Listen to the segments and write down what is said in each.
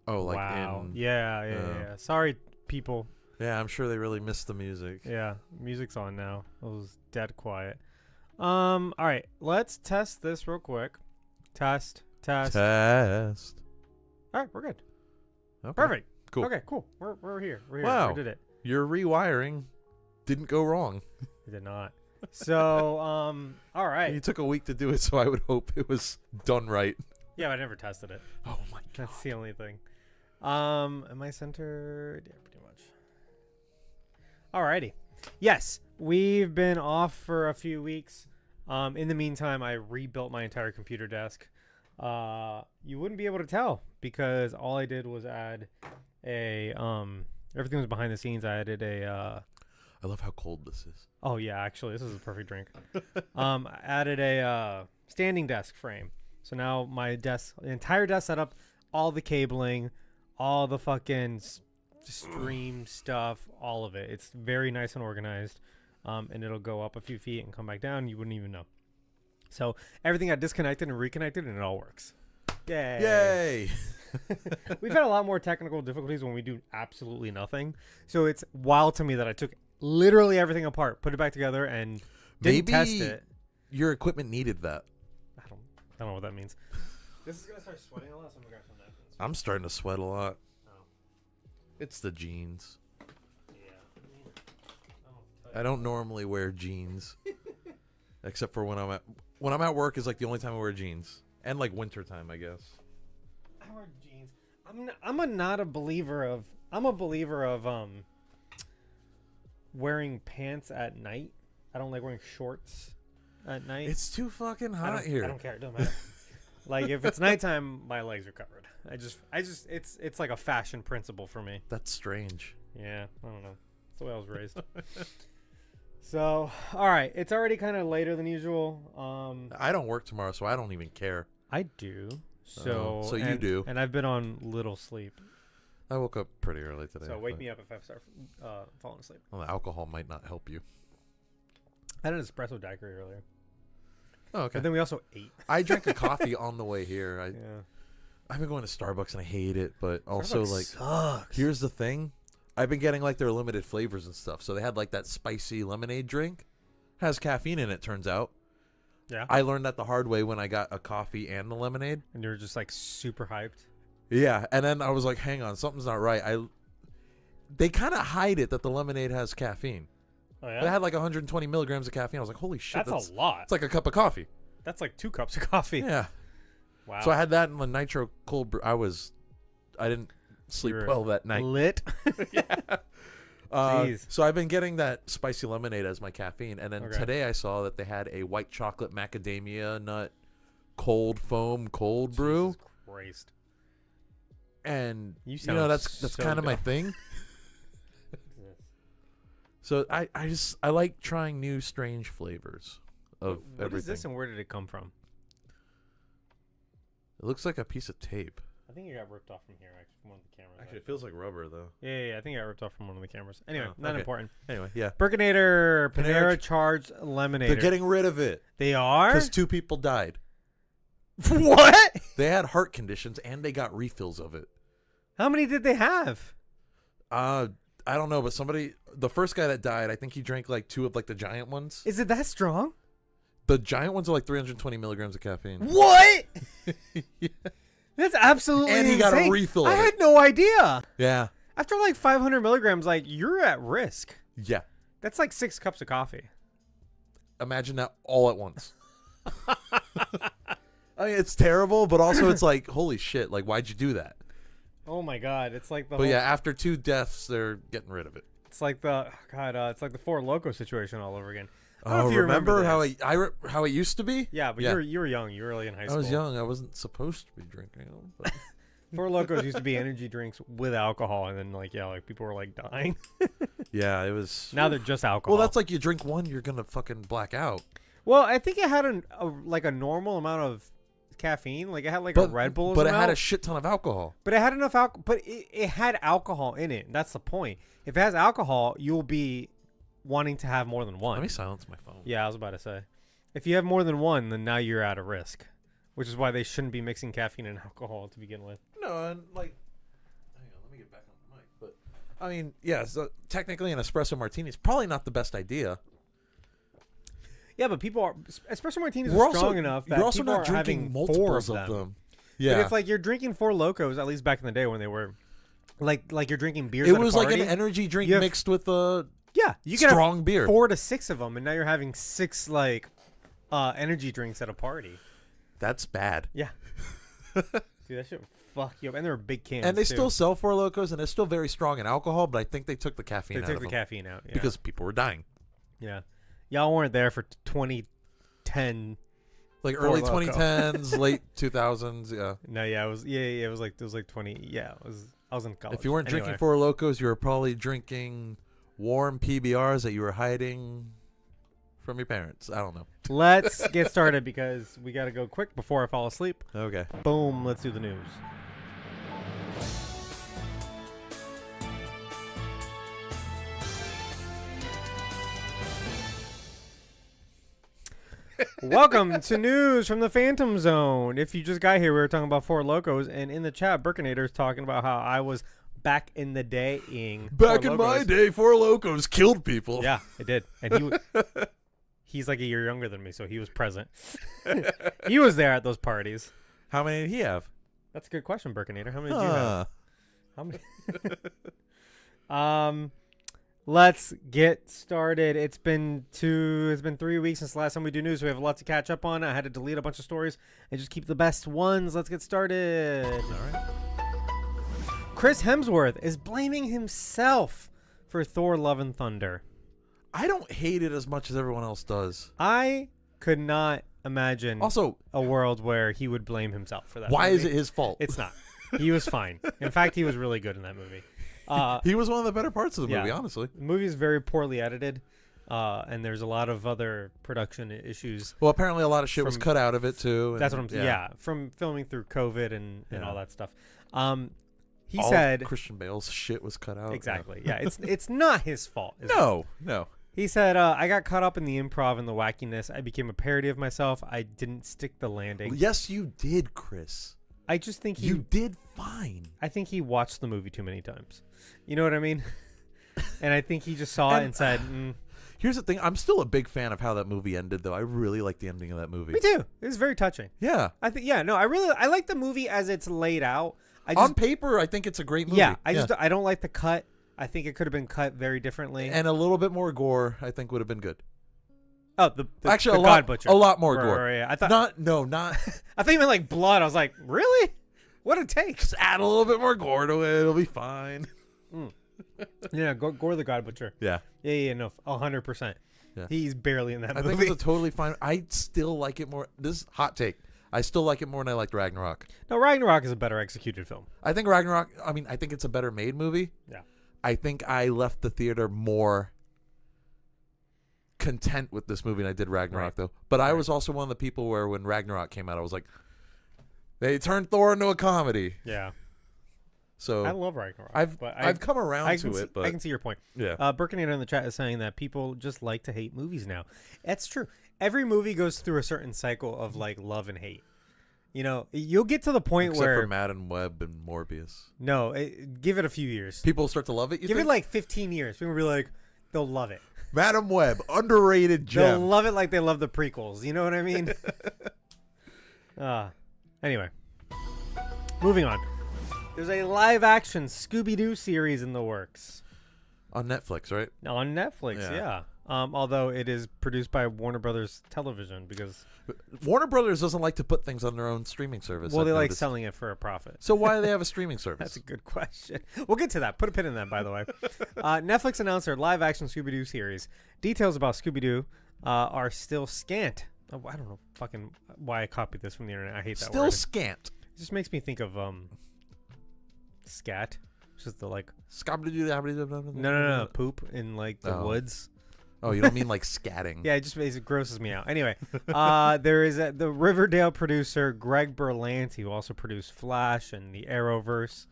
Oh, like Wow. in... Yeah. Sorry, people. Yeah, I'm sure they really missed the music. Yeah, music's on now. It was dead quiet. All right, let's test this real quick. Test. Test. All right, we're good. Okay. Perfect. Cool. Okay, cool. We're here. We're here. Wow. We did it. Your rewiring didn't go wrong. It did not. So, all right. You took a week to do it, so I would hope it was done right. Yeah, but I never tested it. Oh my god. That's the only thing. Am I centered? Yeah, pretty much. Alrighty. Yes, we've been off for a few weeks. In the meantime, I rebuilt my entire computer desk. You wouldn't be able to tell because all I did was add a everything was behind the scenes. I added a I love how cold this is. oh yeah, actually this is a perfect drink. I added a standing desk frame. So now my desk, the entire desk setup, all the cabling, all the fucking stream stuff, all of it. It's very nice and organized. And it'll go up a few feet and come back down. You wouldn't even know. So everything got disconnected and reconnected, and it all works. Yay! Yay! We've had a lot more technical difficulties when we do absolutely nothing. So it's wild to me that I took literally everything apart, put it back together, and didn't test it. Your equipment needed that. I don't know what that means. This is gonna start sweating a lot, so I'm gonna grab some napkins. I'm starting to sweat a lot. Oh. It's the jeans. Yeah. I don't normally wear jeans, except for when I'm at work is like the only time I wear jeans, and like winter time, I guess. I wear jeans. I'm a believer of wearing pants at night. I don't like wearing shorts at night. It's too fucking hot here. I don't care. It doesn't matter. Like if it's nighttime, my legs are covered. It's like a fashion principle for me. That's strange. Yeah, I don't know. That's the way I was raised. So, all right, it's already kind of later than usual. I don't work tomorrow, so I don't even care. I do. So you do. And I've been on little sleep. I woke up pretty early today. So wake me up if I start falling asleep. Well, the alcohol might not help you. I had an espresso daiquiri earlier. Oh, okay. And then we also ate. I drank a coffee on the way here. Yeah. I've been going to Starbucks and I hate it, but also Starbucks like sucks. here's the thing. I've been getting like their limited flavors and stuff. So they had like that spicy lemonade drink. Has caffeine in it, turns out. Yeah. I learned that the hard way when I got a coffee and the lemonade. And you're just like super hyped. Yeah, and then I was like, hang on, something's not right. They kind of hide it that the lemonade has caffeine. Oh yeah. It had like 120 milligrams of caffeine. I was like, holy shit, That's a lot. It's like a cup of coffee. That's like 2 cups of coffee. Yeah. Wow. So I had that in the nitro cold brew. I didn't sleep well that night. Lit. Yeah. Jeez. So I've been getting that spicy lemonade as my caffeine, and then Okay. today I saw that they had a white chocolate macadamia nut cold foam cold brew, Jesus Christ. and You you know that's sound so kind of my dumb. thing. So I like trying new strange flavors of What everything. is this and where did it come from? It looks like a piece of tape. I think it got ripped off from here, actually, from one of the cameras. Actually, it feels like rubber though. Yeah, I think it got ripped off from one of the cameras. Anyway, Oh, not okay. important. Anyway, yeah. Burkinator, Panera Panera charged lemonade. They're getting rid of it They are? because 2 people died. What? They had heart conditions and they got refills of it. How many did they have? I don't know, but the first guy that died, I think he drank like 2 of like the giant ones. Is it that strong? The giant ones are like 320 milligrams of caffeine. What? Yeah. That's absolutely And he got a insane. refill I of it. had no idea. Yeah. After like 500 milligrams, like you're at risk. Yeah. That's like 6 cups of coffee. Imagine that all at once. I mean, it's terrible, but also it's like, holy shit, like why'd you do that? Oh my god, it's like the But whole, yeah, after 2 deaths, they're getting rid of it. it's like the it's like the Four Loko situation all over again. I don't know Oh, if you remember how this. how it used to be? Yeah, but Yeah. you were young. You were like in high I school. was young. I wasn't supposed to be drinking them. But Four Locos used to be energy drinks with alcohol, and then like people were like dying. yeah, it was. Now they're just alcohol. Well, that's like you drink one, you're gonna fucking black out. Well, I think it had a normal amount of caffeine. Like it had like a Red Bull. But it amount. had a shit ton of alcohol. But it had enough alcohol. But it had alcohol in it. That's the point. If it has alcohol, you'll be wanting to have more than one. Let me silence my phone. Yeah, I was about to say. If you have more than one, then now you're at a risk. Which is why they shouldn't be mixing caffeine and alcohol to begin with. No, and like I mean, yeah. So technically, an espresso martini is probably not the best idea. Yeah, but people are espresso martinis We're are strong enough that you're also people not are drinking having multiples 4 of them. Yeah, But it's like you're drinking 4 Locos, at least back in the day when they were like you're drinking beers. it at a was like party. an energy drink You have- mixed with a Yeah, you can have strong beer. 4 to 6 of them, and now you're having 6 like energy drinks at a party. That's bad. Yeah, dude, that shit would fuck you up. And they're big cans. And they too. still sell Four Locos, and it's still very strong in alcohol. But I think they took the caffeine They out took of the them caffeine out. Yeah. because people were dying. Yeah, y'all weren't there for 2010. Like Four early Loko. 2010s, late 2000s. Yeah. No, yeah, it was like 20. Yeah, I was in college. If you weren't Anyway. drinking Four Locos, you were probably drinking warm PBRs that you were hiding from your parents. I don't know. Let's get started because we got to go quick before I fall asleep. Okay. Boom, let's do the news. Welcome to news from the Phantom Zone. If you just got here, we were talking about Four Locos, and in the chat, Burkinator's talking about how I was back in the day-ing. Back Four in my Locos. day, Four Locos killed people. Yeah, it did. And he's like a year younger than me, so he was present. He was there at those parties. How many did he have? That's a good question, Burkinator. How many did you have? How many? Let's get started. It's been 3 weeks since the last time we do news. So we have a lot to catch up on. I had to delete a bunch of stories and just keep the best ones. Let's get started. All right. Chris Hemsworth is blaming himself for Thor: Love and Thunder. I don't hate it as much as everyone else does. I could not imagine Also, a world where he would blame himself for that. why movie. is it his fault? It's not. He was fine. In fact, he was really good in that movie. He was one of the better parts of the yeah. movie, honestly. The movie is very poorly edited, and there's a lot of other production issues. Well, apparently a lot of shit was From- cut out of it too. That's what I'm saying. Yeah, from filming through COVID and Yeah. all that stuff. He All of said Christian Bale's shit was cut out. exactly. Yeah, it's not his fault. is it? No. He said, I got caught up in the improv and the wackiness. I became a parody of myself. I didn't stick the landing. Yes, you did, Chris. I just think You did fine. I think he watched the movie too many times. You know what I mean? And I think he just saw it and said, Here's the thing. I'm still a big fan of how that movie ended, though. I really like the ending of that movie. me too. It was very touching. Yeah. I think, I like the movie as it's laid out. On paper, I think it's a great movie. Yeah, I don't like the cut. I think it could have been cut very differently. And a little bit more gore, I think, would have been good. Oh, the Actually, the a lot, God Butcher. a lot more Right, gore. right, yeah. I thought not. I think you meant like blood. I was like, really? What it takes? Just add a little bit more gore to it. It'll be fine. Yeah, Gore the God Butcher. Yeah. Yeah, no, 100%. Yeah. He's barely in that I movie. think it's a totally fine. I still like it more. This is hot take. I still like it more than I liked Ragnarok. No, Ragnarok is a better executed film. I think Ragnarok, I think it's a better made movie. Yeah. I think I left the theater more content with this movie than I did Ragnarok, Right. though. But I Right. was also one of the people where when Ragnarok came out, I was like, they turned Thor into a comedy. Yeah. So I love Ragnarok. I've come around to it, but I can see your point. yeah. Burkinator in the chat is saying that people just like to hate movies now. That's true. Every movie goes through a certain cycle of like love and hate. You know, you'll get to the point Except where for Madden Web and Morbius. no, give it a few years. People start to love it, you Give think? it like 15 years. People will be like, they'll love it. Madam Web, underrated They'll gem. love it like they love the prequels. You know what I mean? Anyway, moving on. There's a live-action Scooby-Doo series in the works On Netflix, right? on Netflix. Yeah. Although it is produced by Warner Brothers Television because Warner Brothers doesn't like to put things on their own streaming service. well, I've they like noticed. selling it for a profit. So why do they have a streaming service? That's a good question. We'll get to that. Put a pin in that, by the way. Netflix announced their live-action Scooby-Doo series. Details about Scooby-Doo are still scant. Oh, I don't know fucking why I copied this from the internet. I hate that Still word. scant. It just makes me think of scat, which is the like No. poop in like the Oh. woods. Oh, you don't mean like scatting? Yeah, it grosses me out. Anyway, there is the Riverdale producer Greg Berlanti, who also produced Flash and the Arrowverse.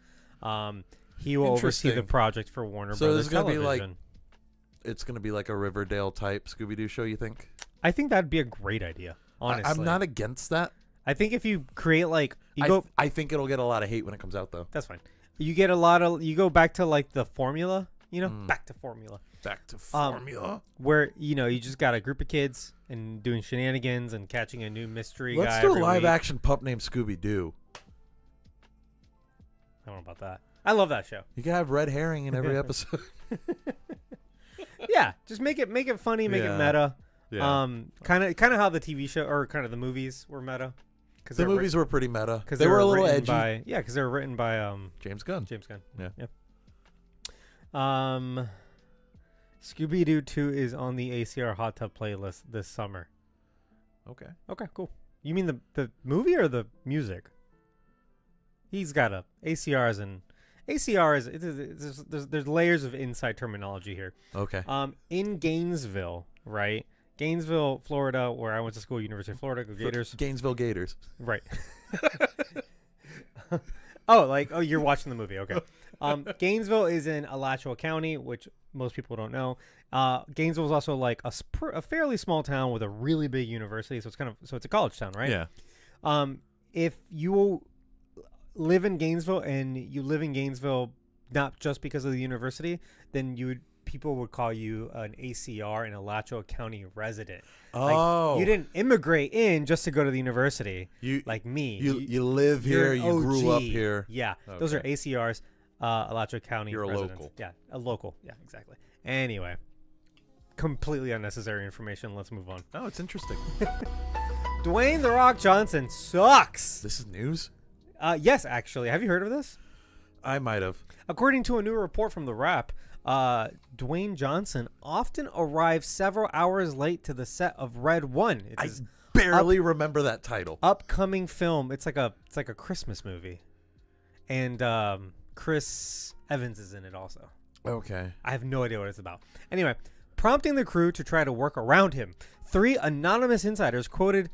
He will oversee the Interesting. project for Warner So Brothers this is gonna be Television. like- It's going to be like a Riverdale type Scooby-Doo show, you think? I think that'd be a great idea. Honestly, I'm not against that. I think if you create like you go, I think it'll get a lot of hate when it comes out, though. that's fine. You get a lot of. You go back to like the formula. Back to formula. Back to formula. Where you just got a group of kids and doing shenanigans and catching a new mystery guy. Let's do a every live week. action pup named Scooby Doo. I don't know about that. I love that show. You can have red herring in every episode. Yeah, just make it funny, make it meta. Yeah. Kind of how the TV show or kind of the movies were meta. Cause The movies were pretty meta. Because They were a little edgy. Because they were written by James Gunn. James Gunn. Yeah. Scooby-Doo 2 is on the ACR hot tub playlist this summer. Okay. Okay, cool. You mean the movie or the music? He's got a ACR is there's layers of inside terminology here. Okay. In Gainesville, right? Gainesville, Florida, where I went to school, University of Florida, go Gators. Gainesville Gators. Right. You're watching the movie. Okay. Gainesville is in Alachua County, which most people don't know. Gainesville is also like a fairly small town with a really big university, so it's a college town, right? Yeah. If you live in Gainesville and you live in Gainesville not just because of the university, then people would call you an ACR, an Alachua County resident. Oh. Like, you didn't immigrate in just to go to the university. Like me. You live here. You grew up here. Yeah. Okay. Those are ACRs, Alachua County You're residents. a local. Yeah, a local. Yeah, exactly. Anyway, completely unnecessary information. Let's move on. Oh, it's interesting. Dwayne "The Rock" Johnson sucks. This is news? Yes, actually. Have you heard of this? I might have. According to a new report from The Wrap, Dwayne Johnson often arrives several hours late to the set of Red 1. I barely remember that title. Upcoming film. It's like a Christmas movie. And Chris Evans is in it also. Okay. I have no idea what it's about. Anyway, prompting the crew to try to work around him. 3 anonymous insiders quoted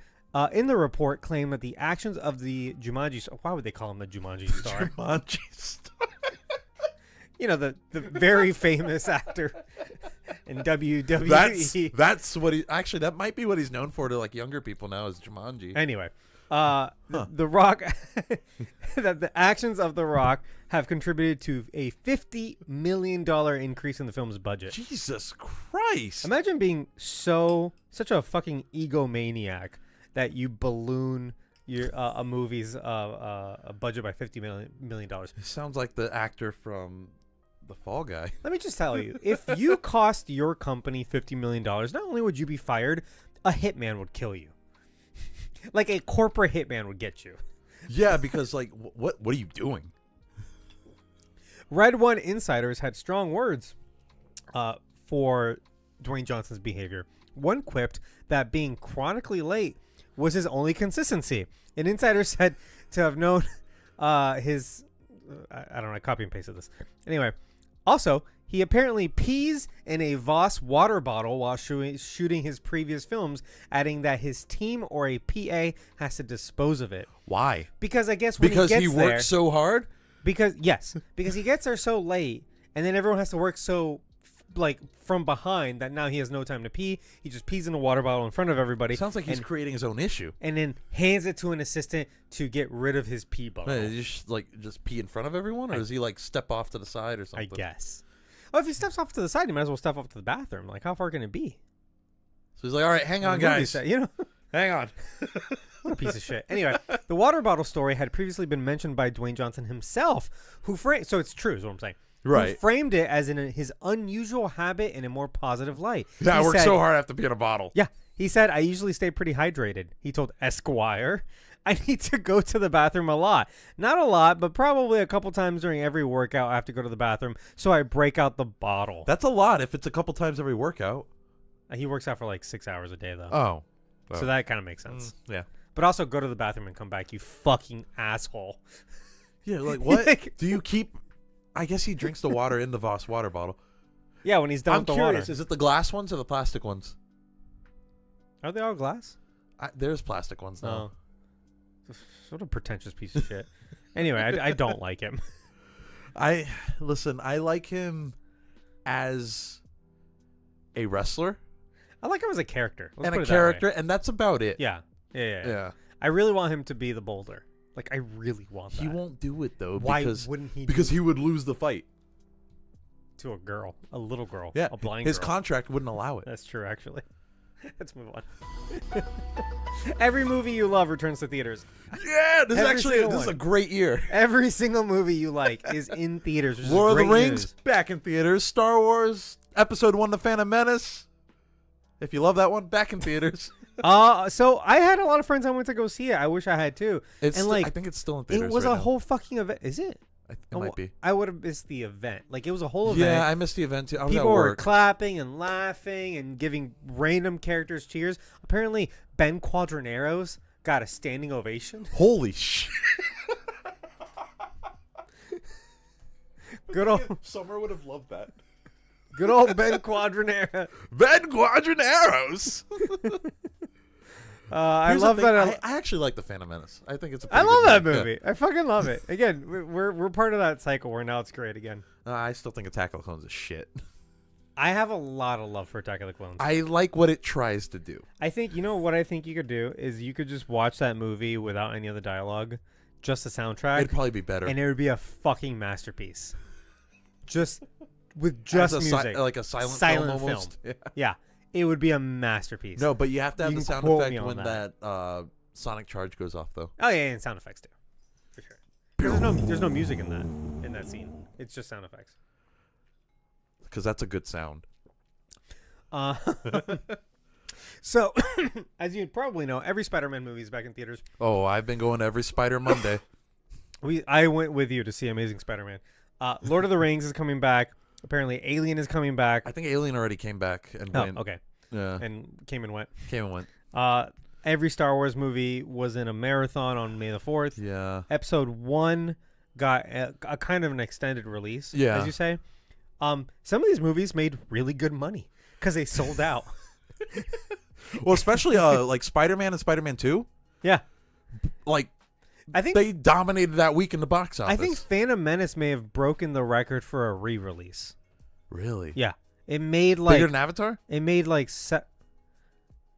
in the report claim that the actions of the Jumanji star. Why would they call him the Jumanji star? Jumanji star. The very famous actor in WWE. That's what he actually. That might be what he's known for to like younger people now is Jumanji. Anyway, the Rock. That the actions of the Rock have contributed to a $50 million increase in the film's budget. Jesus Christ! Imagine being such a fucking egomaniac that you balloon your a movie's a budget by $50 million. It sounds like the actor from The Fall Guy. Let me just tell you, if you cost your company $50 million, not only would you be fired, a hitman would kill you. Like a corporate hitman would get you. Yeah, because like, what are you doing? Red 1 insiders had strong words for Dwayne Johnson's behavior. One quipped that being chronically late was his only consistency. An insider said to have known his... I don't know, I copy and pasted this. Anyway, also, he apparently pees in a Voss water bottle while shooting his previous films, adding that his team or a PA has to dispose of it. Why? Because I guess when because he works so hard? Because he gets there so late, and then everyone has to work so from behind that now he has no time to pee. He just pees in a water bottle in front of everybody. Sounds like he's creating his own issue. And then hands it to an assistant to get rid of his pee bottle. Does he just pee in front of everyone, or does he like step off to the side or something? I guess. Well, if he steps off to the side, he might as well step off to the bathroom. Like, how far can it be? So he's like, all right, hang on, guys. Hang on. What a piece of shit. Anyway, the water bottle story had previously been mentioned by Dwayne Johnson himself, so it's true is what I'm saying. Right. Who framed it as in his unusual habit in a more positive light. Yeah, I work so hard I have to pee in a bottle. Yeah. He said, I usually stay pretty hydrated. He told Esquire, I need to go to the bathroom a lot. Not a lot, but probably a couple times during every workout I have to go to the bathroom, so I break out the bottle. That's a lot if it's a couple times every workout. He works out for like 6 hours a day, though. Oh. So that kind of makes sense. Yeah. But also go to the bathroom and come back, you fucking asshole. Yeah, like what? Do you keep... I guess he drinks the water in the Voss water bottle. Yeah, when he's done with the I'm curious, water. is it the glass ones or the plastic ones? Are they all glass? There's plastic ones now. Oh. What a pretentious piece of shit. Anyway, I don't like him. I like him as a wrestler. I like him as a character. And that's about it. Yeah. Yeah. I really want him to be the Boulder. Like, I really want that. He won't do it though. Why because, wouldn't he? Because do he would lose the fight. to a girl, a little girl, Yeah, a blind his girl. contract wouldn't allow it. That's true, actually. Let's move on. Every movie you love returns to theaters. Yeah, this Every single is a one. great year. Every single movie you like is in theaters. Which Lord is of the great Rings news. back in theaters. Star Wars Episode 1: The Phantom Menace. If you love that one, back in theaters. So I had a lot of friends I went to go see it. I wish I had too. It's And, like, I think it's still in theaters. It was right a now. whole fucking event. Is it? It might be. I would have missed the event. Like, it was a whole event. Yeah, I missed the event too. I was People at were work. clapping and laughing and giving random characters cheers. Apparently, Ben Quadranero's got a standing ovation. Holy shit! Good old, Summer would have loved that. good old Ben Quadranero. Ben Quadraneros. I Here's the love thing, that. I actually like the Phantom Menace. I think it's a. I pretty love good that movie. movie. I fucking love it. Again, we're part of that cycle where now it's great again. Yeah. I still think Attack of the Clones is shit. I have a lot of love for Attack of the Clones. I like what it tries to do. I think, you know what I think you could do is you could just watch that movie without any of the dialogue, just the soundtrack, It'd probably be better. and it would be a fucking masterpiece. Just with just As a music, like a silent Silent film almost. Yeah. yeah, it would be a masterpiece. No, but you have to have You the can sound quote effect me on when that. that sonic charge goes off, though. Oh yeah, and sound effects too, for sure. There's no music in that scene. It's just sound effects. Because that's a good sound. So, as you probably know, every Spider-Man movie is back in theaters. Oh, I've been going every Spider Monday. I went with you to see Amazing Spider-Man. Lord of the Rings is coming back. Apparently, Alien is coming back. I think Alien already came back and Oh, went. okay. Yeah, And came and went. came and went. Every Star Wars movie was in a marathon on May the 4th. Yeah. Episode 1 got a kind of an extended release, Yeah. as you say. Some of these movies made really good money because they sold out. Well, especially like Spider-Man and Spider-Man 2. Yeah. Like, I think they dominated that week in the box office. I think Phantom Menace may have broken the record for a re-release. Really? Yeah. It made like Bigger than Avatar? it made like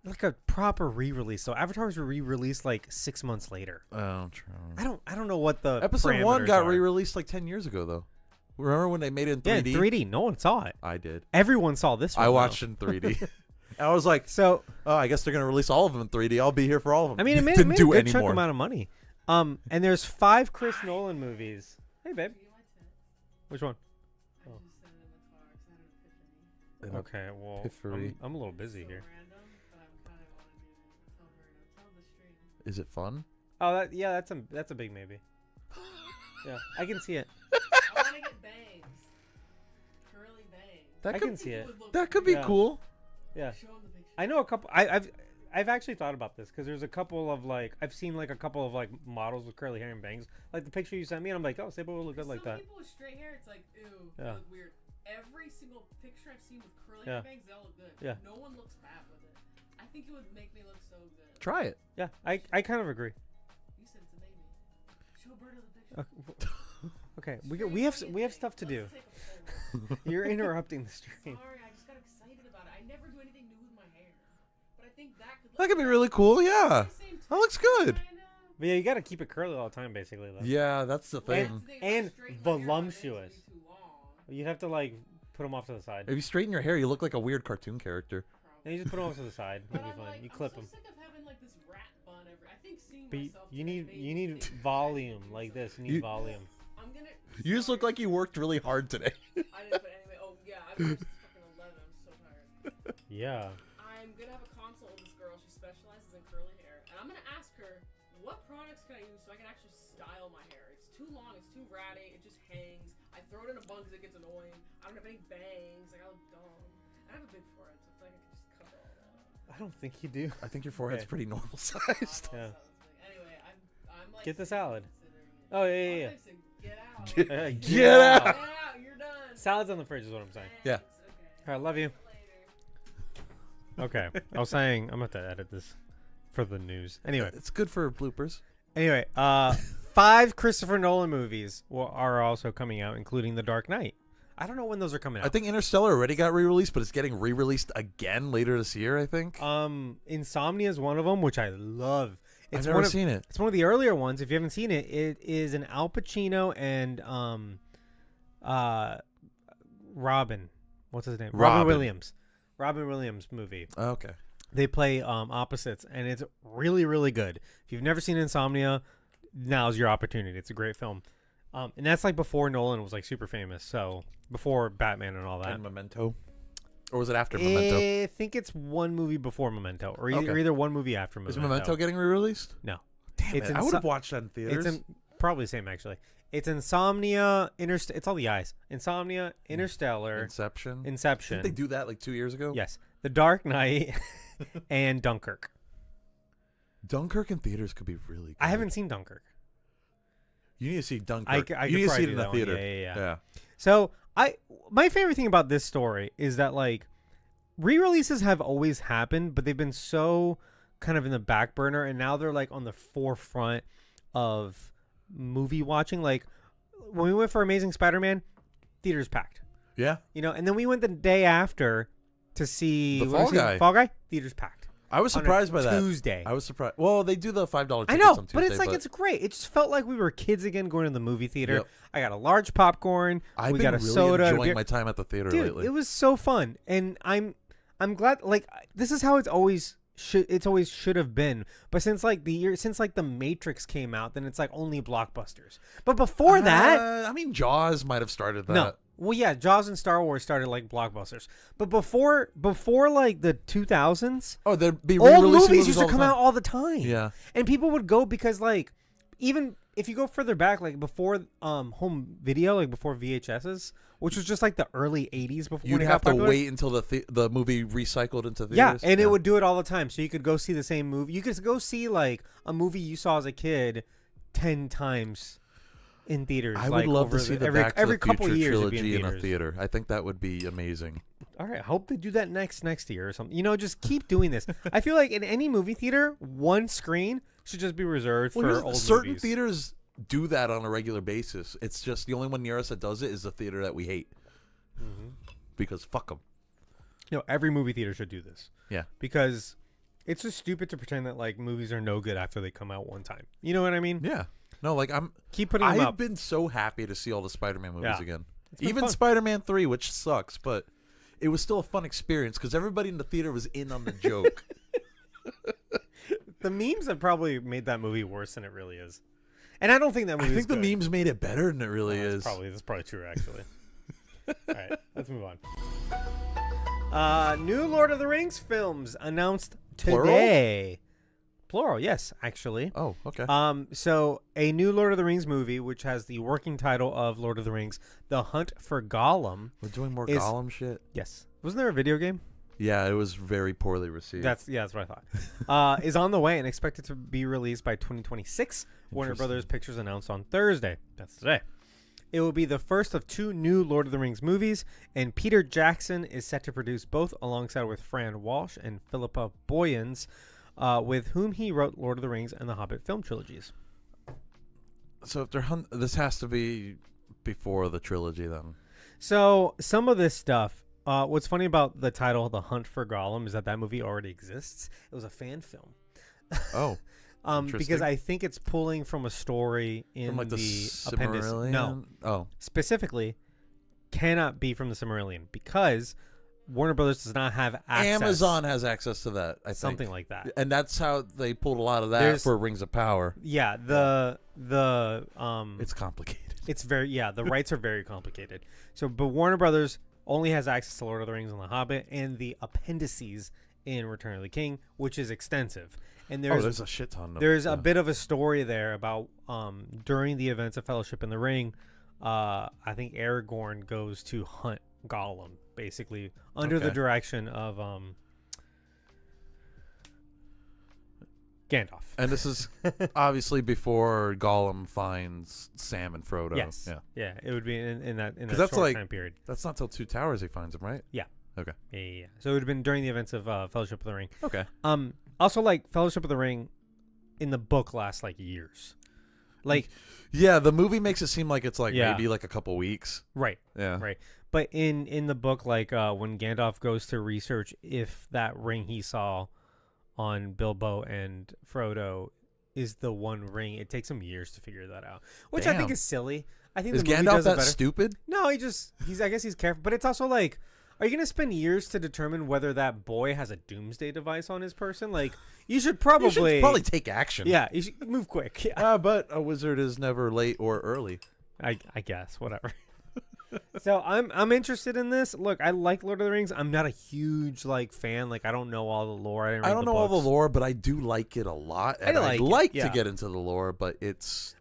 like a proper re-release. So Avatar was re-released like 6 months later. Oh, true. I don't know what the Episode 1 parameters got are. re-released like 10 years ago, though. Remember when they made it in 3D? Yeah, in 3D. No one saw it. I did. Everyone saw this one. I though. watched in 3D. I was like, So oh, I guess they're going to release all of them in 3D. I'll be here for all of them. I mean, it made, Didn't a do good any chunk more. amount of money. And there's 5 Chris Nolan movies. Hey, babe. Which one? Okay, well, Epiphany. I'm a little busy here. Is it fun? Oh, that's a big maybe. Yeah, I can see it. I want to get bangs. Curly bangs. I can see it. That could be Yeah. cool. Yeah, Show 'em the picture. I know a couple. I've actually thought about this because there's a couple of like I've seen like a couple of like models with curly hair and bangs. Like the picture you sent me, and I'm like, oh, Sable will look good like Some that. people with straight hair, it's like, ew, Yeah. they look weird. Every single picture I've seen with curly Yeah. hair bangs, they all look good. Yeah. No one looks bad with it. I think it would make me look so good. Try it. Yeah, I kind of agree. You said it's a maybe. Show Berto the picture. Okay, we have stuff to do. Let's take a poll. You're interrupting the stream. Sorry, I just got excited about it. I never do anything new with my hair, but I think that could. That could be really cool, yeah. Same That looks good. kinda. But yeah, you got to keep it curly all the time, basically. Though. Yeah, that's the thing. That's the thing, if I And straighten my hair out, voluptuous. it's gonna be too long. You'd have to like put them off to the side. If you straighten your hair, you look like a weird cartoon character. And you just put them off to the side. But It'll be I'm fine. like, You clip I'm them. so sick of having like this rat bun I think seeing But myself you today need made me think volume that like this. You You- need volume. I'm gonna. You just look like you worked really hard today. I didn't put anyway. Oh yeah, I was fucking 11. I'm so tired. Yeah. I'm gonna have a consult with this girl. She specializes in curly hair, and I'm gonna ask her what products can I use so I can actually style my hair. It's too long. It's too ratty. It just hangs. I throw it in a bun because it gets annoying. I don't have any bangs. Like I look dumb. I have a big forehead, so it's like I can just cover all that. I don't think you do. I think your forehead's Okay. pretty normal sized. Yeah. Anyway, I'm like. Get the salad. seriously considering it. Oh yeah, yeah, Honestly, get out. Get- yeah. Get out. Get out. You're done. Salad's on the fridge is what I'm saying. Yeah. Thanks, okay. All right, love you. Later. Okay. I was saying I'm going to edit this for the news. Anyway. It's good for bloopers. Anyway, 5 Christopher Nolan movies are also coming out, including The Dark Knight. I don't know when those are coming out. I think Interstellar already got re-released, but it's getting re-released again later this year, I think. Insomnia is one of them, which I love. I've never seen it. It's one of the earlier ones. If you haven't seen it, it is an Al Pacino and Robin. What's his name? Robin Williams. Robin Williams movie. Oh, okay. They play opposites, and it's really, really good. If you've never seen Insomnia, now's your opportunity. It's a great film. And that's like before Nolan was like super famous. So before Batman and all that. And Memento? Or was it after Memento? I think it's one movie before Memento, or either one movie after Memento. Is Memento getting re-released? No. Damn it. I would have watched that in theaters. Probably the same, actually. It's Insomnia, it's all the eyes. Insomnia, Interstellar. Inception. Didn't they do that like 2 years ago? Yes. The Dark Knight and Dunkirk. Dunkirk in theaters could be really good. I haven't seen Dunkirk. You need to see Dunkirk. I you need to see it in the one. theater. Yeah. So my favorite thing about this story is that like re-releases have always happened, but they've been so kind of in the back burner, and now they're like on the forefront of movie watching. Like when we went for Amazing Spider-Man, theaters packed. Yeah. You know, and then we went the day after to see The Fall Guy. Fall Guy, theaters packed. I was surprised by that. Tuesday. I was surprised. Well, they do the $5 tickets I know, on Tuesday, but it's like it's great. It just felt like we were kids again going to the movie theater. Yep. I got a large popcorn. I've we been got a really soda. enjoying my time at the theater Dude, lately. it was so fun, and I'm glad. Like this is how it's always should have been. But since the Matrix came out, then it's like only blockbusters. But before that, I mean, Jaws might have started that. no. Well, yeah, Jaws and Star Wars started like blockbusters. But before like the 2000s, there'd be old re-releasing movies used to all the come time. out all the time. Yeah. And people would go because like even if you go further back, like before home video, like before VHSs, which was just like the early 80s before You'd when it have got to popular. wait until the movie recycled into Yeah, theaters. and it would do it all the time. So you could go see the same movie. You could go see like a movie you saw as a kid 10 times in theaters. I would like, love over to see the every Back to every the couple Future years it'd be trilogy in a theaters. theater. I think that would be amazing. All right, I hope they do that next year or something. You know, just keep doing this. I feel like in any movie theater, one screen should just be reserved for old certain movies. theaters do that on a regular basis. It's just the only one near us that does it is the theater that we hate. Mm-hmm. Because fuck them. You know, every movie theater should do this. Yeah. Because it's just stupid to pretend that like movies are no good after they come out one time. You know what I mean? Yeah. No, like Keep putting them I've up. been so happy to see all the Spider-Man movies Yeah. again. It's been Even fun. Spider-Man 3, which sucks, but it was still a fun experience because everybody in the theater was in on the joke. The memes have probably made that movie worse than it really is. And I don't think that I movie think the memes made it better than it really is. That's probably true, actually. All right, let's move on. New Lord of the Rings films announced today. Plural, yes, actually. Oh, okay. So a new Lord of the Rings movie, which has the working title of Lord of the Rings, The Hunt for Gollum. We're doing more is- Gollum shit? Yes. Wasn't there a video game? Yeah, it was very poorly received. That's what I thought. Is on the way and expected to be released by 2026. Warner Interesting. Brothers Pictures announced on Thursday. That's today. It will be the first of 2 new Lord of the Rings movies, and Peter Jackson is set to produce both alongside with Fran Walsh and Philippa Boyens, with whom he wrote Lord of the Rings and the Hobbit film trilogies. So if they're this has to be before the trilogy then. So some of this stuff, what's funny about the title The Hunt for Gollum is that movie already exists. It was a fan film. Oh. Because I think it's pulling from a story in From like the appendix. Silmarillion? No, Oh. specifically, cannot be from the Silmarillion because Warner Brothers does not have access. Amazon has access to that, I think. Something like that. And that's how they pulled a lot of that There's- for Rings of Power. Yeah, It's complicated. it's the rights are very complicated. So, but Warner Brothers only has access to Lord of the Rings and The Hobbit and the appendices in Return of the King, which is extensive. And there's a shit ton of There's a bit of a story there about during the events of Fellowship in the Ring, I think Aragorn goes to hunt Gollum, basically under the direction of Gandalf. And this is obviously before Gollum finds Sam and Frodo. Yes. Yeah. It would be in that that's short like- time period. That's not till Two Towers he finds him, right? Yeah. Okay. Yeah. So it would have been during the events of Fellowship of the Ring. Okay. Also, like Fellowship of the Ring, in the book lasts like years. Like, Yeah, the movie makes it seem like it's like Yeah. maybe like a couple weeks. right. Yeah. Right. But in the book, like when Gandalf goes to research if that ring he saw on Bilbo and Frodo is the One Ring. It takes him years to figure that out, which I think Damn. is silly. I think Is the movie Gandalf does it that better. stupid? No, I guess he's careful, but it's also like, are you gonna spend years to determine whether that boy has a doomsday device on his person? Like, you should You should probably take action. yeah, you should move quick. Yeah, But a wizard is never late or early. I guess whatever. So I'm interested in this. Look, I like Lord of the Rings. I'm not a huge like fan. Like, I don't know all the lore. I don't know all the lore, but I do like it a lot. And I'd like to get into the lore, but it's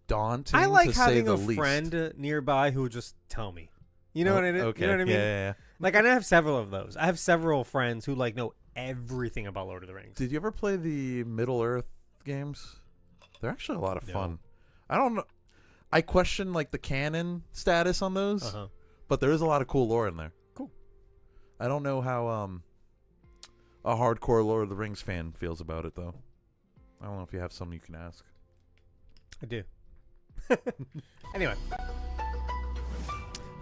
daunting. I like to say having the a least. friend nearby who would just tell me. You know what I mean? Okay. You know what I mean? Yeah. Like, I have several of those. I have several friends who like know everything about Lord of the Rings. Did you ever play the Middle Earth games? They're actually a lot of fun. I don't know. I question like the canon status on those, but there is a lot of cool lore in there. Cool. I don't know how a hardcore Lord of the Rings fan feels about it though. I don't know if you have something you can ask. I do. Anyway.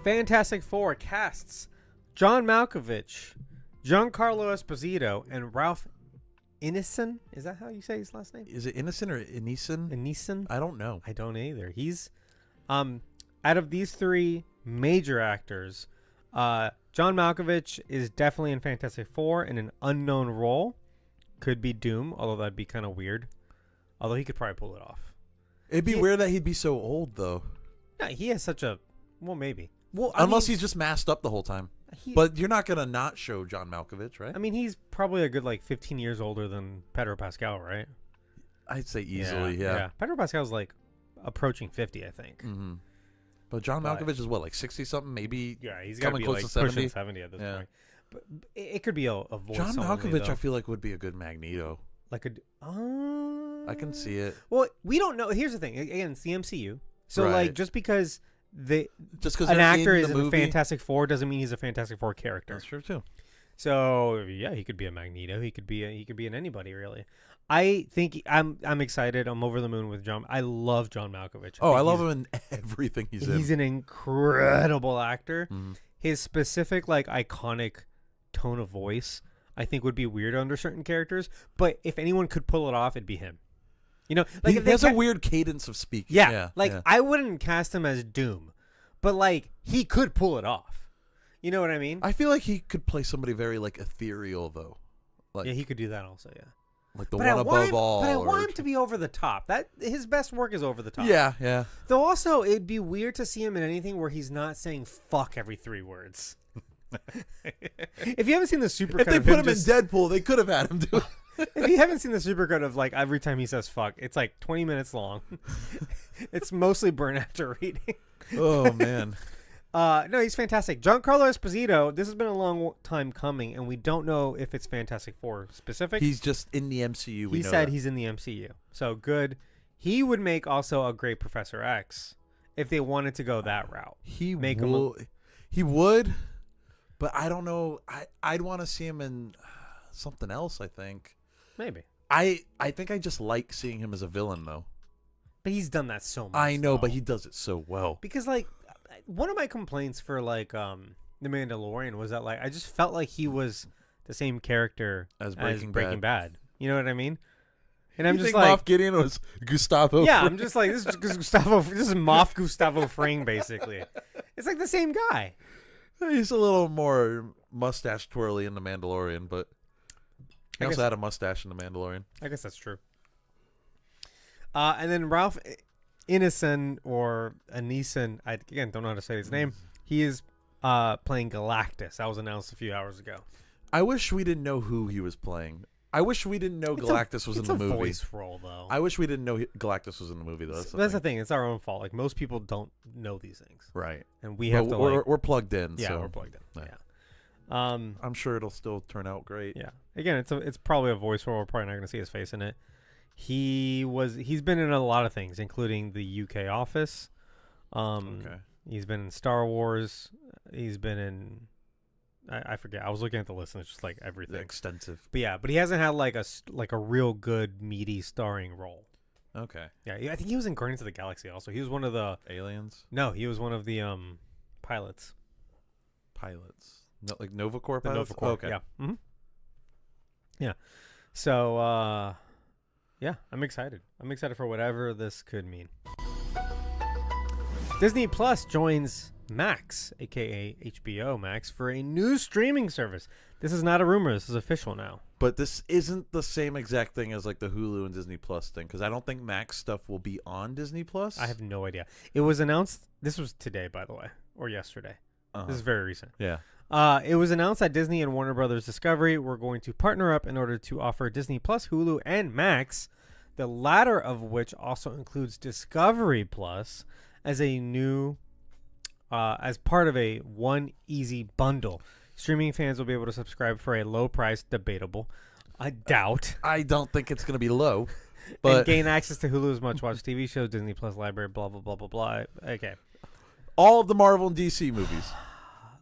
Fantastic Four casts John Malkovich, Giancarlo Esposito, and Ralph Ineson. Is that how you say his last name? Is it Innocent or Ineson? Ineson? I don't know. I don't either. He's out of these three major actors, John Malkovich is definitely in Fantastic Four in an unknown role. Could be Doom, although that'd be kind of weird. Although he could probably pull it off. It'd be weird that he'd be so old though. Yeah, he has such a maybe. Well, unless he's just masked up the whole time. But you're not gonna not show John Malkovich, right? I mean, he's probably a good like 15 years older than Pedro Pascal, right? I'd say easily, yeah. Pedro Pascal's like approaching 50, I think. Mm-hmm. But John Malkovich is what, like 60 something, maybe. Yeah, he's got to be close like to 70. pushing 70 at this point. But it could be a voice. John only, Malkovich, though. I feel like would be a good Magneto. Like I can see it. Well, we don't know. Here's the thing. Again, it's the MCU. So Right. like, just because Just an actor is in movie, Fantastic Four doesn't mean he's a Fantastic Four character. That's true too. So yeah, he could be a Magneto. He could be an anybody really. I think I'm excited. I'm over the moon with John. I love John Malkovich. I love him in everything he's in. He's an incredible actor. Mm-hmm. His specific like iconic tone of voice, I think, would be weird under certain characters. But if anyone could pull it off, it'd be him. You know, like he has a weird cadence of speaking. Yeah, I wouldn't cast him as Doom, but like he could pull it off. You know what I mean? I feel like he could play somebody very like ethereal though. Like, yeah, he could do that also. Yeah, like the one above all. But I want him to be over the top. That his best work is over the top. Yeah. Though also, it'd be weird to see him in anything where he's not saying "fuck" every 3 words. If you haven't seen the supercut, If they put him in Deadpool, they could have had him do it. If you haven't seen the supercut of like every time he says "fuck," it's like 20 minutes long. It's mostly burn after reading. Oh man. No, he's fantastic. Giancarlo Esposito. This has been a long time coming, and we don't know if it's Fantastic Four specific. He's just in the MCU. He said he's in the MCU, so good. He would make also a great Professor X if they wanted to go that route. He would, but I don't know. I'd want to see him in something else. I think maybe. I think I just like seeing him as a villain though. But he's done that so much. I know, but he does it so well. Because like one of my complaints for like The Mandalorian was that like I just felt like he was the same character as Breaking Bad. You know what I mean? And I'm you just think like Moff Gideon was Gustavo. Yeah, Fring? I'm just like this is Gustavo. This is Moff Gustavo Fring basically. It's like the same guy. He's a little more mustache twirly in The Mandalorian, but he also had a mustache in The Mandalorian. I guess that's true. And then Ralph Ineson or Aneeson, I again don't know how to say his name. He is playing Galactus. That was announced a few hours ago. I wish we didn't know who he was playing. I wish we didn't know Galactus was in the movie. It's a voice role, though. I wish we didn't know Galactus was in the movie, though. That's the thing. It's our own fault. Like, most people don't know these things. Right. And we have to, we're plugged in. Yeah, so. we're plugged in. Yeah. I'm sure it'll still turn out great. Yeah. Again, it's probably a voice role. We're probably not going to see his face in it. He's been in a lot of things, including the UK Office. Okay. He's been in Star Wars. He's been in... I forget. I was looking at the list and it's just like everything. Extensive. But yeah, but he hasn't had like a real good meaty starring role. Okay. Yeah, I think he was in Guardians of the Galaxy also. He was one of the aliens. No, he was one of the pilots. Pilots. No, like Nova Corps the pilots? Nova Corps. Okay. Yeah. Mm-hmm. Yeah. So Yeah, I'm excited. I'm excited for whatever this could mean. Disney Plus joins Max, aka HBO Max, for a new streaming service. This is not a rumor. This is official now. But this isn't the same exact thing as like the Hulu and Disney Plus thing, because I don't think Max stuff will be on Disney Plus. I have no idea. It was announced. This was today, by the way, or yesterday. This is very recent. Yeah. It was announced that Disney and Warner Brothers Discovery were going to partner up in order to offer Disney Plus, Hulu, and Max, the latter of which also includes Discovery Plus, as a new, as part of a one easy bundle. Streaming fans will be able to subscribe for a low price, debatable. I doubt. I don't think it's going to be low, And but gain access to Hulu's much-watched TV shows, Disney Plus library, blah, blah, blah, blah, blah. Okay. all of the Marvel and DC movies.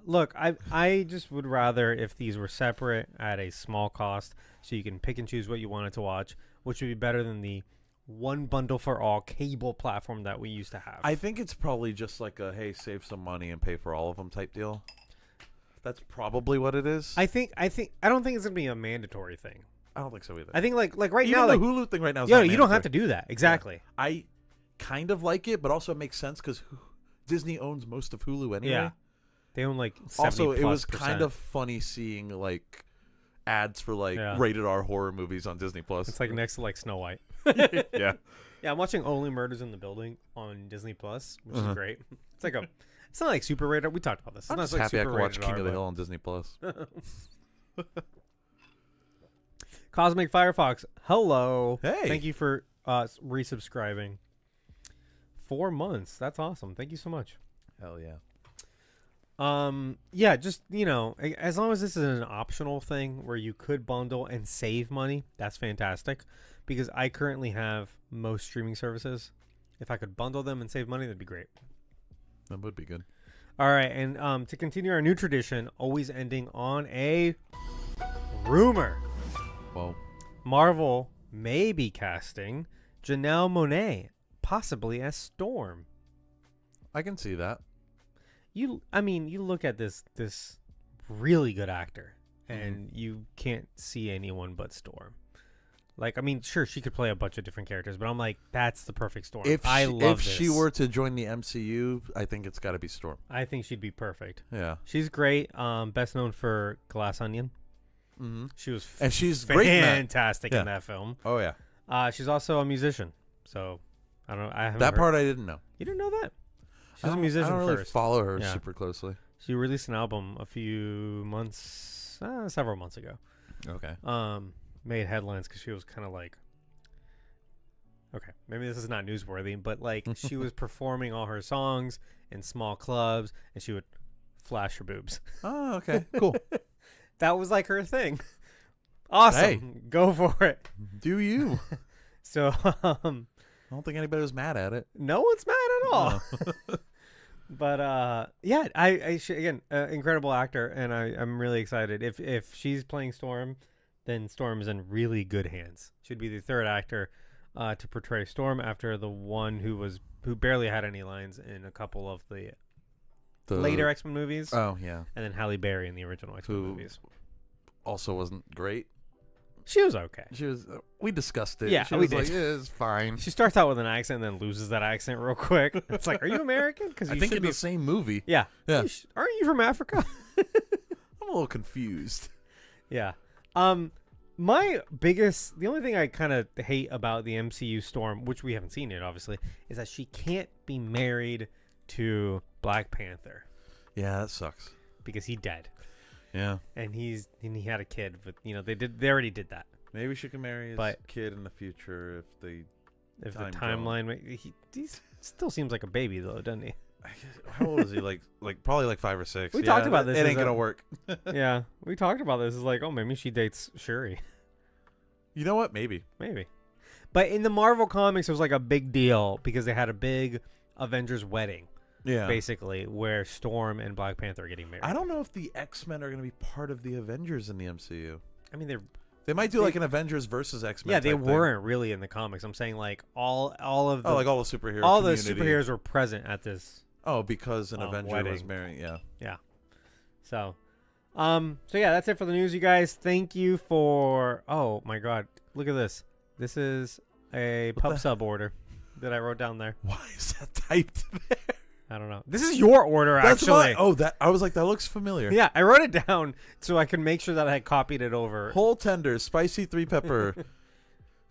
Look, I just would rather if these were separate at a small cost so you can pick and choose what you wanted to watch, which would be better than the one bundle for all cable platform that we used to have. I think it's probably just like a, hey, save some money and pay for all of them type deal. That's probably what it is. I don't think it's gonna be a mandatory thing. I don't think so either. I think like right Even now, the like Hulu thing right now is you not don't have to mandatory. do that. Exactly. Yeah. I kind of like it, but also it makes sense because Disney owns most of Hulu anyway. Yeah. They own like 70+%. Also, it was kind of funny seeing like ads for like rated R horror movies on Disney Plus. It's like next to like Snow White. Yeah. Yeah, I'm watching Only Murders in the Building on Disney Plus, which is great. It's like it's not like super rated. We talked about this. It's I'm not just like happy I super can watch rated King R, of the but- Hill on Disney Plus. Cosmic Firefox, hello. Hey. Thank you for resubscribing. 4 months. That's awesome. Thank you so much. Hell yeah. Yeah, just, as long as this is an optional thing where you could bundle and save money, that's fantastic. Because I currently have most streaming services. If I could bundle them and save money, that'd be great. That would be good. All right, and to continue our new tradition, always ending on a rumor. Well, Marvel may be casting Janelle Monáe possibly as Storm. I can see that. You look at this really good actor, and you can't see anyone but Storm. Like, sure, she could play a bunch of different characters, but I'm like, that's the perfect Storm. If she were to join the MCU, I think it's got to be Storm. I think she'd be perfect. Yeah. She's great. Best known for Glass Onion. Mm-hmm. She was And she's great in that. fantastic in that film. Oh, yeah. She's also a musician. So, I don't know. I haven't That heard. part I didn't know. You didn't know that? She's I a don't- musician I don't really first. follow her Yeah. super closely. She released an album a few months, several months ago. Okay. Made headlines because she was kind of like, okay, maybe this is not newsworthy, but like she was performing all her songs in small clubs, and she would flash her boobs. Oh, okay. Cool. That was like her thing. Awesome. Hey. Go for it. Do you? So, I don't think anybody was mad at it. no one's mad at all. But yeah, again, incredible actor, and I'm really excited. If she's playing Storm, then Storm is in really good hands. She'd be the third actor to portray Storm after the one who barely had any lines in a couple of the later X-Men movies. Oh, yeah. And then Halle Berry in the original X-Men movies. Also wasn't great. She was okay. She was. We discussed it. Yeah, she we was did. like, it's fine. She starts out with an accent and then loses that accent real quick. It's like, are you American? Because I think in the same movie. Yeah. Yeah. Aren't you from Africa? I'm a little confused. Yeah. The only thing I kind of hate about the MCU Storm, which we haven't seen yet, obviously, is that she can't be married to Black Panther Yeah, that sucks. because he's dead, Yeah. and he had a kid, but they already did that. Maybe she can marry his But- kid in the future if they. If Time the timeline, he still seems like a baby though, doesn't he? How old is he? Like probably like 5 or 6. We talked about this It as ain't a- gonna work. Yeah, we talked about this. It's like, oh, maybe she dates Shuri. You know what? Maybe. Maybe. But in the Marvel comics, it was like a big deal because they had a big Avengers wedding, Yeah. basically, where Storm and Black Panther are getting married. I don't know if the X-Men are gonna be part of the Avengers in the MCU. I mean, They might do like an Avengers versus X-Men. yeah, they type thing. weren't really in the comics. I'm saying like all of the Oh, like all the superhero. all the community. superheroes were present at this. Oh, because an Avenger was wedding. married. Yeah. Yeah. So yeah, that's it for the news, you guys. Thank you for. Oh my God, look at this. This is a What pub the- sub order that I wrote down there. Why is that typed there? I don't know. This is your order, That's actually. that I was like, that looks familiar. Yeah, I wrote it down so I could make sure that I had copied it over. Whole tenders, spicy 3 pepper,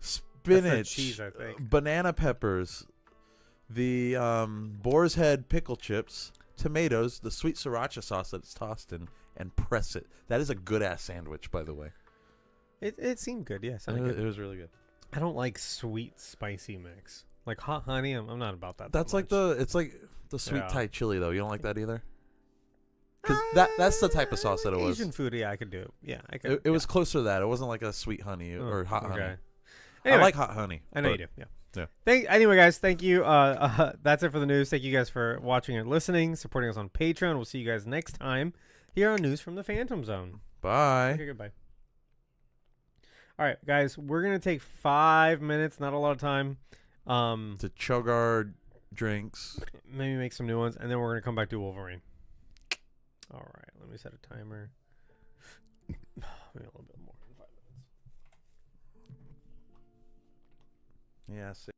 spinach, cheese, I think. banana peppers, the boar's head pickle chips, tomatoes, the sweet sriracha sauce that's tossed in, and press it. That is a good ass sandwich, by the way. It seemed good, yes. It was really good. I don't like sweet spicy mix. Like hot honey, I'm not about that. That's like much. it's like the sweet Yeah. Thai chili though. You don't like that either? Because that's the type of sauce that it was. Asian food, yeah, I could do. Yeah, I could. It was closer to that. It wasn't like a sweet honey or hot honey. Anyway, I like hot honey. I know but- you do. Yeah. Yeah. Anyway, guys, thank you. That's it for the news. Thank you guys for watching and listening, supporting us on Patreon. We'll see you guys next time here on News from the Phantom Zone. Bye. Okay, goodbye. All right, guys, we're gonna take 5 minutes, not a lot of time. To chug our drinks. Maybe make some new ones, and then we're gonna come back to Wolverine. All right, let me set a timer. Maybe a little bit more than 5 minutes. Yeah.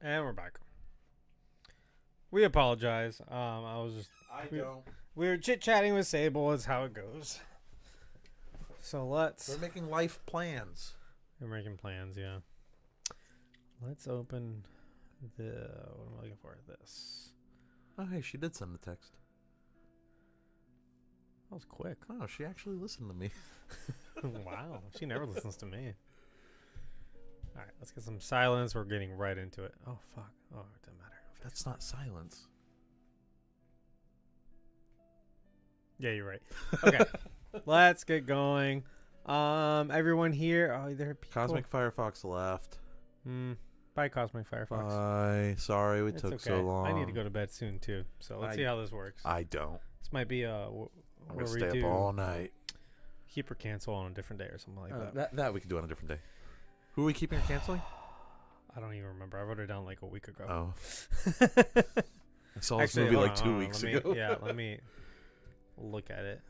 And we're back. We apologize. We were chit-chatting with Sable. Is how it goes. So We're making life plans. We're making plans, yeah. Let's open what am I looking for? This. Oh, hey, she did send the text. That was quick. Oh, she actually listened to me. Wow. She never listens to me. All right, let's get some silence. We're getting right into it. Oh, fuck. Oh, it doesn't matter. That's not silence. Yeah, you're right. Okay. Let's get going. Everyone here. Oh, there are people. Cosmic Firefox left. Bye, Cosmic Firefox. Bye. Sorry we took so long. I need to go to bed soon, too. So let's see how this works. I don't. This might be I'm going to stay up all night. Keep or cancel on a different day or something like that. That we can do on a different day. Who are we keeping or canceling? I don't even remember. I wrote it down like a week ago. Oh. I saw this movie like 2 weeks ago. Yeah, let me look at it.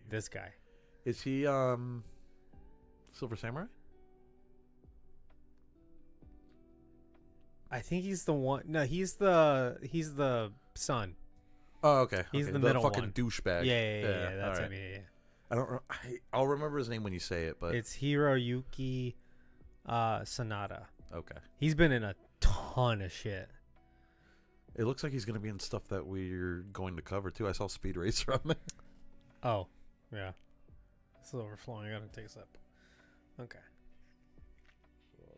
This guy. Is he Silver Samurai? I think he's the one. No, he's the son. Oh, okay. He's okay. the middle fucking one. douchebag. Yeah. That's right. him. Yeah. I don't. I'll remember his name when you say it, but It's Hiroyuki Sanada. Okay. He's been in a ton of shit. It looks like he's going to be in stuff that we're going to cover too. I saw Speed Racer on there. Oh, yeah. This is overflowing. I gotta take a sip. Okay.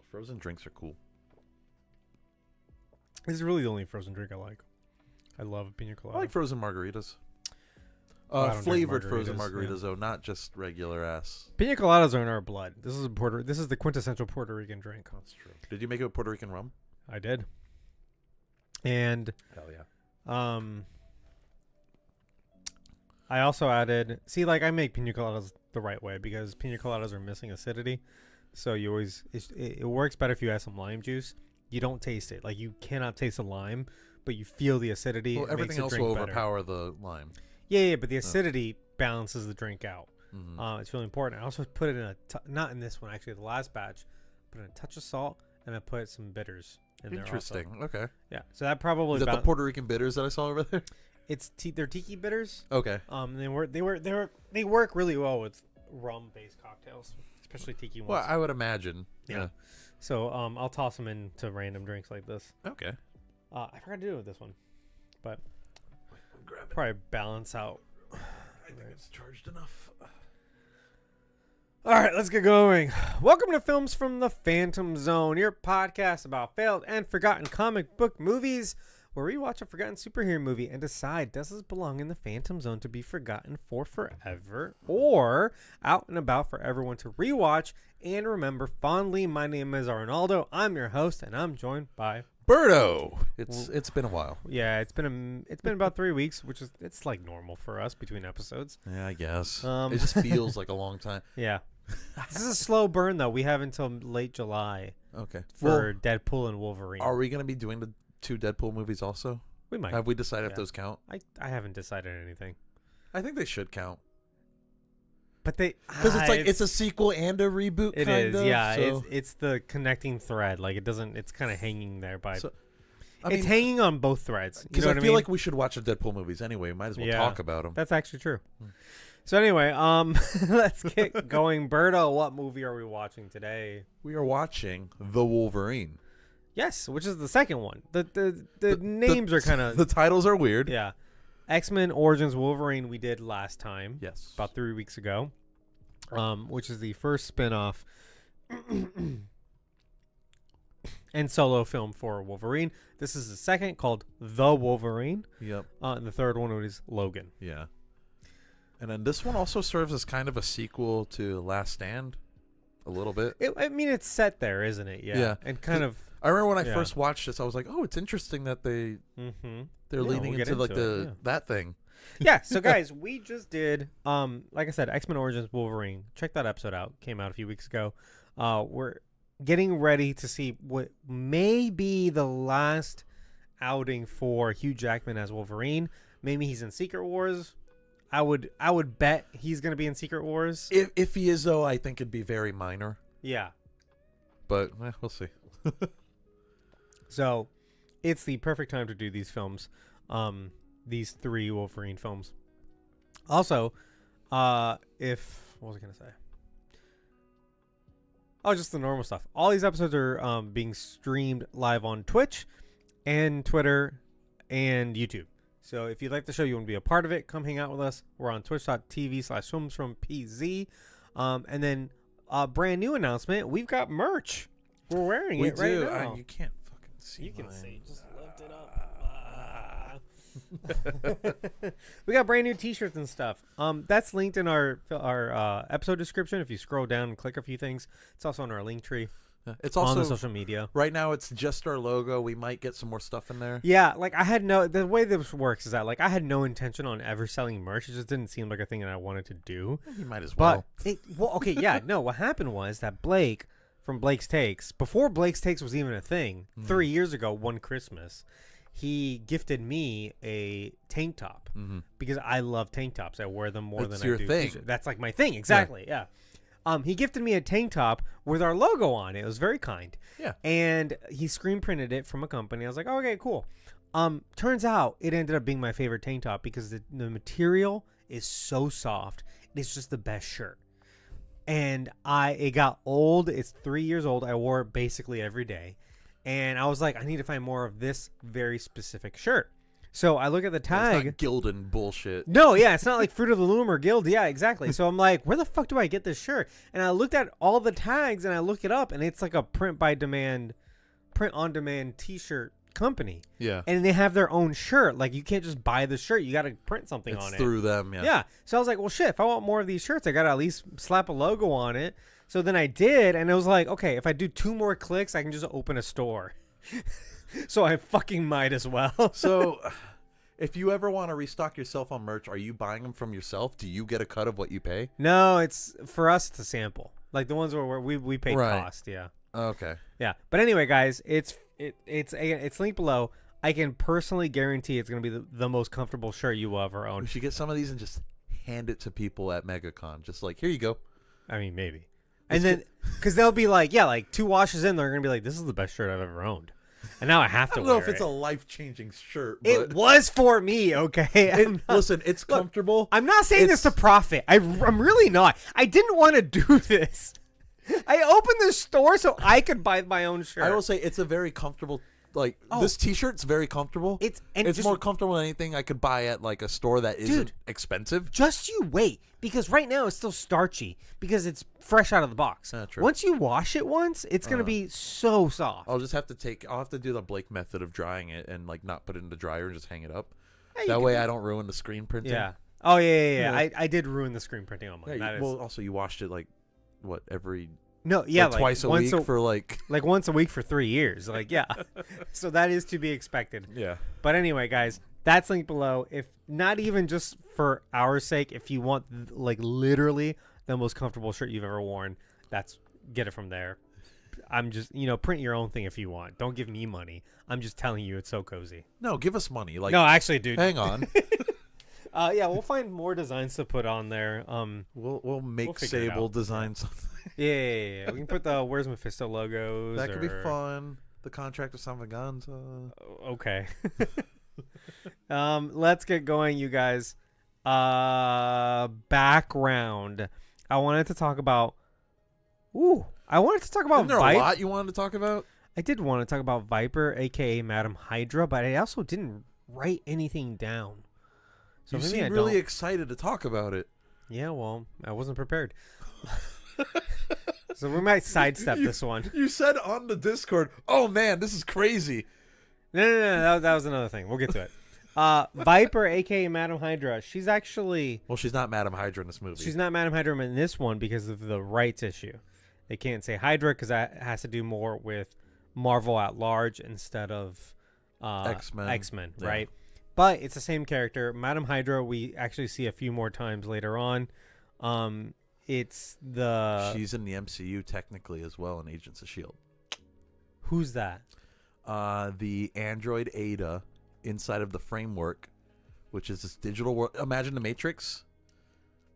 Frozen drinks are cool. This is really the only frozen drink I like. I love pina colada. I like frozen margaritas. I don't drink Flavored frozen margaritas, margaritas, though, not just regular ass. Pina coladas are in our blood. This is the quintessential Puerto Rican drink. That's true. Did you make it with Puerto Rican rum? I did. And Hell yeah. I also added. See, like I make pina coladas the right way because pina coladas are missing acidity. So you always it works better if you add some lime juice. You don't taste it. Like you cannot taste the lime, but you feel the acidity. Well, everything else will overpower the lime. Yeah, but the acidity balances the drink out. Mm-hmm. It's really important. I also put it in not in this one, actually, the last batch. Put in a touch of salt, and I put some bitters in there. Interesting. Also. Okay. Yeah, so that probably is that the Puerto Rican bitters that I saw over there? It's they're tiki bitters. Okay. They work really well with rum-based cocktails, especially tiki ones. Well, I would imagine. Yeah. So I'll toss them into random drinks like this. Okay. I forgot to do it with this one, but probably balance out. I think it's charged enough. All right, let's get going. Welcome to Films from the Phantom Zone, your podcast about failed and forgotten comic book movies, where we watch a forgotten superhero movie and decide, does this belong in the Phantom Zone to be forgotten for forever or out and about for everyone to rewatch and remember fondly? My name is Arnaldo. I'm your host, and I'm joined by Birdo. It's been a while. Yeah, it's been about 3 weeks, which is it's like normal for us between episodes. Yeah, I guess. It just feels like a long time. Yeah. This is a slow burn though. We have until late July. Okay. For Deadpool and Wolverine. Are we going to be doing the 2 Deadpool movies also? We might. Have we decided if those count? I haven't decided anything. I think they should count. But because it's a sequel and a reboot. It kind is, of, yeah. So. It's the connecting thread. Like it's kind of hanging there by. So, it's hanging on both threads. Because I feel like we should watch the Deadpool movies anyway. Might as well talk about them. That's actually true. So anyway, let's get going. Berto, what movie are we watching today? We are watching The Wolverine. Yes, which is the second one. The names are kind of the titles are weird. Yeah. X-Men Origins Wolverine we did last time. Yes. About 3 weeks ago. Which is the first spin-off and solo film for Wolverine. This is the second, called The Wolverine. Yep. And the third one is Logan. Yeah. And then this one also serves as kind of a sequel to Last Stand, a little bit. It's set there, isn't it? Yeah. And kind of. I remember when I first watched this, I was like, "Oh, it's interesting that they're leaning into that thing." Yeah. So guys, we just did like I said, X-Men Origins Wolverine. Check that episode out. Came out a few weeks ago. We're getting ready to see what may be the last outing for Hugh Jackman as Wolverine. Maybe he's in Secret Wars. I would bet he's going to be in Secret Wars. If he is, though, I think it'd be very minor. Yeah. but we'll see. So, it's the perfect time to do these films. These 3 Wolverine films. Also, what was I gonna say? Oh, just the normal stuff. All these episodes are being streamed live on Twitch and Twitter and YouTube. So if you like the show, you want to be a part of it, come hang out with us. We're on twitch.tv/filmsfrompz. And then brand new announcement, we've got merch. We're wearing it right now. You can't fucking see. You can mine. see. Just lift it up. We got brand new t-shirts and stuff. That's linked in our episode description. If you scroll down and click a few things, it's also on our link tree. It's also on the social media. Right now, it's just our logo. We might get some more stuff in there. Yeah, like the way this works is that like I had no intention on ever selling merch. It just didn't seem like a thing that I wanted to do. You might as well. Okay, yeah, no. What happened was that Blake from Blake's Takes, before Blake's Takes was even a thing, 3 years ago, one Christmas, he gifted me a tank top because I love tank tops. I wear them more than I do. That's your thing. T-shirts. That's like my thing. Exactly. Yeah. He gifted me a tank top with our logo on it. It was very kind. Yeah. And he screen printed it from a company. I was like, oh, okay, cool. Turns out it ended up being my favorite tank top because the material is so soft. It's just the best shirt. And it got old. It's 3 years old. I wore it basically every day. And I was like, I need to find more of this very specific shirt. So I look at the tag. It's not Gildan bullshit. No, yeah, it's not like Fruit of the Loom or Guild. Yeah, exactly. So I'm like, where the fuck do I get this shirt? And I looked at all the tags and I look it up, and it's like a print on demand T-shirt company. Yeah. And they have their own shirt. Like you can't just buy the shirt. You got to print something on it. It's through them. Yeah. Yeah. So I was like, well, shit. If I want more of these shirts, I got to at least slap a logo on it. So then I did, and it was like, okay, if I do 2 more clicks, I can just open a store. So I fucking might as well. So, if you ever want to restock yourself on merch, are you buying them from yourself? Do you get a cut of what you pay? No, it's for us. It's a sample, like the ones where we pay cost. Yeah. Okay. Yeah, but anyway, guys, it's linked below. I can personally guarantee it's gonna be the most comfortable shirt you will ever own. We should get some of these and just hand it to people at MegaCon. Just like, here you go. I mean, maybe. And then, because they'll be like, yeah, like 2 washes in, they're gonna be like, this is the best shirt I've ever owned. And now I have to wear it. I don't know if it's a life-changing shirt. But it was for me, okay? Listen, it's comfortable. I'm not saying this to profit. I'm really not. I didn't want to do this. I opened the store so I could buy my own shirt. I will say it's a very comfortable. This T-shirt's very comfortable. It's more comfortable than anything I could buy at like a store that isn't expensive. Just you wait, because right now it's still starchy because it's fresh out of the box. True. Once you wash it once, it's gonna be so soft. I'll have to do the Blake method of drying it and like not put it in the dryer and just hang it up. Hey, that way I don't ruin the screen printing. Yeah. Oh yeah. I did ruin the screen printing on mine. Yeah, also you washed it like what every. No, yeah, like twice a week for like once a week for 3 years. Like, yeah. So that is to be expected. Yeah. But anyway, guys, that's linked below. If not even just for our sake, if you want like literally the most comfortable shirt you've ever worn, get it from there. I'm just, print your own thing if you want. Don't give me money. I'm just telling you it's so cozy. No, give us money. Like, no, actually, dude. Hang on. Yeah, we'll find more designs to put on there. We'll make Sable design something. Yeah. We can put the Where's Mephisto logos. That could be fun. The contract of Salvaganza. Okay. Let's get going, you guys. Background. I wanted to talk about Isn't there a lot you wanted to talk about? I did want to talk about Viper, aka Madam Hydra, but I also didn't write anything down. So you seem really excited to talk about it. Yeah, well, I wasn't prepared. So we might sidestep this one. You said on the Discord, oh man, this is crazy. No, that was another thing. We'll get to it. Viper, aka Madam Hydra, she's actually... Well, she's not Madam Hydra in this movie. She's not Madam Hydra in this one because of the rights issue. They can't say Hydra because that has to do more with Marvel at large instead of X-Men, right? But it's the same character. Madam Hydra, we actually see a few more times later on. She's in the MCU technically as well in Agents of S.H.I.E.L.D. Who's that? The android Ada inside of the framework, which is this digital world. Imagine the Matrix,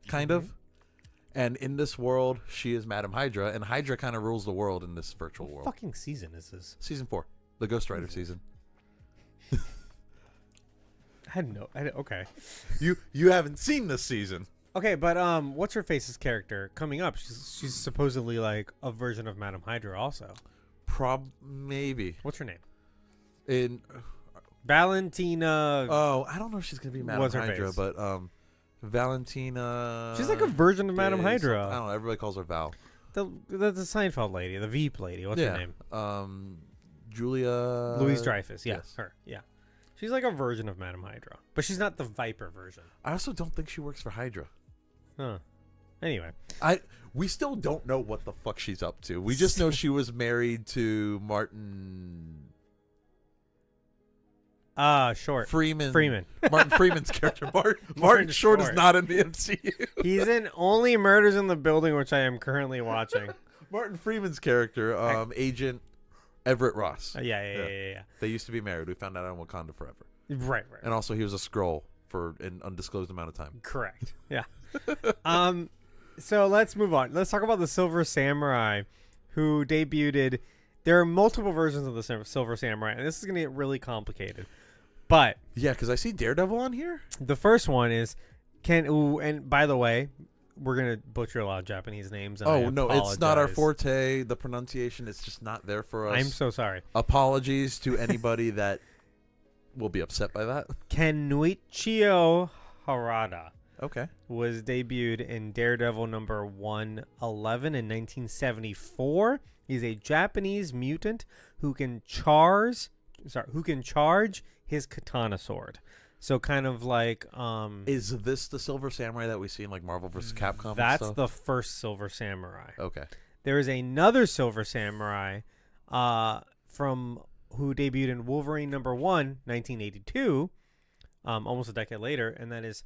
kind of. And in this world, she is Madam Hydra, and Hydra kind of rules the world in this virtual What world. fucking season is this? Season 4, the Ghost Rider season. Okay. You haven't seen this season. Okay, but what's her face's character coming up? She's supposedly like a version of Madam Hydra also. Maybe. What's her name? In Valentina. Oh, I don't know if she's gonna be Madam What's her Hydra, face? but Valentina. She's like a version of Madam is- Hydra. I don't know. Everybody calls her Val. The Seinfeld lady, the Veep lady. What's her name? Julia. Louise Dreyfus. Yeah, yes. her. Yeah. She's like a version of Madam Hydra, but she's not the Viper version. I also don't think she works for Hydra. Huh. Anyway. We still don't know what the fuck she's up to. We just know she was married to Martin Short. Freeman. Martin Freeman's character. Martin Short is not in the MCU. He's in Only Murders in the Building, which I am currently watching. Martin Freeman's character, Agent Everett Ross. Yeah. They used to be married. We found out on Wakanda Forever. Right. And also he was a Skrull for an undisclosed amount of time. Correct. Yeah. So let's move on. Let's talk about the Silver Samurai, who debuted. There are multiple versions of the Silver Samurai, and this is going to get really complicated. But Yeah, because I see Daredevil on here. the first one is and by the way, we're going to butcher a lot of Japanese names. And I No, it's not our apologize. forte. The pronunciation is just not there for us. I'm so sorry. Apologies to anybody that will be upset by that. Kenichio Harada Okay. was debuted in Daredevil number 111 in 1974. He's a Japanese mutant who can charge his katana sword. So kind of like Is this the Silver Samurai that we see in like Marvel vs. Capcom? and that's stuff? the first Silver Samurai. Okay. There is another Silver Samurai from who debuted in Wolverine number 1, 1982, almost a decade later, and that is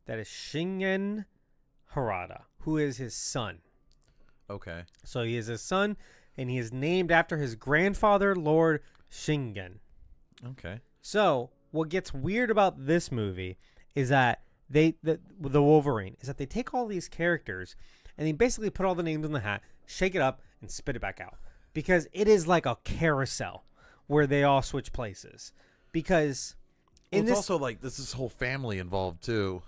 Shingen Harada, who is his son. Okay. So he is his son, and he is named after his grandfather, Lord Shingen. Okay. So what gets weird about this movie is that the Wolverine is that they take all these characters and they basically put all the names in the hat, shake it up, and spit it back out, because it is like a carousel where they all switch places. Because It's also like there's this whole family involved too.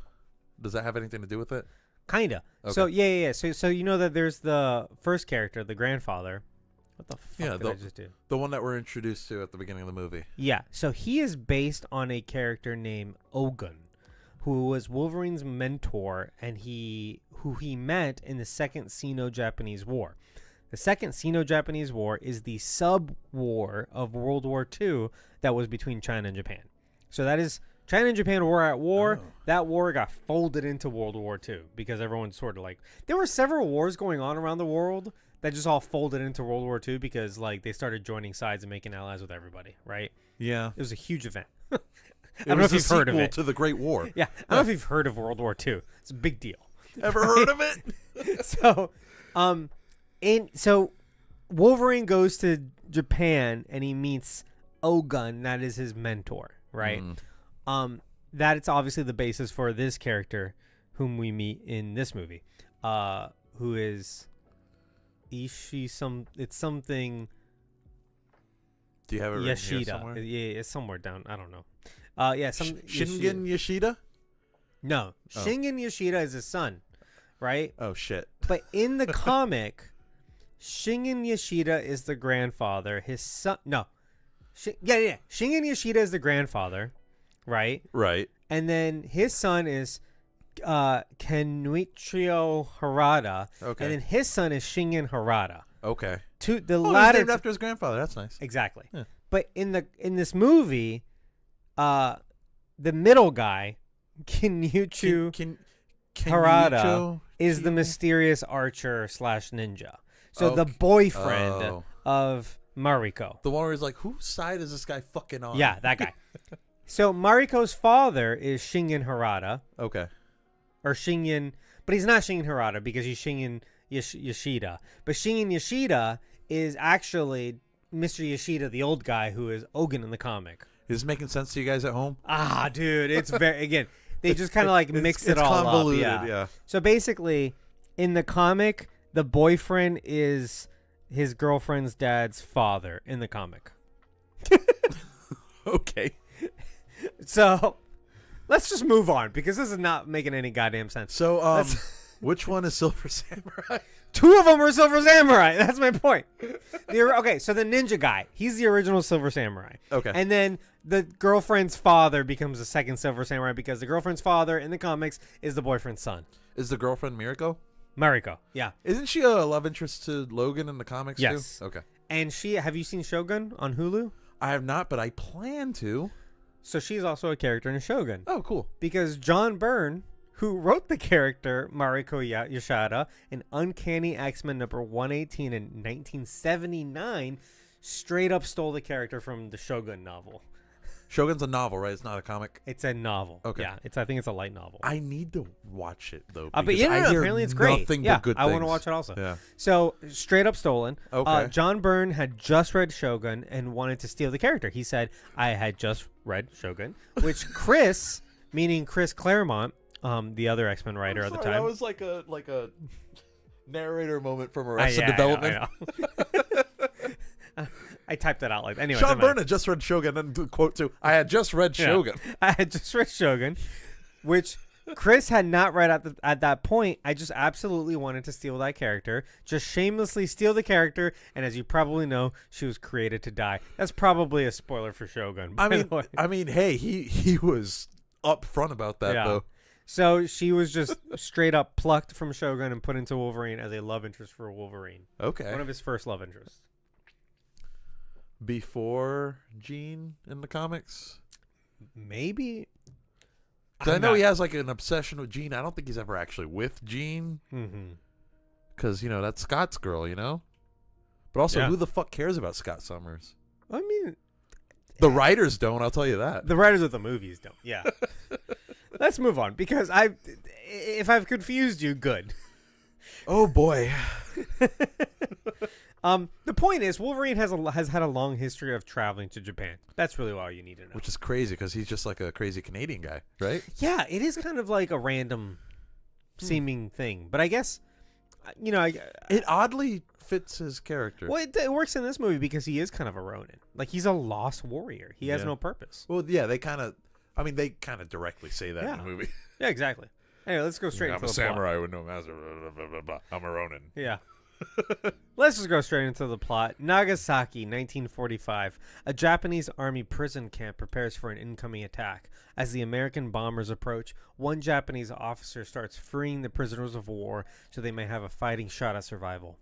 Does that have anything to do with it? Kinda. Okay. So yeah. So you know that there's the first character, the grandfather. What the fuck did I just do? The one that we're introduced to at the beginning of the movie. Yeah. So he is based on a character named Ogun, who was Wolverine's mentor, and who he met in the Second Sino-Japanese War. The Second Sino-Japanese War is the sub-war of World War II that was between China and Japan. So that is China and Japan were at war. Oh. That war got folded into World War II because everyone's sort of like, there were several wars going on around the world that just all folded into World War II because like they started joining sides and making allies with everybody, right? Yeah. It was a huge event. I don't know if you've heard of it. to the Great War. Yeah, I don't know if you've heard of World War II. It's a big deal. Ever heard of it? So Wolverine goes to Japan and he meets Ogun, that is his mentor, right? That it's obviously the basis for this character whom we meet in this movie, who is it's something Do you have it written here Yoshida. somewhere? Yeah, it's somewhere down. I don't know. Shingen Yoshida? No, Oh. Shingen Yoshida is his son, right? Oh shit. But in the comic, Shingen Yoshida is the grandfather. His son, no, Shingen Yoshida is the grandfather, right? Right. And then his son is Kenichio Harada, Okay. and then his son is Shingen Harada. Okay. The He's latter named after his grandfather. That's nice. exactly. Yeah. But in this movie, the middle guy, Kenichio Harada, is the mysterious archer / ninja. So the boyfriend of Mariko. The one where he's like, whose side is this guy fucking on? Yeah, that guy. So Mariko's father is Shingen Harada, Okay. or Shingen, but he's not Shingen Harada because he's Shingen Yoshida. But Shingen Yoshida is actually Mr. Yoshida, the old guy who is Ogun in the comic. Is this making sense to you guys at home? Ah, dude, it's very, again, they just kind of like mix it it's all convoluted, up. yeah. So basically, In the comic, the boyfriend is his girlfriend's dad's father in the comic. Okay. So let's just move on because this is not making any goddamn sense. So, which one is Silver Samurai? Two of them are Silver Samurai. That's my point. Okay, so the ninja guy, he's the original Silver Samurai. Okay. And then the girlfriend's father becomes the second Silver Samurai because the girlfriend's father in the comics is the boyfriend's son. Is the girlfriend Miriko? Mariko, yeah. Isn't she a love interest to Logan in the comics Yes. too? Okay. And have you seen Shogun on Hulu? I have not, but I plan to. So she's also a character in Shogun. Oh, cool. Because John Byrne, who wrote the character Mariko Yoshida in Uncanny X-Men number 118 in 1979, straight up stole the character from the Shogun novel. Shogun's a novel, right? It's not a comic. It's a novel. Okay. Yeah, I think it's a light novel. I need to watch it though. But because I hear apparently it's great. nothing Yeah, but good I want to things. watch it also. Yeah. So straight up stolen. Okay. John Byrne had just read Shogun and wanted to steal the character. He said, "I had just read Shogun," which Chris, meaning Chris Claremont, the other X-Men writer at the time. That was like a narrator moment from Arrested Yeah, Development. I know. I typed that out like anyway. Sean Byrne had just read Shogun, and quote two. I had just read Shogun. I had just read Shogun, which Chris had not read at that point. I just absolutely wanted to steal that character, just shamelessly steal the character, and as you probably know, she was created to die. That's probably a spoiler for Shogun. By the way. I mean, hey, he was upfront about that though. So she was just straight up plucked from Shogun and put into Wolverine as a love interest for Wolverine. Okay. One of his first love interests. Before Jean in the comics? Maybe. 'Cause I know he has like an obsession with Jean. I don't think he's ever actually with Jean. Mm-hmm. Because, that's Scott's girl, But also, Yeah. who the fuck cares about Scott Summers? I mean, The writers don't, I'll tell you that. the writers of the movies don't. Yeah. Let's move on because if I've confused you, good. Oh, boy. The point is, Wolverine has had a long history of traveling to Japan. That's really all you need to know. Which is crazy because he's just like a crazy Canadian guy, right? Yeah, it is kind of like a random seeming thing, but I guess It oddly fits his character. well, it works in this movie because he is kind of a Ronin. Like he's a lost warrior. He has Yeah. no purpose. Well, yeah, they kind of directly say that in Yeah. the movie. Yeah, exactly. Anyway, let's go straight I'm into a the plot. samurai with no master. Blah, blah, blah, blah. I'm a Ronin. Yeah. Let's just go straight into the plot. Nagasaki, 1945. A Japanese army prison camp prepares for an incoming attack. As the American bombers approach, one Japanese officer starts freeing the prisoners of war so they may have a fighting shot at survival.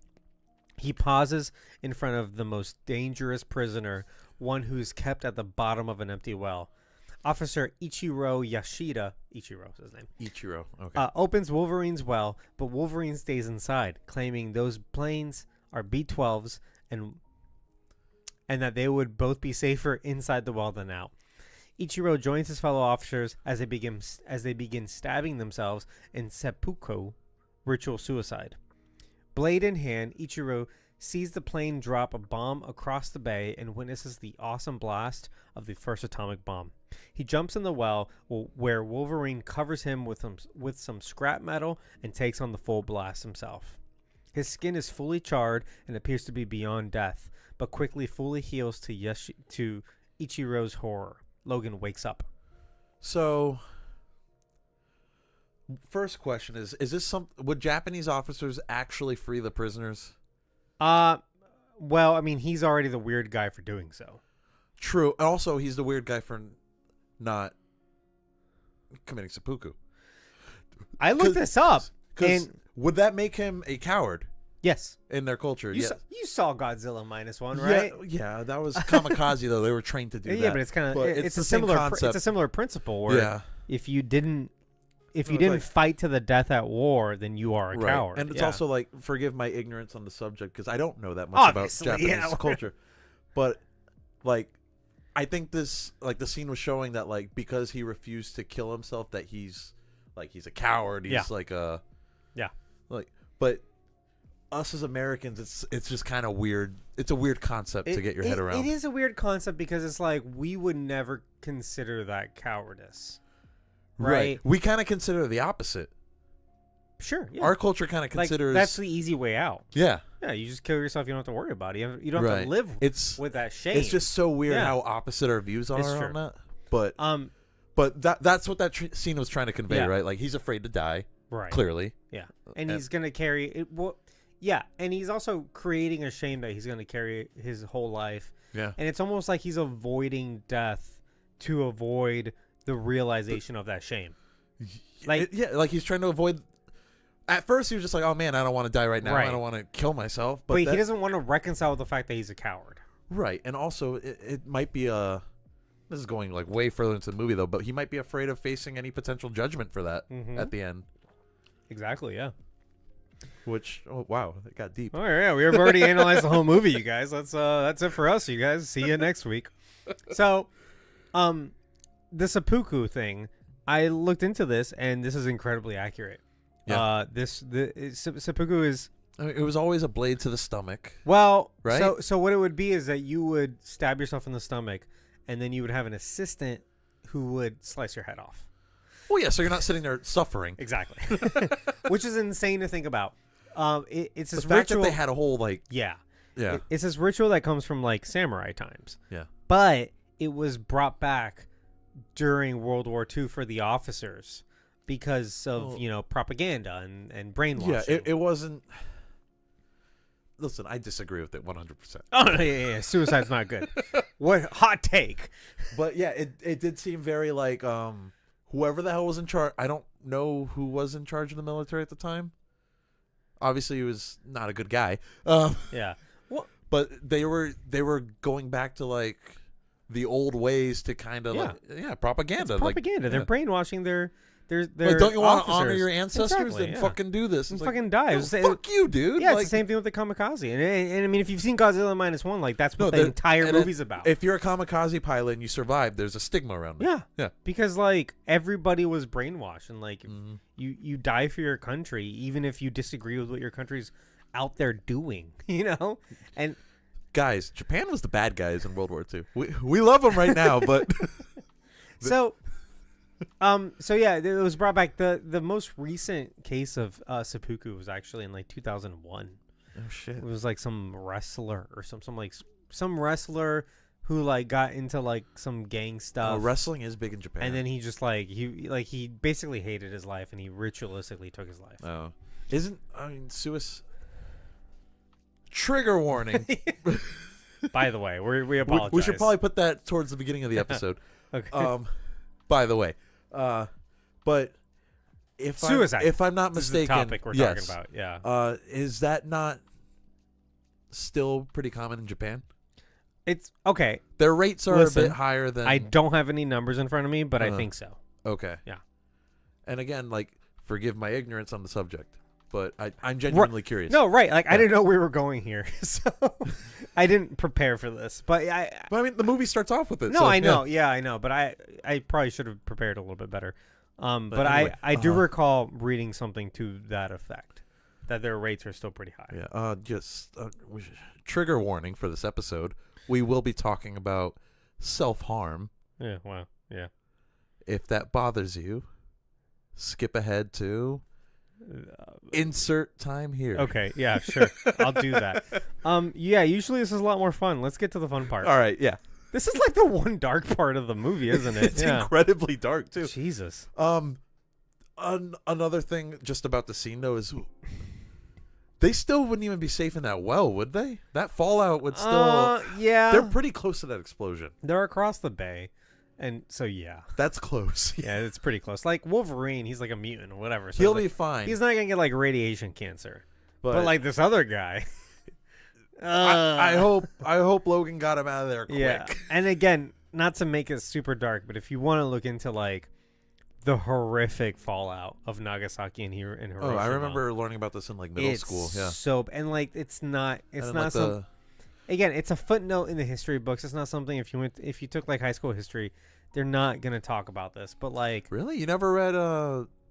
He pauses in front of the most dangerous prisoner, one who's kept at the bottom of an empty well. Officer Ichiro Yashida, Ichiro is his name, Ichiro. Okay. opens Wolverine's well, but Wolverine stays inside, claiming those planes are B-12s and that they would both be safer inside the well than out. Ichiro joins his fellow officers as they begin stabbing themselves in seppuku, ritual suicide. Blade in hand, Ichiro sees the plane drop a bomb across the bay and witnesses the awesome blast of the first atomic bomb. He jumps in the well where Wolverine covers him with some scrap metal and takes on the full blast himself. His skin is fully charred and appears to be beyond death, but quickly fully heals to Ichiro's horror. Logan wakes up. So, first question is this would Japanese officers actually free the prisoners? Well, I mean, he's already the weird guy for doing so. True. Also, he's the weird guy for not committing seppuku. I looked this up. Because would that make him a coward Yes. in their culture? You saw Godzilla -1, right? Yeah, that was kamikaze though. They were trained to do that. Yeah, but it's kind of it's the a same similar concept. it's a similar principle where Yeah. if you didn't like- fight to the death at war, then you are a Right. coward. And it's Yeah. also like, forgive my ignorance on the subject because I don't know that much Obviously, about Japanese yeah. culture. But like, I think this, like, the scene was showing that, like, because he refused to kill himself, that he's a coward. He's Yeah. like a Yeah. Like, but us as Americans, it's just kind of weird. It's a weird concept to get your head around. It is a weird concept because it's like we would never consider that cowardice. Right? We kind of consider the opposite. Sure. Yeah. Our culture kind of considers that's the easy way out. Yeah. Yeah, you just kill yourself. You don't have to worry about it. You don't have Right. to live It's with that shame. It's just so weird Yeah. how opposite our views are It's true. on that. But that's what that scene was trying to convey, Yeah. right? Like he's afraid to die, right. clearly. Yeah, and he's gonna carry it. Well, yeah, and he's also creating a shame that he's gonna carry his whole life. Yeah. And it's almost like he's avoiding death to avoid the realization of that shame. Like like he's trying to avoid. At first, he was just like, "Oh man, I don't want to die right now. Right. I don't want to kill myself." But he doesn't want to reconcile with the fact that he's a coward. Right, and also it might be a. This is going like way further into the movie though, but he might be afraid of facing any potential judgment for that at the end. Exactly. Yeah. Which wow, it got deep. Oh yeah, we have already analyzed the whole movie, you guys. That's it for us, you guys. See you next week. So, the seppuku thing, I looked into this, and this is incredibly accurate. Yeah. Seppuku is. I mean, it was always a blade to the stomach. Well, right. So what it would be is that you would stab yourself in the stomach, and then you would have an assistant who would slice your head off. Well, yeah, so you're not sitting there suffering. Exactly. Which is insane to think about. It's this the fact ritual that they had a whole yeah. Yeah. It's this ritual that comes from like samurai times. Yeah. But it was brought back during World War II for the officers because of, propaganda and brainwashing. Yeah, it wasn't. Listen, I disagree with it 100%. Oh, yeah. Suicide's not good. What hot take. But yeah, it did seem very like whoever the hell was in charge. I don't know who was in charge of the military at the time. Obviously, he was not a good guy. Yeah. Well, but they were going back to like the old ways to kind of propaganda. It's propaganda. Like, They're brainwashing their like, don't you want to honor officers. your ancestors? Exactly, Then fucking do this. And It's fucking like, die. no, fuck you, dude. Yeah, like, it's the same thing with the kamikaze. And I mean, if you've seen Godzilla -1, like that's what No, the entire movie's about. If you're a kamikaze pilot and you survive, there's a stigma around it. Yeah. Yeah. Because like everybody was brainwashed, and like you die for your country even if you disagree with what your country's out there doing, And guys, Japan was the bad guys in World War II. We love them right now, but so yeah, it was brought back. The most recent case of seppuku was actually in like 2001. Oh shit. It was like some wrestler or some wrestler who like got into like some gang stuff. Wrestling is big in Japan. And then he just he basically hated his life, and he ritualistically took his life. Oh, suicide. Trigger warning. By the way, we apologize. We should probably put that towards the beginning of the episode. Okay. By the way, but if suicide, if I'm not this is mistaken, the topic we're talking about. Yeah. Is that not still pretty common in Japan? It's okay. Their rates are a bit higher than. I don't have any numbers in front of me, but I think so. Okay. Yeah. And again, like, forgive my ignorance on the subject, but I'm genuinely curious. No, right. Like, I didn't know we were going here, so I didn't prepare for this. But I mean, the movie starts off with it. No, so, I know. Yeah, I know. But I probably should have prepared a little bit better. But anyway, I do recall reading something to that effect, that their rates are still pretty high. Yeah. Just trigger warning for this episode. We will be talking about self-harm. Yeah. Wow. Yeah. If that bothers you, skip ahead to insert time here. Okay, yeah, sure. I'll do that. Yeah, usually this is a lot more fun. Let's get to the fun part. All right, yeah. This is like the one dark part of the movie, isn't it? It's incredibly dark too. Jesus. Another thing just about the scene though is they still wouldn't even be safe in that well, would they? That fallout would still yeah. They're pretty close to that explosion. They're across the bay. And so, yeah. That's close. Yeah, it's pretty close. Like Wolverine, he's like a mutant or whatever. So he'll be fine. He's not going to get like radiation cancer. But like this other guy. I hope Logan got him out of there quick. Yeah. And again, not to make it super dark, but if you want to look into like the horrific fallout of Nagasaki and Hiroshima. Oh, I remember learning about this in like middle school. Yeah. So, and like it's not like some. Again, it's a footnote in the history books. It's not something if you took like high school history, they're not gonna talk about this. But like, really, you never read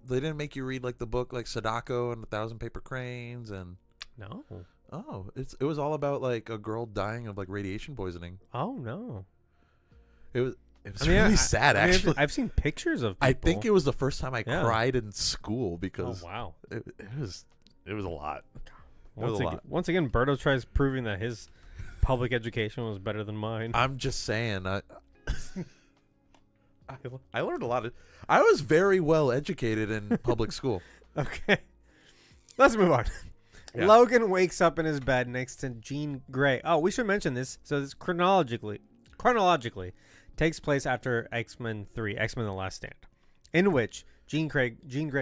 they didn't make you read like the book like Sadako and 1,000 Paper Cranes and no. Oh, it was all about like a girl dying of like radiation poisoning. Oh no. It It was really sad, actually. I've seen pictures of people. I think it was the first time I Yeah. cried in school because wow. it was a lot. Once again, Berto tries proving that his public education was better than mine. I'm just saying. I learned a lot of. I was very well educated in public school. Okay. Let's move on. Yeah. Logan wakes up in his bed next to Jean Grey. Oh, we should mention this. So this chronologically takes place after X-Men 3, X-Men The Last Stand, in which Jean Grey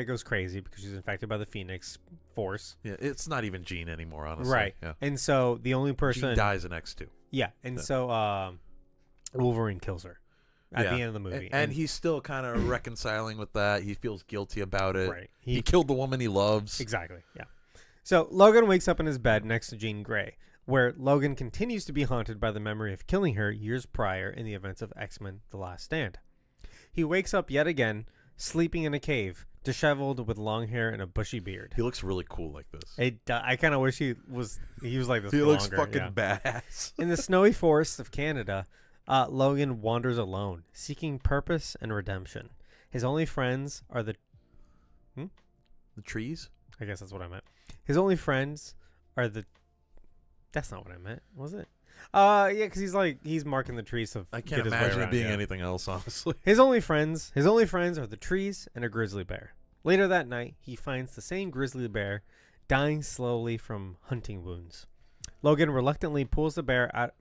goes crazy because she's infected by the Phoenix Force. Yeah, it's not even Jean anymore, honestly. Right. Yeah. And so the only person... Jean dies in X2. Yeah. And so Wolverine kills her at the end of the movie. And he's still kind of reconciling with that. He feels guilty about it. Right. He killed the woman he loves. Exactly. Yeah. So Logan wakes up in his bed next to Jean Grey, where Logan continues to be haunted by the memory of killing her years prior in the events of X-Men The Last Stand. He wakes up yet again, sleeping in a cave, disheveled with long hair and a bushy beard. He looks really cool like this. I kind of wish he was like this He for looks longer. fucking badass. In the snowy forests of Canada, Logan wanders alone, seeking purpose and redemption. His only friends are the trees? I guess that's what I meant. His only friends are the... That's not what I meant, was it? Yeah, because he's marking the trees to I get can't his way imagine it around, being yeah. anything else, honestly. His only friends are the trees and a grizzly bear. Later that night, he finds the same grizzly bear dying slowly from hunting wounds. Logan reluctantly puts the bear out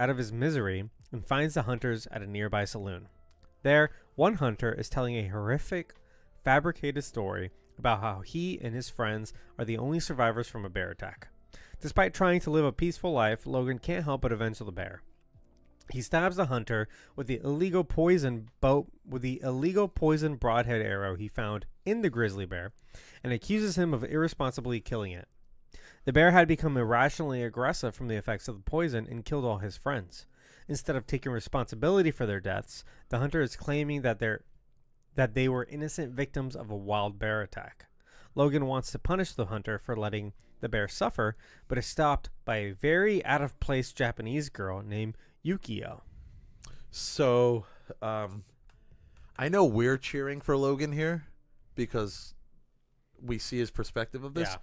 of his misery and finds the hunters at a nearby saloon. There, one hunter is telling a horrific, fabricated story about how he and his friends are the only survivors from a bear attack. Despite trying to live a peaceful life, Logan can't help but avenge the bear. He stabs the hunter with the illegal poison broadhead arrow he found in the grizzly bear and accuses him of irresponsibly killing it. The bear had become irrationally aggressive from the effects of the poison and killed all his friends. Instead of taking responsibility for their deaths, the hunter is claiming that they were innocent victims of a wild bear attack. Logan wants to punish the hunter for letting the bear suffer, but is stopped by a very out-of-place Japanese girl named Yukio. So, I know we're cheering for Logan here because we see his perspective of this. Yeah.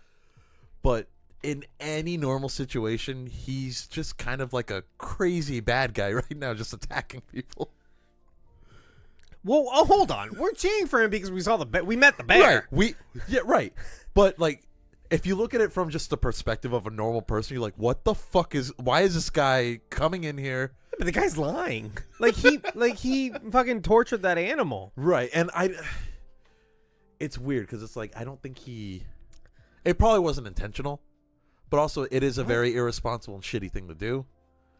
But in any normal situation, he's just kind of like a crazy bad guy right now, just attacking people. Well, hold on. We're cheering for him because we saw we met the bear. Right. Right. But like, if you look at it from just the perspective of a normal person, you're like, why is this guy coming in here? But the guy's lying. Like he fucking tortured that animal. Right. And it's weird because it's like, I don't think it probably wasn't intentional, but also it is a very irresponsible and shitty thing to do.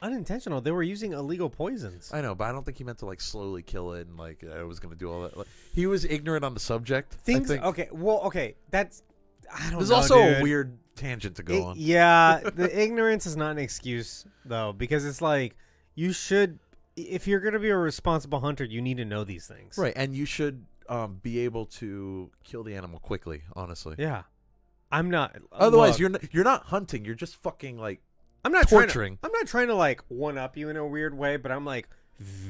Unintentional. They were using illegal poisons. I know, but I don't think he meant to like slowly kill it and like I was going to do all that. Like, he was ignorant on the subject. Okay. That's... I don't know, There's also dude. a weird tangent to go on. Yeah, the ignorance is not an excuse, though, because it's like, you should, if you're going to be a responsible hunter, you need to know these things. Right, and you should be able to kill the animal quickly, honestly. Yeah. I'm not... Otherwise, you're not hunting, you're just fucking, like, I'm not torturing. I'm not trying to, like, one-up you in a weird way, but I'm, like,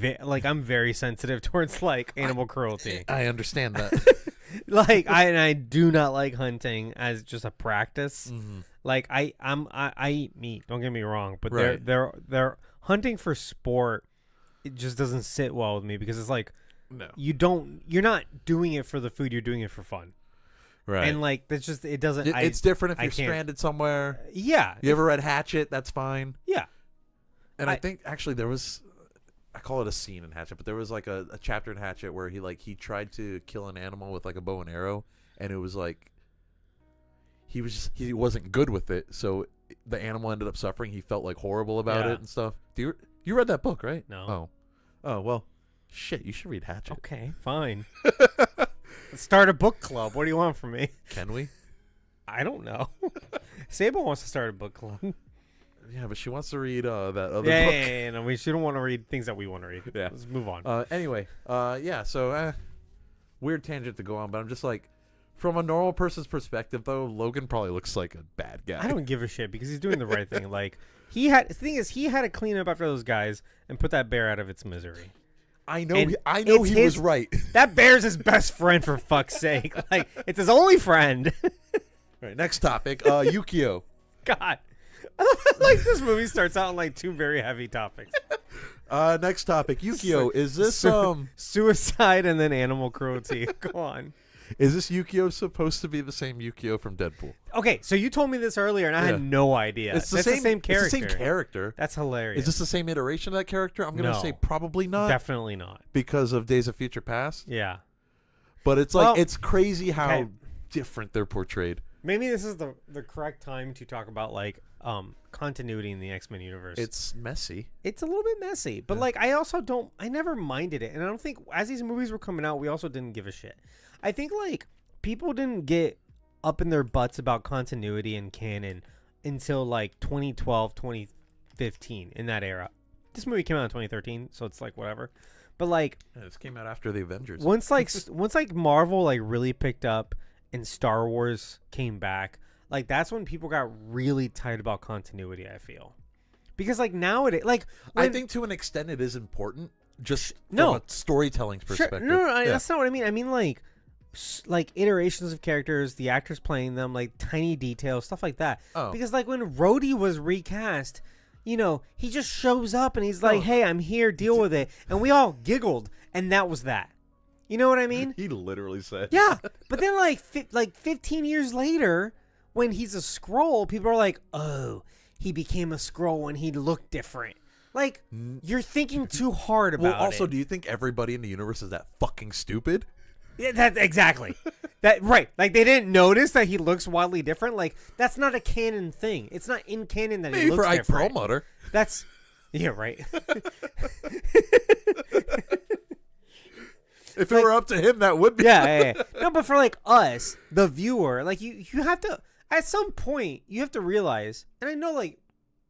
I'm very sensitive towards, like, animal cruelty. I understand that. Like, I do not like hunting as just a practice. Mm-hmm. Like, I eat meat. Don't get me wrong, but Right. they're hunting for sport. It just doesn't sit well with me because it's like, No. you're not doing it for the food. You're doing it for fun. Right. And like, that's just, it doesn't. It's different if I you're can't. stranded somewhere. Yeah. You ever read Hatchet? That's fine. Yeah. And I think actually there was, I call it a scene in Hatchet, but there was like a chapter in Hatchet where he tried to kill an animal with like a bow and arrow, and it was like he wasn't good with it, so the animal ended up suffering. He felt like horrible about it and stuff. You read that book, right? No. Oh well, shit. You should read Hatchet. Okay, fine. Let's start a book club. What do you want from me? Can we? I don't know. Sable wants to start a book club. Yeah, but she wants to read that other book. Yeah, no, she don't want to read things that we want to read. Yeah. Let's move on. Anyway, so weird tangent to go on, but I'm just like, From a normal person's perspective, though, Logan probably looks like a bad guy. I don't give a shit because he's doing the right thing. Like the thing is, he had to clean up after those guys and put that bear out of its misery. I know. And I know he was his- right. That bear's his best friend, for fuck's sake. Like, it's his only friend. Right. Next topic. Yukio. God. Like, this movie starts out on, like, two very heavy topics. Next topic. Yukio. Is this Suicide and then animal cruelty. Go on. Is this Yukio supposed to be the same Yukio from Deadpool? Okay, so you told me this earlier, and I had no idea. It's the That's same character. It's the same character. That's hilarious. Is this the same iteration of that character? I'm gonna No. say probably not. Definitely not. Because of Days of Future Past. Yeah. But it's like Well, it's crazy how okay. different they're portrayed. Maybe this is the correct time to talk about, like, continuity in the X-Men universe. It's messy. It's a little bit messy, but like I never minded it, and I don't think as these movies were coming out, we also didn't give a shit. I think like people didn't get up in their butts about continuity and canon until like 2012, 2015, in that era. This movie came out in 2013, so it's like whatever. But like This came out after the Avengers. once like Marvel like really picked up and Star Wars came back, like that's when people got really tight about continuity, I feel. Because like nowadays, like I think to an extent it is important, just from No. a storytelling Sure, perspective. no, Yeah. that's not what I mean. I mean like iterations of characters, the actors playing them, like tiny details, stuff like that. Oh. Because like when Rhodey was recast, you know, he just shows up and he's like, Oh. "Hey, I'm here, deal with it," and we all giggled, and that was that. You know what I mean? He literally said. Yeah, but then like 15 years later, when he's a Skrull, people are like, "Oh, he became a Skrull when he looked different." Like, you're thinking too hard about Well, also, it. do you think everybody in the universe is that fucking stupid? Yeah, that exactly. That right. Like they didn't notice that he looks wildly different. Like that's not a canon thing. It's not in canon that he Maybe looks for Ike different. Perlmutter. That's right. If it were up to him, that would be. yeah. No, but for like us, the viewer, like you have to at some point you have to realize, and I know like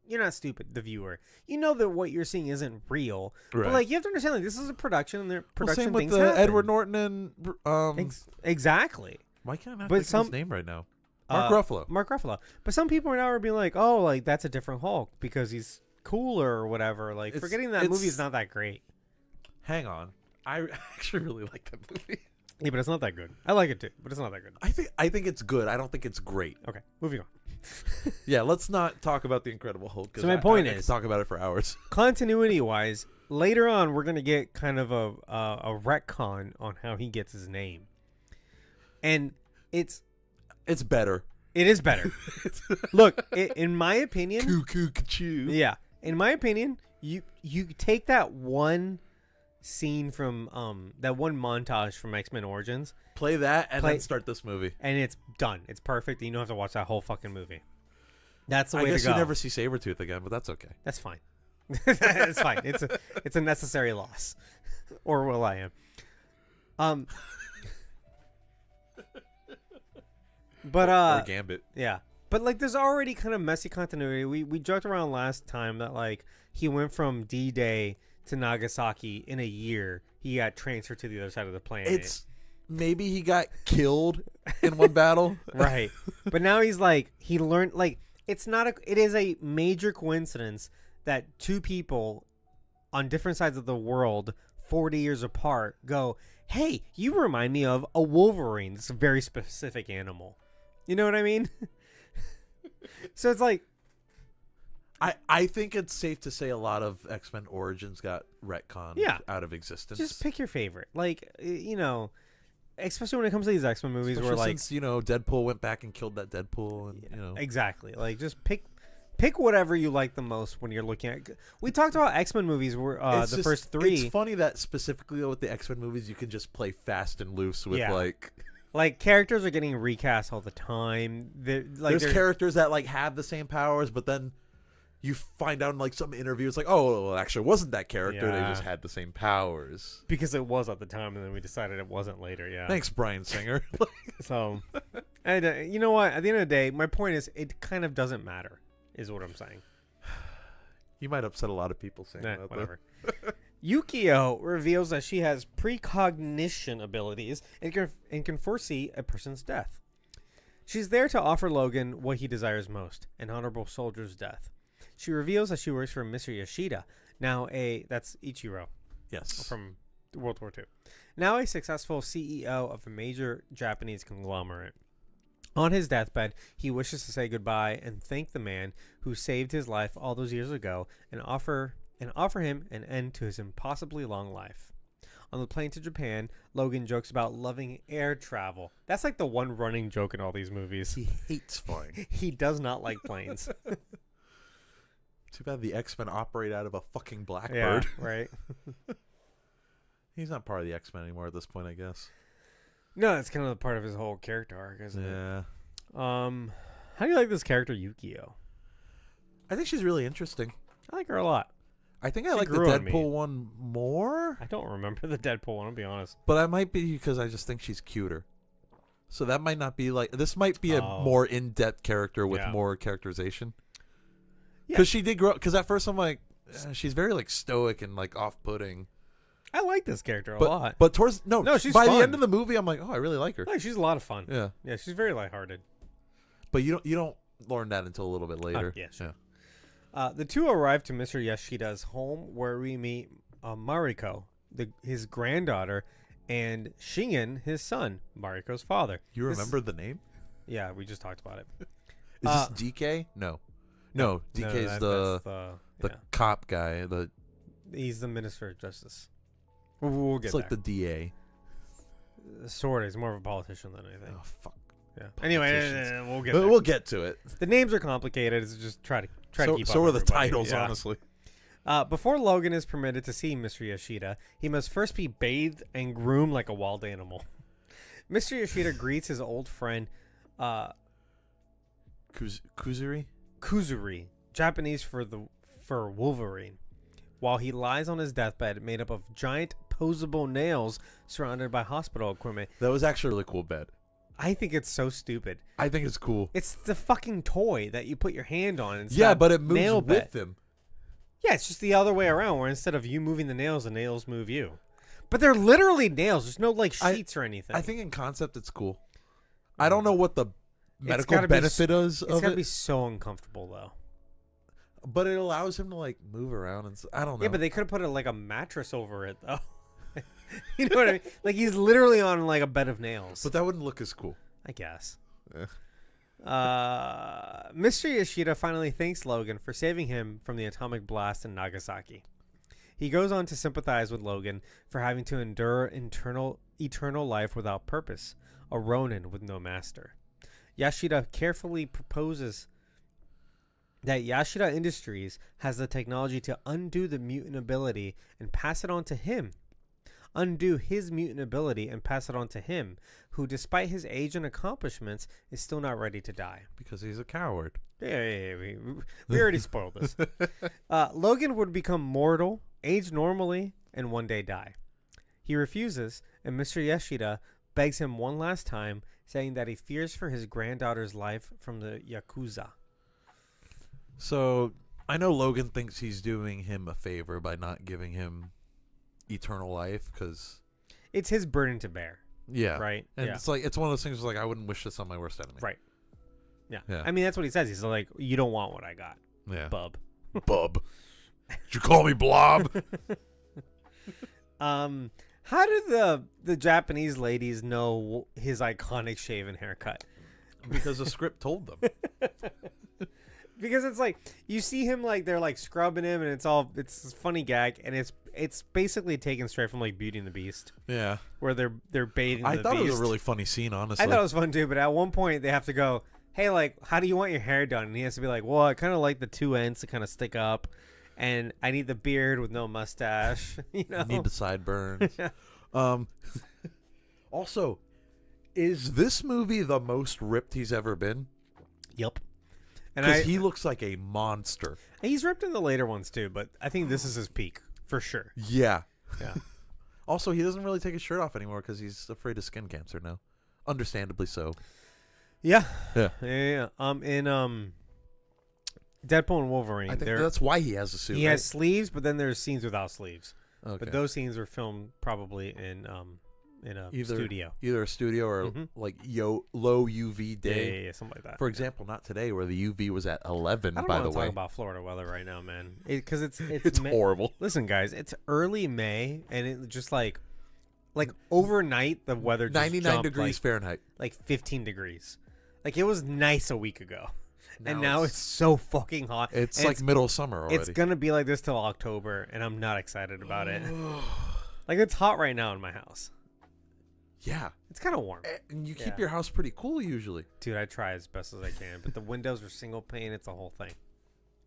you're not stupid, the viewer. You know that what you're seeing isn't real, Right. but like you have to understand like this is a production, and their production same with things happen. Edward Norton and Exactly. why can't I But think of his some- name right now? Mark Ruffalo. Mark Ruffalo. But some people are now being like, oh, like that's a different Hulk because he's cooler or whatever. Like forgetting that movie is not that great. Hang on, I actually really like that movie. Yeah, but it's not that good. I like it too, but it's not that good. I think it's good. I don't think it's great. Okay, moving on. Yeah, let's not talk about the Incredible Hulk. 'Cause So my point I could is- talk about it for hours. Continuity wise, later on we're gonna get kind of a retcon on how he gets his name, and it's better. it is better. Look, in my opinion, Cuckoo, choo. yeah, in my opinion, you take that one scene from that one montage from X-Men Origins, Play that and Play- then start this movie. and it's done. It's perfect. You don't have to watch that whole fucking movie. That's the way I guess to go. you never see Sabretooth again, but that's okay. That's fine. It's fine. It's a necessary loss. Or will I am. But Or Gambit. yeah. But like there's already kind of messy continuity. We joked around last time that like he went from D-Day to Nagasaki in a year. He got transferred to the other side of the planet. It's maybe he got killed in one battle. right. But now he's like he learned like it is a major coincidence that two people on different sides of the world 40 years apart go, "Hey, you remind me of a Wolverine." It's a very specific animal. You know what I mean? So it's like I think it's safe to say a lot of X-Men Origins got retconned out of existence. just pick your favorite. Like, you know, especially when it comes to these X-Men movies Especially where like since, Deadpool went back and killed that Deadpool and exactly. Like just pick whatever you like the most when you're looking at. We talked about X-Men movies where It's the just- firse three. It's funny that specifically with the X-Men movies you can just play fast and loose with Yeah. like Like characters are getting recast all the time. there's characters that like have the same powers, but then you find out in like some interview it's like, oh, well, actually it wasn't that character. Yeah. They just had the same powers. because it was at the time, and then we decided it wasn't later. Yeah. Thanks, Bryan Singer. So, and you know what? At the end of the day, my point is, it kind of doesn't matter, is what I'm saying. You might upset a lot of people saying Nah, that. whatever. Yukio reveals that she has precognition abilities and can foresee a person's death. She's there to offer Logan what he desires most, an honorable soldier's death. She reveals that she works for Mr. Yoshida, that's Ichiro. Yes. From World War II. Now a successful CEO of a major Japanese conglomerate. On his deathbed, he wishes to say goodbye and thank the man who saved his life all those years ago and offer him an end to his impossibly long life. On the plane to Japan, Logan jokes about loving air travel. That's like the one running joke in all these movies. He hates flying. He does not like planes. Too bad the X-Men operate out of a fucking Yeah, Blackbird. right. He's not part of the X-Men anymore at this point, I guess. No, that's kind of part of his whole character arc, isn't it? Yeah. How do you like this character, Yukio? I think she's really interesting. I like her a lot. I think I She like the grew on me. Deadpool one more, I don't remember the Deadpool one, I'll be honest. but I might be because I just think she's cuter. So that might not be like this. Might be a Oh. more in-depth character with Yeah. more characterization. Yeah. Because she did grow. Because at first I'm like, she's very like stoic and like off-putting. I like this character a But lot. but towards No, she's by fun. the end of the movie, I'm like, oh, I really like her. No, she's a lot of fun. Yeah, Yeah, she's very lighthearted. but you don't learn that until a little bit later. Yeah, sure. The two arrive to Mr. Yoshida's home where we meet Mariko, his granddaughter, and Shingen, his son, Mariko's father. You remember the name? Yeah, we just talked about it. Is this DK? No, DK's that's the yeah. cop guy. He's the Minister of Justice. We'll get It's like there. the DA. Sort of. He's more of a politician than anything. Oh fuck. Yeah. Anyway, Politicians. we'll get there. We'll get to it. The names are complicated. It's just try to keep up. So are the everybody. titles, Yeah. honestly. Before Logan is permitted to see Mr. Yoshida, he must first be bathed and groomed like a wild animal. Mr. Yoshida greets his old friend Kuzuri? Kuzuri, Japanese for Wolverine, while he lies on his deathbed made up of giant posable nails surrounded by hospital equipment. That was actually a really cool bed. I think it's so stupid. I think it's cool. It's the fucking toy that you put your hand on. Yeah, but it moves nail with bed. him. Yeah, it's just the other way around, where instead of you moving the nails move you. But they're literally nails. There's no like sheets or anything. I think in concept it's cool. I don't know what the medical gotta be benefit is it's of gotta it, be so uncomfortable though. but it allows him to like move around and I don't know. Yeah, but they could have put like a mattress over it though. You know what I mean? Like he's literally on like a bed of nails. But that wouldn't look as cool. I guess. Eh. Mr. Yoshida finally thanks Logan for saving him from the atomic blast in Nagasaki. He goes on to sympathize with Logan for having to endure eternal life without purpose, a Ronin with no master. Yoshida carefully proposes that Yashida Industries has the technology to undo the mutant ability and pass it on to him. Undo his mutant ability and pass it on to him, who, despite his age and accomplishments, is still not ready to die. Because he's a coward. Yeah, we already spoiled this. Logan would become mortal, age normally, and one day die. He refuses, and Mr. Yoshida begs him one last time, saying that he fears for his granddaughter's life from the Yakuza. So I know Logan thinks he's doing him a favor by not giving him eternal life because It's his burden to bear. yeah, Right? And Yeah. it's like it's one of those things where, like I wouldn't wish this on my worst enemy. Right. Yeah. Yeah. I mean, that's what he says. He's like, you don't want what I got, Yeah. bub. Bub. Did you call me Blob? How do the Japanese ladies know his iconic shaven haircut? Because the script told them. Because it's like you see him like they're like scrubbing him, and it's a funny gag, and it's basically taken straight from like Beauty and the Beast, Yeah. where they're baiting. I the thought beast. it was a really funny scene, honestly. I thought it was fun too, but at one point they have to go, hey, like, how do you want your hair done? And he has to be like, well, I kind of like the two ends to kind of stick up, and I need the beard with no mustache. You know, Need the sideburns. Also, is this movie the most ripped he's ever been? Yep. And Because he looks like a monster. he's ripped in the later ones too, but I think this is his peak for sure. Yeah. Yeah. Also, he doesn't really take his shirt off anymore because he's afraid of skin cancer now. Understandably so. Yeah. Yeah. Yeah. In Deadpool and Wolverine, I think that's why he has a suit. he right? has sleeves, but then there's scenes without sleeves. Okay. But those scenes were filmed probably in a studio. Either a studio or like low UV day. Yeah, something like that. For example, not today where the UV was at 11. I don't by want the to way, talk about Florida weather right now, man. Because it's horrible. Listen, guys, it's early May, and it just like overnight the weather just 99 jumped, degrees like, Fahrenheit. like 15 degrees. Like it was nice a week ago, and now it's so fucking hot. It's and like middle summer already. It's gonna be like this till October, and I'm not excited about it. Like it's hot right now in my house. Yeah, it's kind of warm. And you keep your house pretty cool usually. Dude, I try as best as I can, but the windows are single pane. It's a whole thing.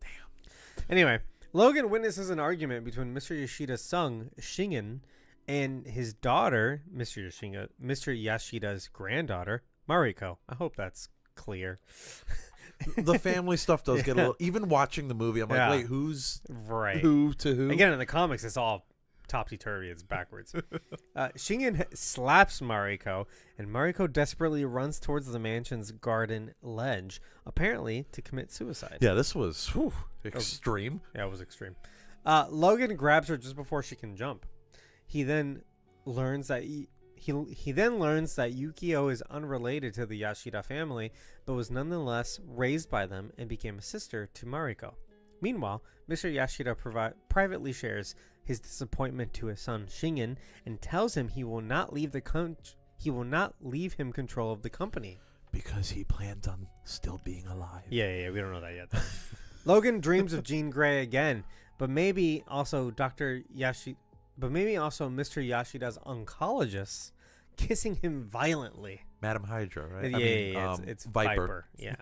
Damn. Anyway, Logan witnesses an argument between Mr. Yashida's son, Shingen, and his daughter, Mr. Yashida's granddaughter, Mariko. I hope that's clear. The family stuff does get a little... Even watching the movie, I'm like, wait, who's... Right. Who to who? Again, in the comics, it's all topsy-turvy. It's backwards. Shingen slaps Mariko, and Mariko desperately runs towards the mansion's garden ledge, apparently to commit suicide. Yeah, this was extreme. Yeah, it was extreme. Logan grabs her just before she can jump. He then learns that Yukio is unrelated to the Yashida family, but was nonetheless raised by them and became a sister to Mariko. Meanwhile, Mr. Yashida privately shares his disappointment to his son Shingen and tells him he will not leave him control of the company because he plans on still being alive. Yeah, we don't know that yet. Logan dreams of Jean Grey again, but maybe also Mr. Yashida's oncologist kissing him violently. Madam Hydra, right? Yeah, it's Viper. Yeah.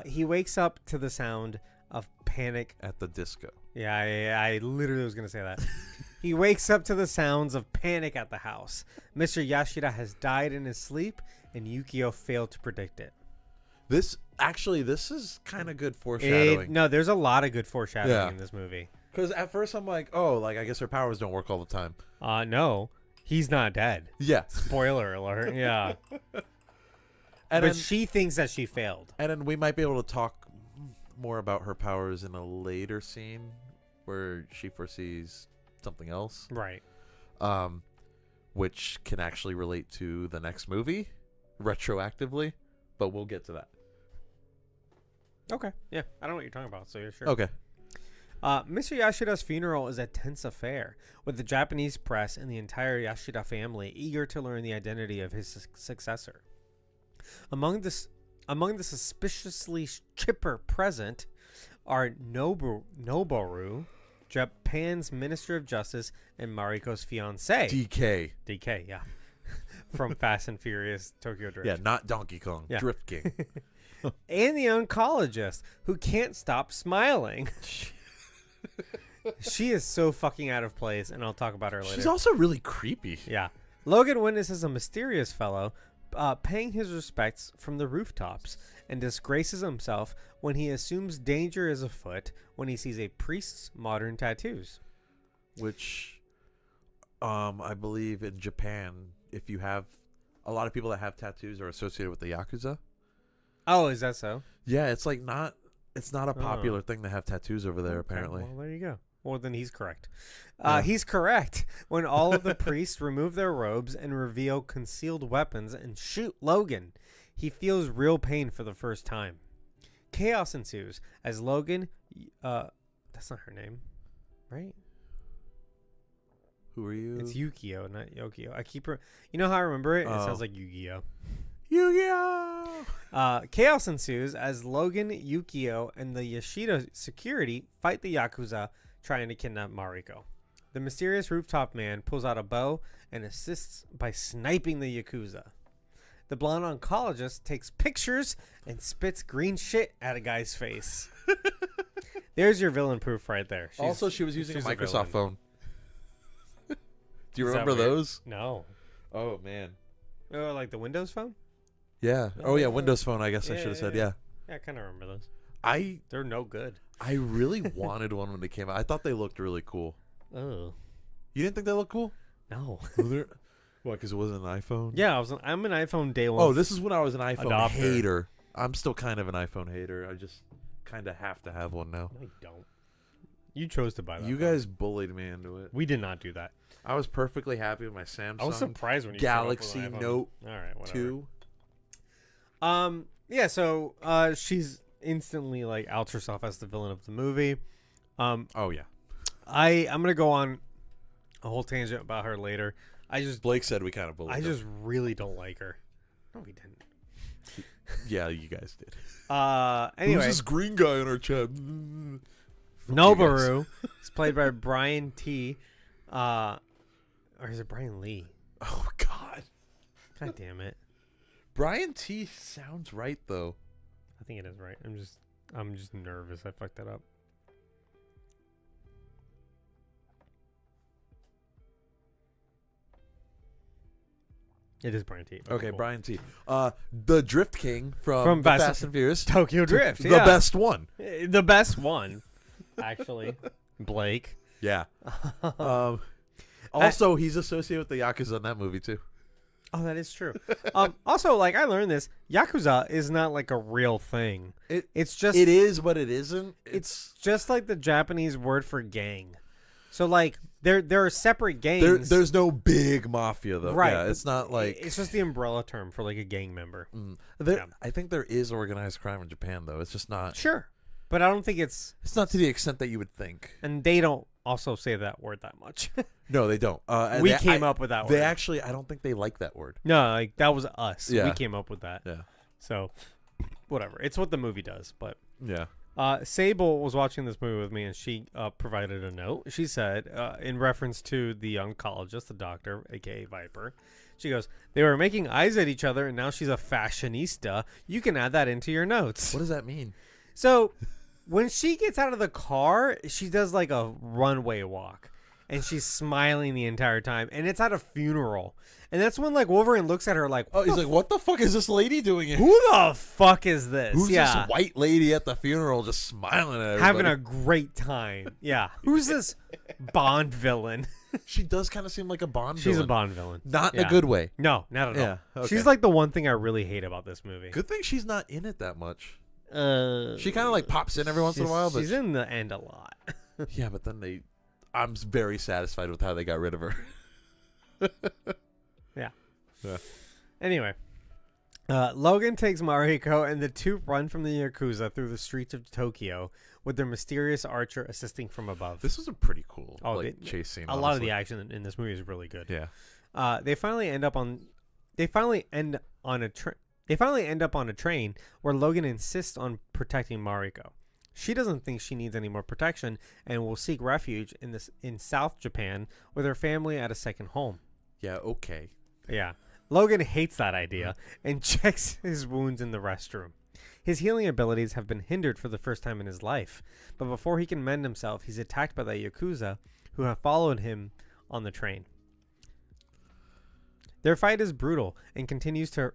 He wakes up to the sound of panic at the disco. Yeah, I literally was going to say that. He wakes up to the sounds of panic at the house. Mr. Yashida has died in his sleep, and Yukio failed to predict it. This is kind of good foreshadowing. No, there's a lot of good foreshadowing in this movie. Because at first I'm like, oh, like I guess her powers don't work all the time. No, he's not dead. Yeah. Spoiler alert. Yeah. But she thinks that she failed. And then we might be able to talk more about her powers in a later scene where she foresees something else. Right. Which can actually relate to the next movie retroactively, but we'll get to that. Okay. Yeah, I don't know what you're talking about, so you're sure. Okay. Mr. Yashida's funeral is a tense affair, with the Japanese press and the entire Yashida family eager to learn the identity of his successor. Among the suspiciously chipper present are Noboru, Japan's Minister of Justice, and Mariko's fiancé. DK, yeah. From Fast and Furious Tokyo Drift. Yeah, not Donkey Kong. Yeah. Drift King. And the oncologist, who can't stop smiling. She is so fucking out of place, and I'll talk about her later. She's also really creepy. Yeah. Logan witnesses a mysterious fellow paying his respects from the rooftops and disgraces himself when he assumes danger is afoot when he sees a priest's modern tattoos. Which, I believe in Japan, if you have a lot of people that have tattoos are associated with the Yakuza. Oh, is that so? Yeah, it's like it's not a popular thing to have tattoos over there, apparently. Well, there you go. Well, then he's correct. He's correct. When all of the priests remove their robes and reveal concealed weapons and shoot Logan, he feels real pain for the first time. Chaos ensues as Logan... that's not her name, right? Who are you? It's Yukio, not Yokio. I keep her... You know how I remember it? It sounds like Yu-Gi-Oh! Yu-Gi-Oh! Chaos ensues as Logan, Yukio, and the Yashida security fight the Yakuza trying to kidnap Mariko. The mysterious rooftop man pulls out a bow and assists by sniping the Yakuza. The blonde oncologist takes pictures and spits green shit at a guy's face. There's your villain proof right there. She was using a Microsoft phone. Do you remember weird? those? No. Oh, man. Oh, like the Windows phone? Yeah. Oh, yeah, Windows phone, I guess I should have said, yeah. Yeah, I kind of remember those. They're no good. I really wanted one when they came out. I thought they looked really cool. Oh. You didn't think they looked cool? No. What, because it wasn't an iPhone? Yeah, I'm an iPhone day one. Oh, this is when I was an iPhone adopter. hater. I'm still kind of an iPhone hater. I just kind of have to have one now. No, you don't. You chose to buy that. You phone. guys bullied me into it. We did not do that. I was perfectly happy with my Samsung. I was surprised when you Galaxy showed up with an iPhone. Note All right, whatever. 2. Yeah. So she's instantly like outs herself as the villain of the movie. Oh yeah. I'm gonna go on a whole tangent about her later. Blake said we kind of bullied. I her. just really don't like her. No, we didn't. Yeah, you guys did. Anyway, Who's this green guy in our chat? Noboru is played by Brian T. Or is it Brian Lee? Oh God. God damn it. Brian T sounds right though. I think it is right. I'm just nervous. I fucked that up. It is Brian T. Okay, Cool. Brian T. The Drift King from Fast Fast and Furious. Tokyo Drift. The Yeah. best one. The best one, actually. Blake. Yeah. Also, he's associated with the Yakuza in that movie too. Oh, that is true. Also, like, I learned this. Yakuza is not like a real thing. It's just... It is, but it isn't. It's just like the Japanese word for gang. So, like, there are separate gangs. There's no big mafia though. Right. Yeah, it's not like It's just the umbrella term for like a gang member. Yeah. I think there is organized crime in Japan though. It's just not. Sure. But I don't think it's not to the extent that you would think. And they don't also say that word that much. No, they don't. We came up with that word. They actually, I don't think they like that word. No, like that was us. Yeah. We came up with that. Yeah. So, whatever. It's what the movie does. But yeah. Sable was watching this movie with me, and she provided a note. She said, in reference to the oncologist, the doctor, aka Viper, she goes, "They were making eyes at each other, and now she's a fashionista. You can add that into your notes." What does that mean? So, when she gets out of the car, she does like a runway walk, and she's smiling the entire time, and it's at a funeral. And that's when like Wolverine looks at her like, oh, he's like, what the fuck is this lady doing here? Who the fuck is this? Who's this white lady at the funeral just smiling at everybody? Having a great time. Yeah. Who's this Bond villain? She does kind of seem like a Bond villain. She's a Bond villain. Not in a good way. No, not at all. Yeah, okay. She's like the one thing I really hate about this movie. Good thing she's not in it that much. She kind of like pops in every once in a while, but she's in the end a lot. Yeah, but then I'm very satisfied with how they got rid of her. Yeah. Yeah. Anyway, Logan takes Mariko and the two run from the Yakuza through the streets of Tokyo with their mysterious archer assisting from above. This was a pretty cool chase scene. A lot of the action in this movie is really good. Yeah. They finally end up on a train where Logan insists on protecting Mariko. She doesn't think she needs any more protection and will seek refuge in South Japan with her family at a second home. Yeah, okay. Yeah. Logan hates that idea and checks his wounds in the restroom. His healing abilities have been hindered for the first time in his life, but before he can mend himself, he's attacked by the Yakuza who have followed him on the train. Their fight is brutal and continues to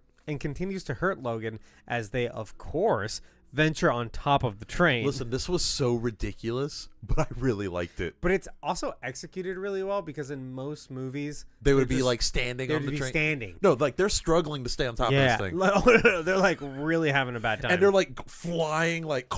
hurt Logan as they, of course, venture on top of the train. Listen, this was so ridiculous, but I really liked it. But it's also executed really well because in most movies they would be like standing on the train. Standing. No, like they're struggling to stay on top of this thing. They're like really having a bad time. And they're like flying like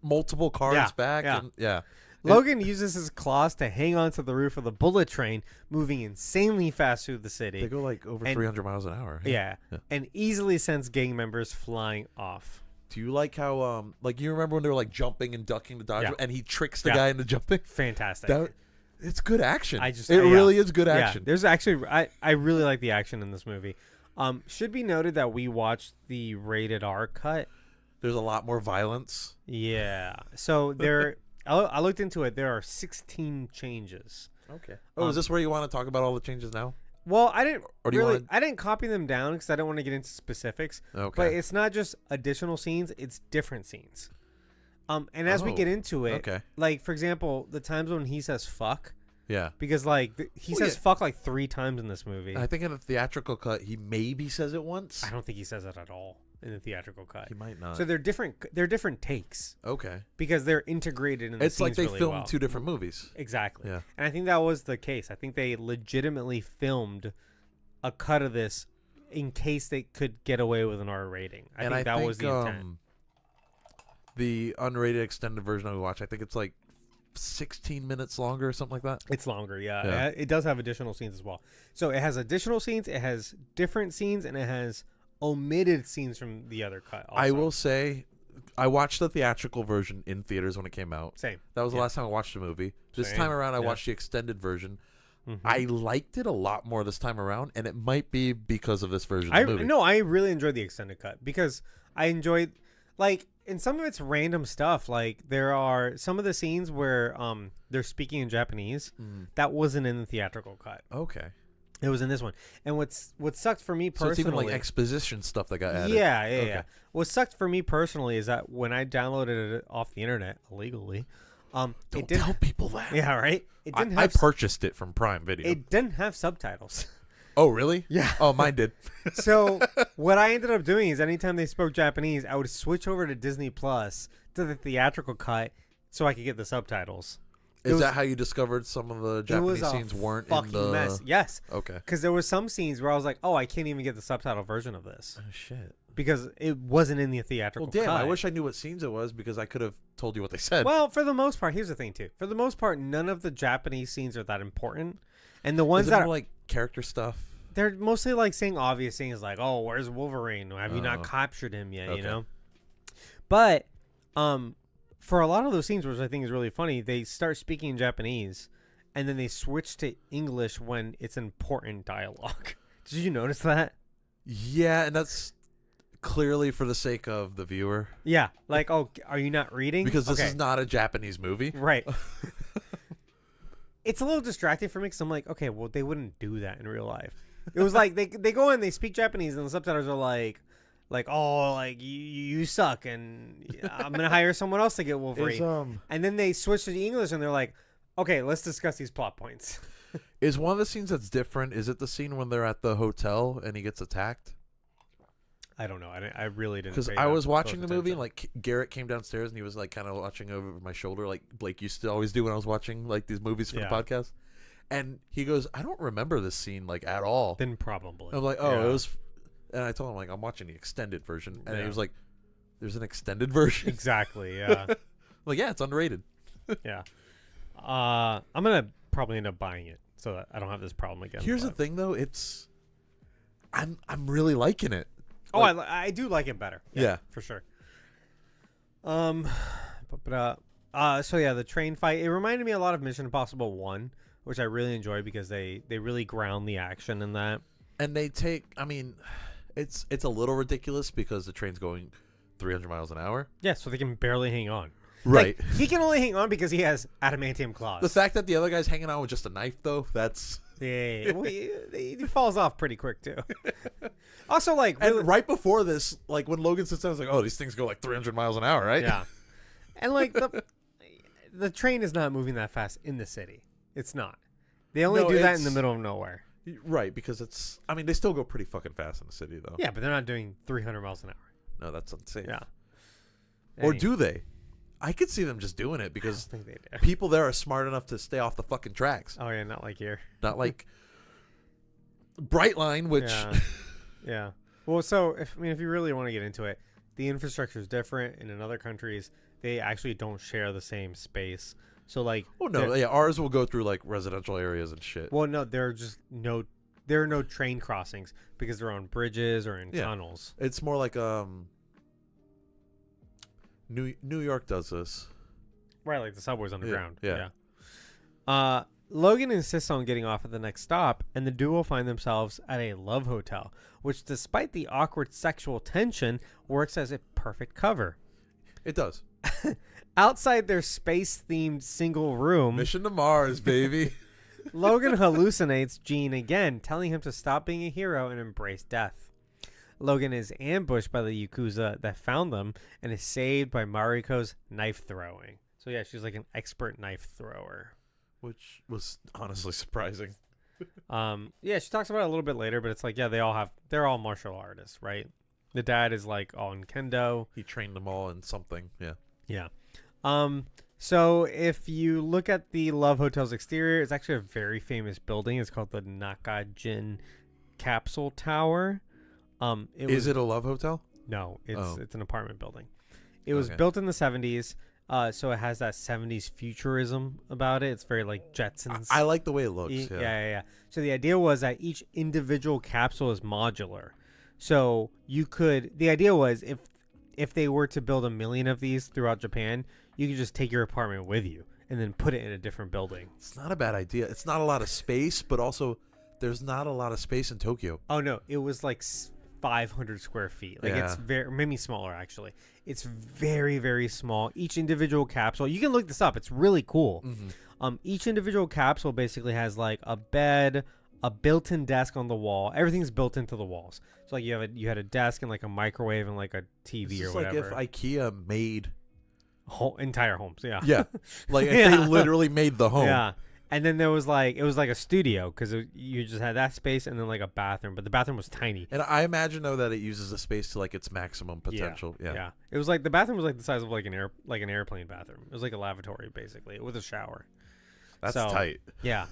multiple cars back. Yeah. And, Logan uses his claws to hang onto the roof of the bullet train, moving insanely fast through the city. They go like over 300 miles an hour. Yeah. And easily sends gang members flying off. Do you like how like you remember when they were like jumping and ducking to dodge and he tricks the guy into jumping? Fantastic. It's good action. It really is good action. There's actually I really like the action in this movie. Should be noted that we watched the rated R cut. There's a lot more violence. Yeah. So I looked into it. There are 16 changes. Okay. Oh, is this where you want to talk about all the changes now? Well, I didn't Or do you wanna... I didn't copy them down because I don't want to get into specifics. Okay. But it's not just additional scenes; it's different scenes. And as we get into it, like for example, the times when he says "fuck," because like he says "fuck" like 3 times in this movie. I think in a theatrical cut, he maybe says it once. I don't think he says it at all in the theatrical cut. He might not. So they're different. They're different takes. Okay. Because they're integrated in the It's like they really filmed well. 2 different movies. Exactly. Yeah. And I think that was the case. I think they legitimately filmed a cut of this in case they could get away with an R rating. I think that was the intent. The unrated extended version I watched, I think it's like 16 minutes longer or something like that. It's longer, Yeah. yeah. It does have additional scenes as well. So it has additional scenes, it has different scenes, and it has omitted scenes from the other cut also. I will say, I watched the theatrical version in theaters when it came out. Same. That was the last time I watched the movie. This Same. time around, I Yeah. watched the extended version. Mhm. I liked it a lot more this time around, and it might be because of this version of the movie. No, I really enjoyed the extended cut because I enjoyed, like, in some of its random stuff. Like, there are some of the scenes where they're speaking in Japanese that wasn't in the theatrical cut. Okay. It was in this one. And what sucked for me personally, So it's even like exposition stuff that got added. yeah. Okay. What sucked for me personally is that when I downloaded it off the internet illegally, Don't it didn't. tell people that. Yeah, right. It didn't I have. purchased it from Prime Video. It didn't have subtitles. Oh, really? Yeah. Oh, mine did. So what I ended up doing is anytime they spoke Japanese, I would switch over to Disney Plus to the theatrical cut so I could get the subtitles. Is that how you discovered some of the Japanese scenes weren't in fucking the mess? Yes. Okay. Because there were some scenes where I was like, oh, I can't even get the subtitle version of this Oh shit. because it wasn't in the theatrical Well, damn. cut. I wish I knew what scenes it was because I could have told you what they said. Well, for the most part, here's the thing too. For the most part, none of the Japanese scenes are that important, and the ones Is it that more are, like character stuff? they're mostly like saying obvious things like, "Oh, where's Wolverine? Have you Oh. not captured him yet?" Okay. You know. But for a lot of those scenes, which I think is really funny, they start speaking in Japanese, and then they switch to English when it's important dialogue. Did you notice that? Yeah, and that's clearly for the sake of the viewer Yeah. Like, oh, are you not reading? because this Okay. is not a Japanese movie. Right. It's a little distracting for me because I'm like, okay, well, they wouldn't do that in real life. It was like they go in, they speak Japanese, and the subtitles are like, oh, like you suck, and I'm gonna hire someone else to get Wolverine. And then they switch to the English, and they're like, okay, let's discuss these plot points. Is one of the scenes that's different? Is it the scene when they're at the hotel and he gets attacked? I don't know. I really didn't. Because pay I that was watching close the movie, and attention. like Garrett came downstairs and he was like kind of watching over my shoulder, like Blake used to always do when I was watching like these movies for Yeah. the podcast. And he goes, "I don't remember this scene like at all." Then probably. I'm like, "Oh, Yeah. it was," and I told him like, "I'm watching the extended version," and Yeah. he was like, "There's an extended version." Exactly. Yeah. Like, yeah, it's underrated. Yeah. I'm gonna probably end up buying it so that I don't have this problem again. Here's the but- thing, though, I'm really liking it. Oh, Like- I do like it better. Yeah. For sure. So yeah, the train fight, it reminded me a lot of Mission Impossible 1, which I really enjoyed because they really ground the action in that. And they take, I mean, it's a little ridiculous because the train's going 300 miles an hour. Yeah, so they can barely hang on. Right. Like, he can only hang on because he has adamantium claws. The fact that the other guy's hanging on with just a knife, though, that's... Yeah, well, he falls off pretty quick too. Also, like, really, And right before this, like, when Logan sits down, it's like, oh, these things go like 300 miles an hour, right? yeah, and like the train is not moving that fast in the city. It's not. They only No, do that in the it's- middle of nowhere. Right, because it's... I mean, they still go pretty fucking fast in the city, though. Yeah, but they're not doing 300 miles an hour. No, that's insane. Yeah. Or Any- do they? I could see them just doing it I don't because think they do. people there are smart enough to stay off the fucking tracks. Oh yeah, not like here. Not like Brightline, which... Yeah. Yeah. Well, so if you really want to get into it, the infrastructure is different, and in other countries they actually don't share the same space. So like, Oh, no. Yeah, ours will go through, like, residential areas and shit. well, no, there are no train crossings because they're on bridges or in Yeah. tunnels. It's more like, New York does this. Right, like the subway's underground. yeah. Logan insists on getting off at the next stop, and the duo find themselves at a love hotel, which, despite the awkward sexual tension, works as a perfect cover. It does. Outside their space-themed single room, Mission to Mars, baby. Logan hallucinates Jean again, telling him to stop being a hero and embrace death. Logan is ambushed by the Yakuza that found them and is saved by Mariko's knife throwing. So yeah, she's like an expert knife thrower. Which was honestly surprising. Yeah, she talks about it a little bit later, but it's like, yeah, they're all martial artists, right? The dad is like all in kendo. He trained them all in something. Yeah. Yeah. So if you look at the Love Hotel's exterior, it's actually a very famous building. It's called the Nakajin Capsule Tower. Is it a love hotel? No, it's Oh. it's an apartment building. It was Okay. built in the 70s. So it has that 70s futurism about it. It's very like Jetsons. I like the way it looks. Yeah. So the idea was that each individual capsule is modular. So the idea was if they were to build 1 million of these throughout Japan, you could just take your apartment with you and then put it in a different building. It's not a bad idea. It's not a lot of space, but also there's not a lot of space in Tokyo. Oh no, it was like 500 square feet. Like it's maybe smaller actually. It's very, very small. Each individual capsule, you can look this up. It's really cool. Mm-hmm. Each individual capsule basically has like a bed, a built-in desk on the wall. Everything's built into the walls. So like you had a desk and like a microwave and like a TV or whatever. Like if IKEA made entire homes, yeah. Yeah. Like if they literally made the home. Yeah. And then there was like it was like a studio because you just had that space and then like a bathroom, but the bathroom was tiny. And I imagine though that it uses the space to like its maximum potential. Yeah. It was like the bathroom was like the size of like an airplane bathroom. It was like a lavatory basically with a shower. That's tight. Yeah.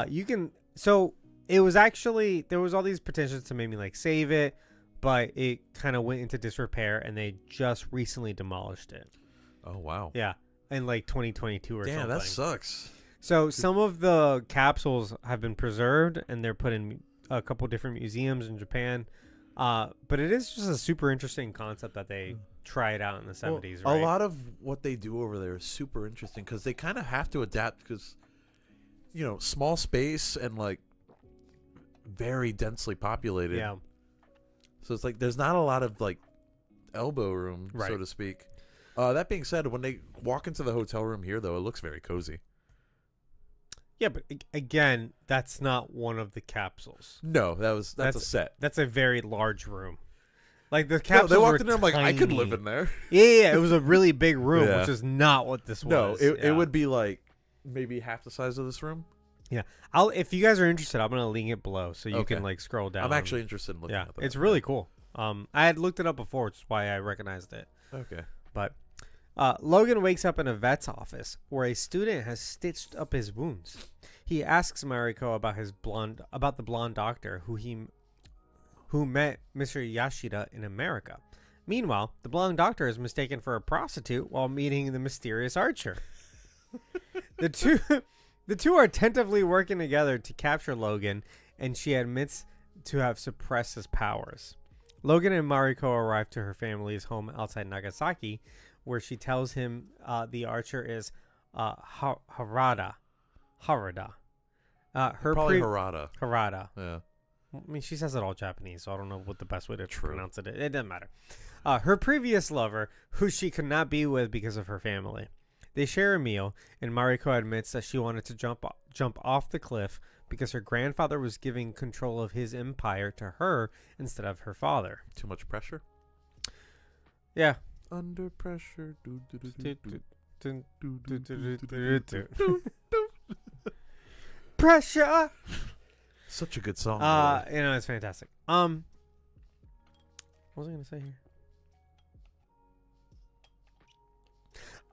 You can. So it was actually there was all these petitions to maybe like save it, but it kind of went into disrepair and they just recently demolished it. Oh wow. Yeah, in like 2022 or something. Damn, that sucks. So some of the capsules have been preserved and they're put in a couple different museums in Japan. But it is just a super interesting concept that they tried out in the 70s. Well, right? a lot of what they do over there is super interesting because they kind of have to adapt because, you know, small space and like very densely populated. Yeah. So it's like there's not a lot of like elbow room, so to speak. That being said, when they walk into the hotel room here, though, it looks very cozy. Yeah, but again, that's not one of the capsules. No, that's a set. That's a very large room. Like the capsules they walked were in there, I'm like, I could live tiny. in there. Yeah, it was a really big room, Yeah. which is not what this No, was. it would be like maybe half the size of this room. Yeah, if you guys are interested, I'm gonna link it below so you can like scroll down. I'm actually interested in looking at that. It's really cool. I had looked it up before, which is why I recognized it. Okay. But Logan wakes up in a vet's office where a student has stitched up his wounds. He asks Mariko about the blonde doctor who met Mr. Yashida in America. Meanwhile, the blonde doctor is mistaken for a prostitute while meeting the mysterious archer. The two are tentatively working together to capture Logan, and she admits to have suppressed his powers. Logan and Mariko arrive to her family's home outside Nagasaki, where she tells him the archer is Harada. Harada. Probably Harada. Harada. Yeah. I mean, she says it all Japanese, so I don't know what the best way to pronounce it is. It doesn't matter. Her previous lover, who she could not be with because of her family. They share a meal, and Mariko admits that she wanted to jump off the cliff because her grandfather was giving control of his empire to her instead of her father. Too much pressure? Yeah. Under pressure. Pressure. Such a good song. It's fantastic. What was I gonna say here?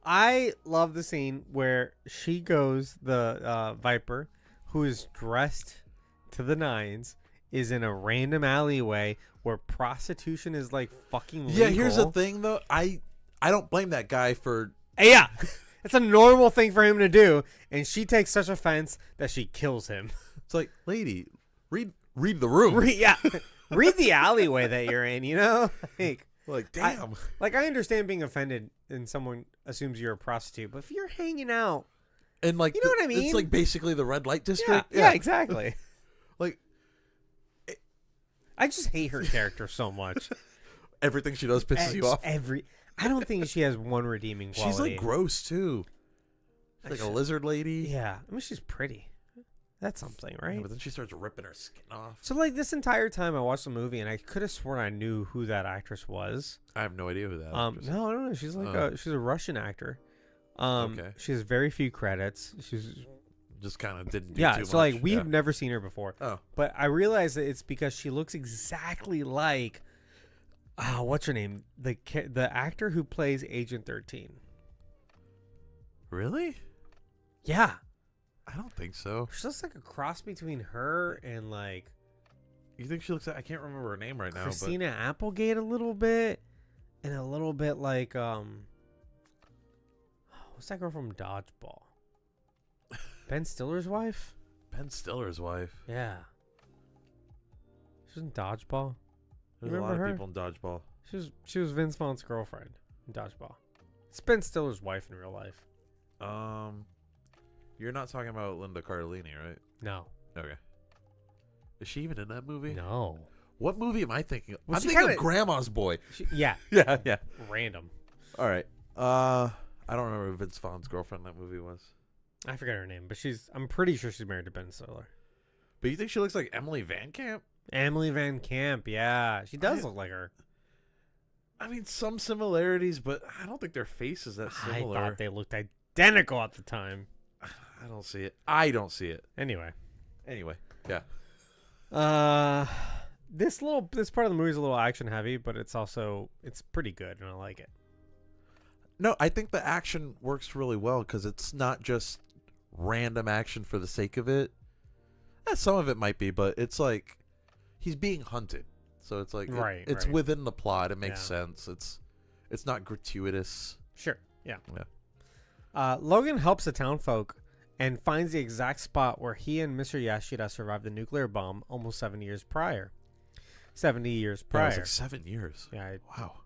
I love the scene where she goes, the Viper, who is dressed to the nines, is in a random alleyway where prostitution is like fucking legal. Yeah, here's the thing though. I don't blame that guy for. Yeah, it's a normal thing for him to do, and she takes such offense that she kills him. It's like, lady, read the room. Read the alleyway that you're in. You know, like damn. I understand being offended and someone assumes you're a prostitute, but if you're hanging out, and like, you know what I mean? It's like basically the red light district. Yeah, exactly. Like, I just hate her character so much. Everything she does pisses you off. I don't think she has one redeeming quality. She's like gross too. She's like a lizard lady. Yeah, I mean she's pretty. That's something, right? Yeah, but then she starts ripping her skin off. So like this entire time I watched the movie and I could have sworn I knew who that actress was. I have no idea who that is. No, I don't know. She's like she's a Russian actor. Okay. She has very few credits. She's just kind of didn't do too much. So like we've never seen her before. Oh. But I realized that it's because she looks exactly like what's her name? The actor who plays Agent 13. Really? Yeah. I don't think so. She looks like a cross between her and like. You think she looks like, I can't remember her name right now. Christina Applegate a little bit, and a little bit like What's that girl from Dodgeball? Ben Stiller's wife? Ben Stiller's wife. Yeah. She was in Dodgeball. There's You a lot of remember her? people in Dodgeball. She was Vince Vaughn's girlfriend in Dodgeball. It's Ben Stiller's wife in real life. You're not talking about Linda Cardellini, right? No. Okay. Is she even in that movie? No. What movie am I thinking of? Well, I'm she thinking kinda- of Grandma's Boy. Yeah. Yeah. Random. All right. I don't remember who Vince Vaughn's girlfriend in that movie was. I forget her name, but I'm pretty sure she's married to Ben Stiller. But you think she looks like Emily Van Camp? Emily Van Camp, yeah. She does look like her. I mean, some similarities, but I don't think their face is that similar. I thought they looked identical at the time. I don't see it. I don't see it. Anyway. Yeah. This part of the movie is a little action heavy, but it's pretty good and I like it. No, I think the action works really well because it's not just random action for the sake of it. Some of it might be, but it's like he's being hunted, so it's like it's within the plot. It makes sense. It's not gratuitous. Sure. Yeah. Yeah. Logan helps the townfolk and finds the exact spot where he and Mr. Yashida survived the nuclear bomb almost 70 years prior. 70 years prior. Yeah, it was like 7 years. Yeah. Wow.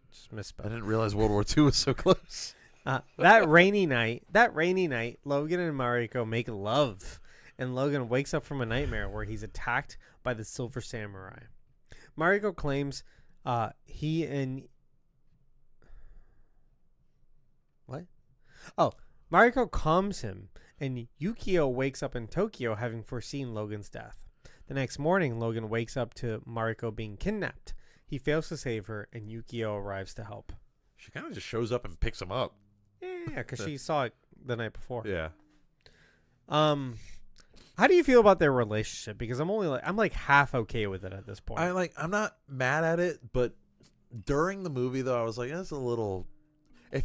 Just misspelled. I didn't realize World War II was so close. That rainy night, Logan and Mariko make love, and Logan wakes up from a nightmare where he's attacked by the Silver Samurai. Mariko claims he and... What? Oh, Mariko calms him, and Yukio wakes up in Tokyo having foreseen Logan's death. The next morning, Logan wakes up to Mariko being kidnapped. He fails to save her, and Yukio arrives to help. She kind of just shows up and picks him up. Yeah, because she saw it the night before. Yeah. How do you feel about their relationship? Because I'm like half okay with it at this point. I'm not mad at it, but during the movie though, I was like, it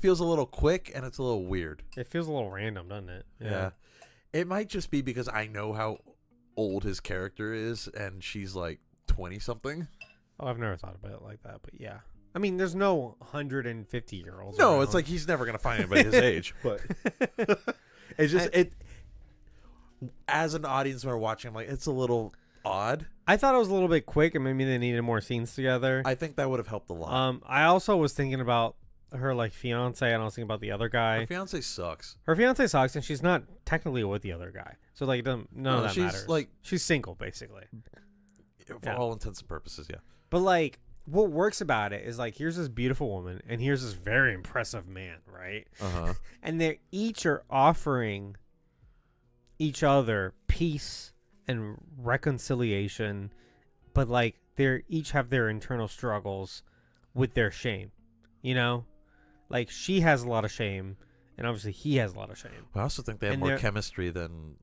feels a little quick and it's a little weird. It feels a little random, doesn't it? Yeah. It might just be because I know how old his character is, and she's like 20 something. Oh, I've never thought about it like that, but yeah. I mean, there's no 150-year-olds. No, around. it's like he's never gonna find anybody his age. But it's just as an audience member watching, I'm like, it's a little odd. I thought it was a little bit quick, and maybe they needed more scenes together. I think that would have helped a lot. I also was thinking about her like fiance, and I was thinking about the other guy. Her fiance sucks. Her fiance sucks, and she's not technically with the other guy, so like none of that matters. Like, she's single, basically, for all intents and purposes. Yeah. But like, what works about it is like, here's this beautiful woman, and here's this very impressive man, right? And they each are offering each other peace and reconciliation, but like they each have their internal struggles with their shame, you know? Like, she has a lot of shame, and obviously he has a lot of shame. I also think they have more chemistry than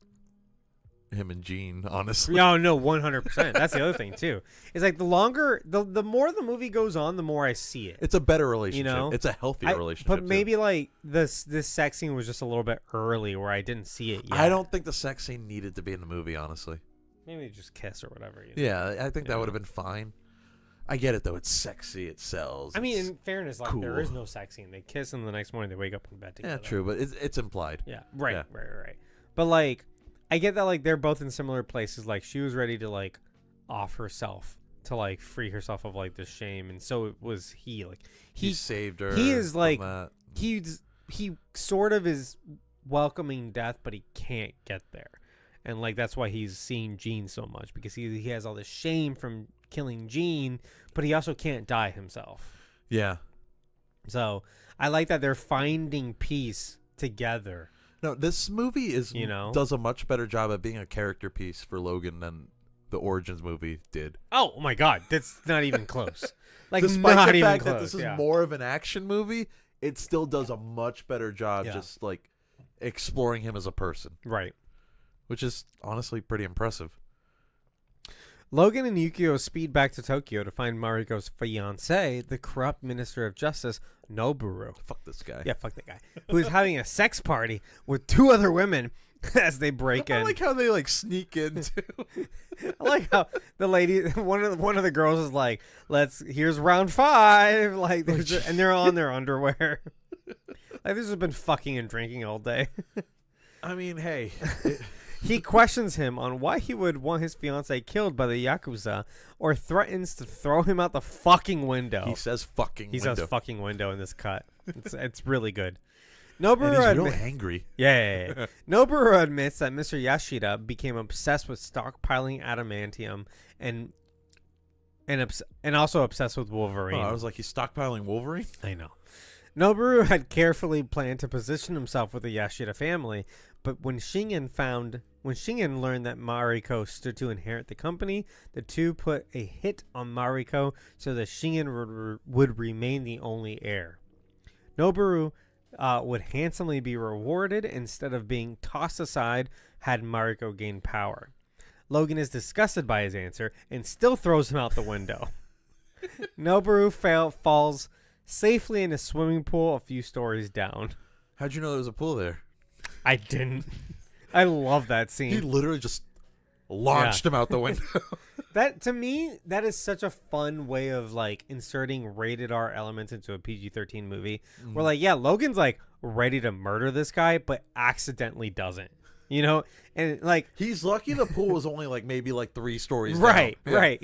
him and Gene, honestly. No, 100%. That's the other thing too. It's like the more the movie goes on, the more I see it. It's a better relationship. You know? It's a healthier relationship. But maybe like this sex scene was just a little bit early where I didn't see it yet. I don't think the sex scene needed to be in the movie, honestly. Maybe just kiss or whatever. Yeah, I think that would have been fine. I get it though. It's sexy. It sells. I mean, in fairness, like, cool. there is no sex scene. They kiss, and the next morning they wake up in bed together. Yeah, true, but it's implied. Yeah, right. But like, I get that like they're both in similar places. Like, she was ready to like off herself to like free herself of like the shame, and so it was he. Like he saved her. He is like that. he sort of is welcoming death, but he can't get there, and like that's why he's seeing Gene so much, because he has all this shame from killing Gene, but he also can't die himself. Yeah. So I like that they're finding peace together. No, this movie does a much better job at being a character piece for Logan than the Origins movie did. Oh my God, that's not even close. Like, despite not the even fact close. that this is more of an action movie, it still does a much better job just like exploring him as a person. Right. Which is honestly pretty impressive. Logan and Yukio speed back to Tokyo to find Mariko's fiance, the corrupt Minister of Justice, Noboru. Fuck this guy. Yeah, fuck that guy. Who is having a sex party with two other women as they break in. I like how they like sneak in too. I like how the lady, one of the girls is like, here's round 5. Like, and they're on their underwear. Like, this has been fucking and drinking all day. I mean, hey. He questions him on why he would want his fiance killed by the Yakuza or threatens to throw him out the fucking window. He says fucking He window. says fucking window in this cut. It's really good. And Noboru he's real angry. Yeah. Noboru admits that Mr. Yashida became obsessed with stockpiling adamantium and also obsessed with Wolverine. Oh, I was like, he's stockpiling Wolverine? I know. Noboru had carefully planned to position himself with the Yashida family, but when Shingen learned that Mariko stood to inherit the company, the two put a hit on Mariko so that Shingen would remain the only heir. Noboru would handsomely be rewarded instead of being tossed aside had Mariko gained power. Logan is disgusted by his answer and still throws him out the window. Noboru falls safely in a swimming pool a few stories down. How'd you know there was a pool there? I didn't. I love that scene. He literally just launched him out the window. That, to me, that is such a fun way of like inserting rated R elements into a PG-13 movie. Where like, yeah, Logan's like ready to murder this guy, but accidentally doesn't. You know, and like he's lucky the pool was only like maybe like 3 stories right, down. Yeah. right.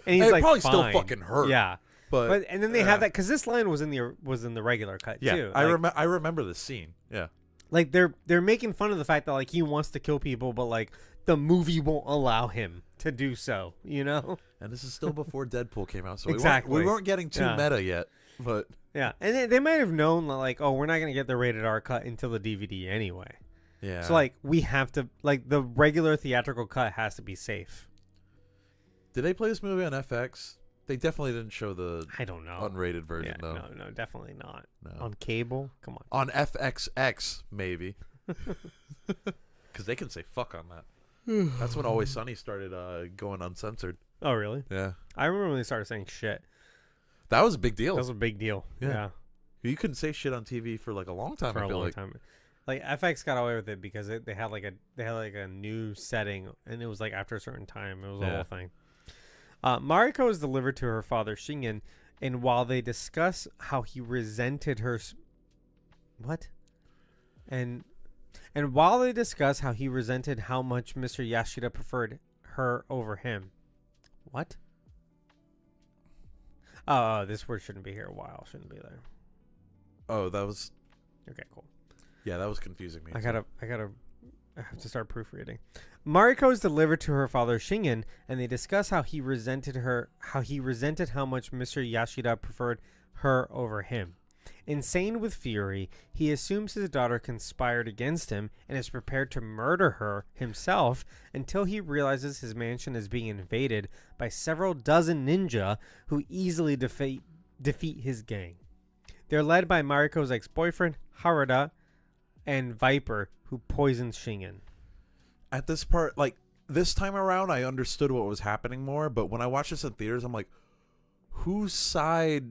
And he's it like, probably fine. still fucking hurt. Yeah, but and then they have that because this line was in the regular cut too. I Like, I remember the scene. Yeah, like they're making fun of the fact that like he wants to kill people, but like the movie won't allow him to do so. You know. and this is still before Deadpool came out, so Exactly. we weren't getting too Yeah. meta yet. But Yeah, and they might have known like, oh, we're not gonna get the rated R cut until the DVD anyway. yeah, So like we have to like the regular theatrical cut has to be safe. did they play this movie on FX? They definitely didn't show the I don't know. unrated version Yeah, though. no, definitely not. No. On cable, come on. On FXX maybe, because they can say fuck on that. That's when Always Sunny started going uncensored. Oh really? Yeah, I remember when they started saying shit. that was a big deal. That was a big deal. Yeah. You couldn't say shit on TV for like a long time. For I a feel long like. time. Like FX got away with it because they had like a new setting, and it was like after a certain time, it was a Yeah. whole thing. Mariko is delivered to her father Shingen, and while they discuss how he resented her, what? And while they discuss how he resented how much Mr. Yashida preferred her over him, what? Oh, this word shouldn't be here. While shouldn't be there. Oh, that was. Okay, cool. Yeah, that was confusing me. I have to start proofreading. Mariko is delivered to her father Shingen, and they discuss how he resented how much Mr. Yashida preferred her over him. Insane with fury, he assumes his daughter conspired against him and is prepared to murder her himself until he realizes his mansion is being invaded by several dozen ninja who easily defeat his gang. They're led by Mariko's ex-boyfriend, Harada, and Viper, who poisons Shingen. At this part, like this time around, I understood what was happening more. But when I watched this in theaters, I'm like, whose side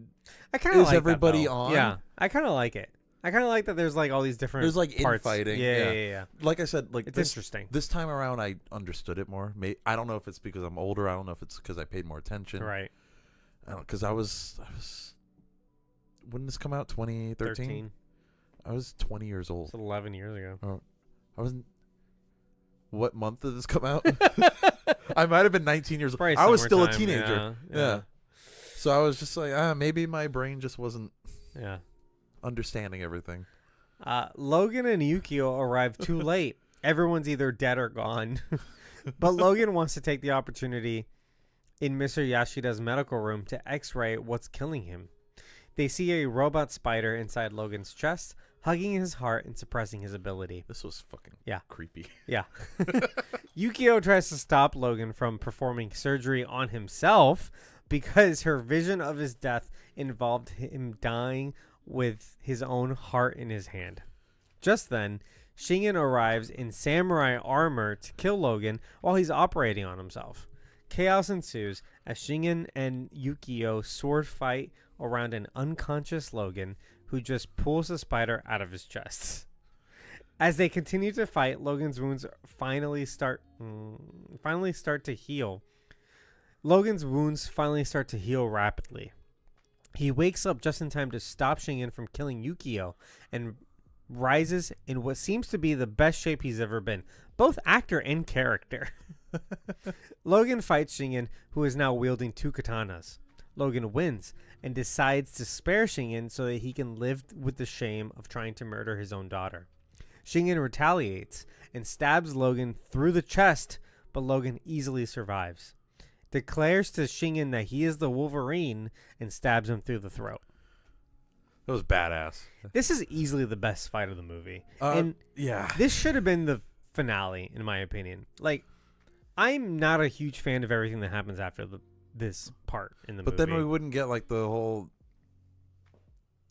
I kind of is like everybody that, though. on? Yeah, I kind of like it. I kind of like that. There's like all these different. There's like parts. infighting. Yeah. Like I said, like It's this, interesting. This time around, I understood it more. I don't know if it's because I'm older. I don't know if it's because I paid more attention. Right. I don't because I was. When did this come out? 2013. I was 20 years old. It's 11 years ago. I wasn't. What month did this come out? I might have been 19 years old. Probably I was still a summertime, teenager. Yeah. So I was just like, maybe my brain just wasn't Yeah. understanding everything. Logan and Yukio arrive too late. Everyone's either dead or gone. But Logan wants to take the opportunity in Mr. Yashida's medical room to x-ray what's killing him. They see a robot spider inside Logan's chest, hugging his heart and suppressing his ability. This was fucking creepy. Yeah. Yukio tries to stop Logan from performing surgery on himself because her vision of his death involved him dying with his own heart in his hand. Just then, Shingen arrives in samurai armor to kill Logan while he's operating on himself. Chaos ensues as Shingen and Yukio sword fight around an unconscious Logan who just pulls the spider out of his chest. As they continue to fight, Logan's wounds finally start to heal. Logan's wounds finally start to heal rapidly. He wakes up just in time to stop Shingen from killing Yukio and rises in what seems to be the best shape he's ever been, both actor and character. Logan fights Shingen, who is now wielding 2 katanas. Logan wins and decides to spare Shingen so that he can live with the shame of trying to murder his own daughter. Shingen retaliates and stabs Logan through the chest, but Logan easily survives. Declares to Shingen that he is the Wolverine and stabs him through the throat. That was badass. This is easily the best fight of the movie. Yeah. This should have been the finale, in my opinion. Like, I'm not a huge fan of everything that happens after this part in the movie. But then we wouldn't get like the whole,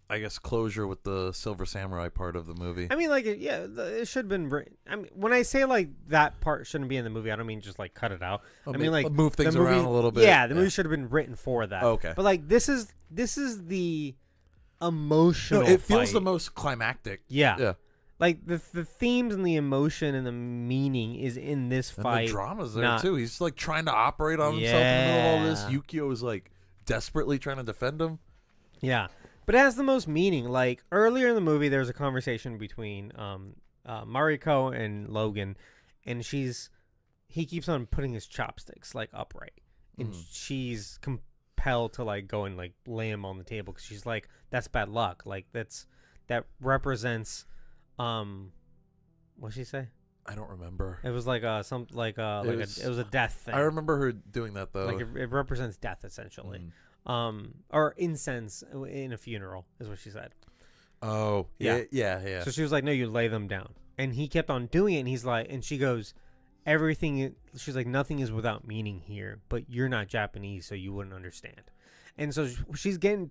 I guess, closure with the Silver Samurai part of the movie. I mean, like, yeah, it should have been. I mean, when I say like that part shouldn't be in the movie, I don't mean just like cut it out. I mean like move things around a little bit. Yeah, the movie should have been written for that. Oh, okay. But like this is the emotional. No, it feels fight. the most climactic. Yeah. Yeah. Like the themes and the emotion and the meaning is in this And fight. the drama's there too. He's like trying to operate on himself in the middle of all this. Yukio is like desperately trying to defend him. Yeah. But it has the most meaning. Like earlier in the movie, there's a conversation between Mariko and Logan, and he keeps on putting his chopsticks like upright, and she's compelled to like go and like lay him on the table because she's like, that's bad luck. Like that represents, what'd she say? I don't remember. It was like it was a death thing. I remember her doing that though. Like it represents death essentially. Or incense in a funeral is what she said. Oh, yeah. So she was like, no, you lay them down. And he kept on doing it. And he's like, and she goes, she's like, nothing is without meaning here, but you're not Japanese, so you wouldn't understand. And so she's getting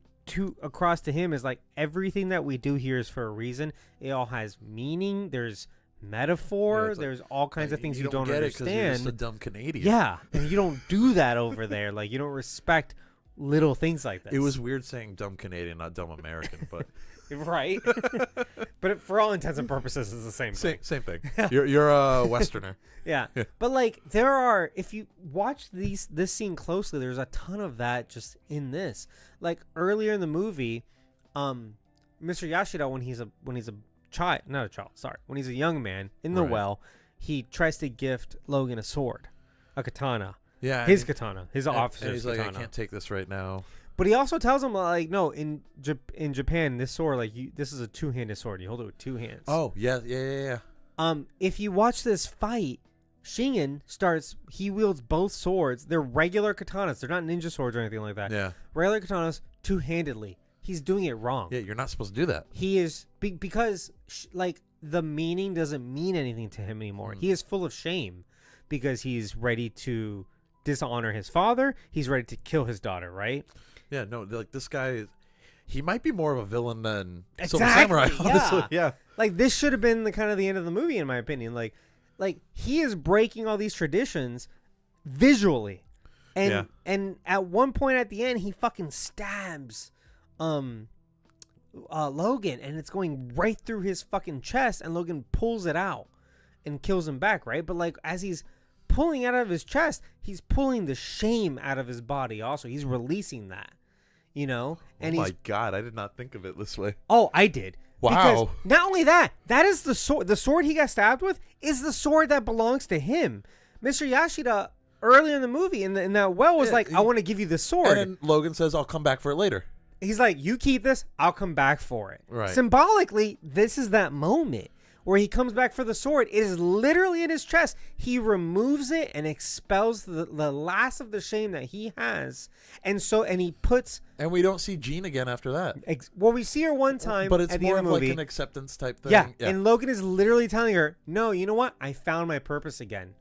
across to him is like, everything that we do here is for a reason. It all has meaning. There's metaphor. There's all kinds of things you don't get understand. You're just a dumb Canadian. Yeah. And you don't do that over there. Like, you don't respect little things like this. It was weird saying dumb Canadian, not dumb American, but right. But for all intents and purposes, it's the same thing. Same thing. You're a Westerner. Yeah. But like there are, if you watch this scene closely, there's a ton of that just in this. Like earlier in the movie, Mr. Yashida, when he's a child, not a child, sorry, when he's a young man in the well, he tries to gift Logan a sword, a katana. Yeah, his katana, his officer's and he's like, katana. I can't take this right now. But he also tells him like, no, in Japan, this sword, like, this is a two-handed sword. You hold it with 2 hands. Oh yeah. If you watch this fight, Shingen he wields both swords. They're regular katanas. They're not ninja swords or anything like that. Yeah. Regular katanas, two-handedly. He's doing it wrong. Yeah, you're not supposed to do that. He is because like the meaning doesn't mean anything to him anymore. He is full of shame because he's ready to dishonor his father. He's ready to kill his daughter, right? Yeah, no, like this guy, he might be more of a villain than Exactly, Silver Samurai, honestly. Yeah. Like this should have been the end of the movie, in my opinion. Like he is breaking all these traditions visually. And at one point at the end, he fucking stabs Logan, and it's going right through his fucking chest, and Logan pulls it out and kills him back, right? But like as he's pulling out of his chest, he's pulling the shame out of his body also. He's releasing that, you know? And my God, I did not think of it this way. Oh, I did. Wow. Because not only that is the sword. The sword he got stabbed with is the sword that belongs to him. Mr. Yashida, early in the movie, in that well, was like, I want to give you the sword. And then Logan says, I'll come back for it later. He's like, you keep this, I'll come back for it. Right. Symbolically, this is that moment where he comes back for the sword. It is literally in his chest. He removes it and expels the last of the shame that he has. And he puts... And we don't see Jean again after that. Well, we see her one time, but it's at the more end of of the movie. like an acceptance type thing. Yeah, and Logan is literally telling her, no, you know what? I found my purpose again.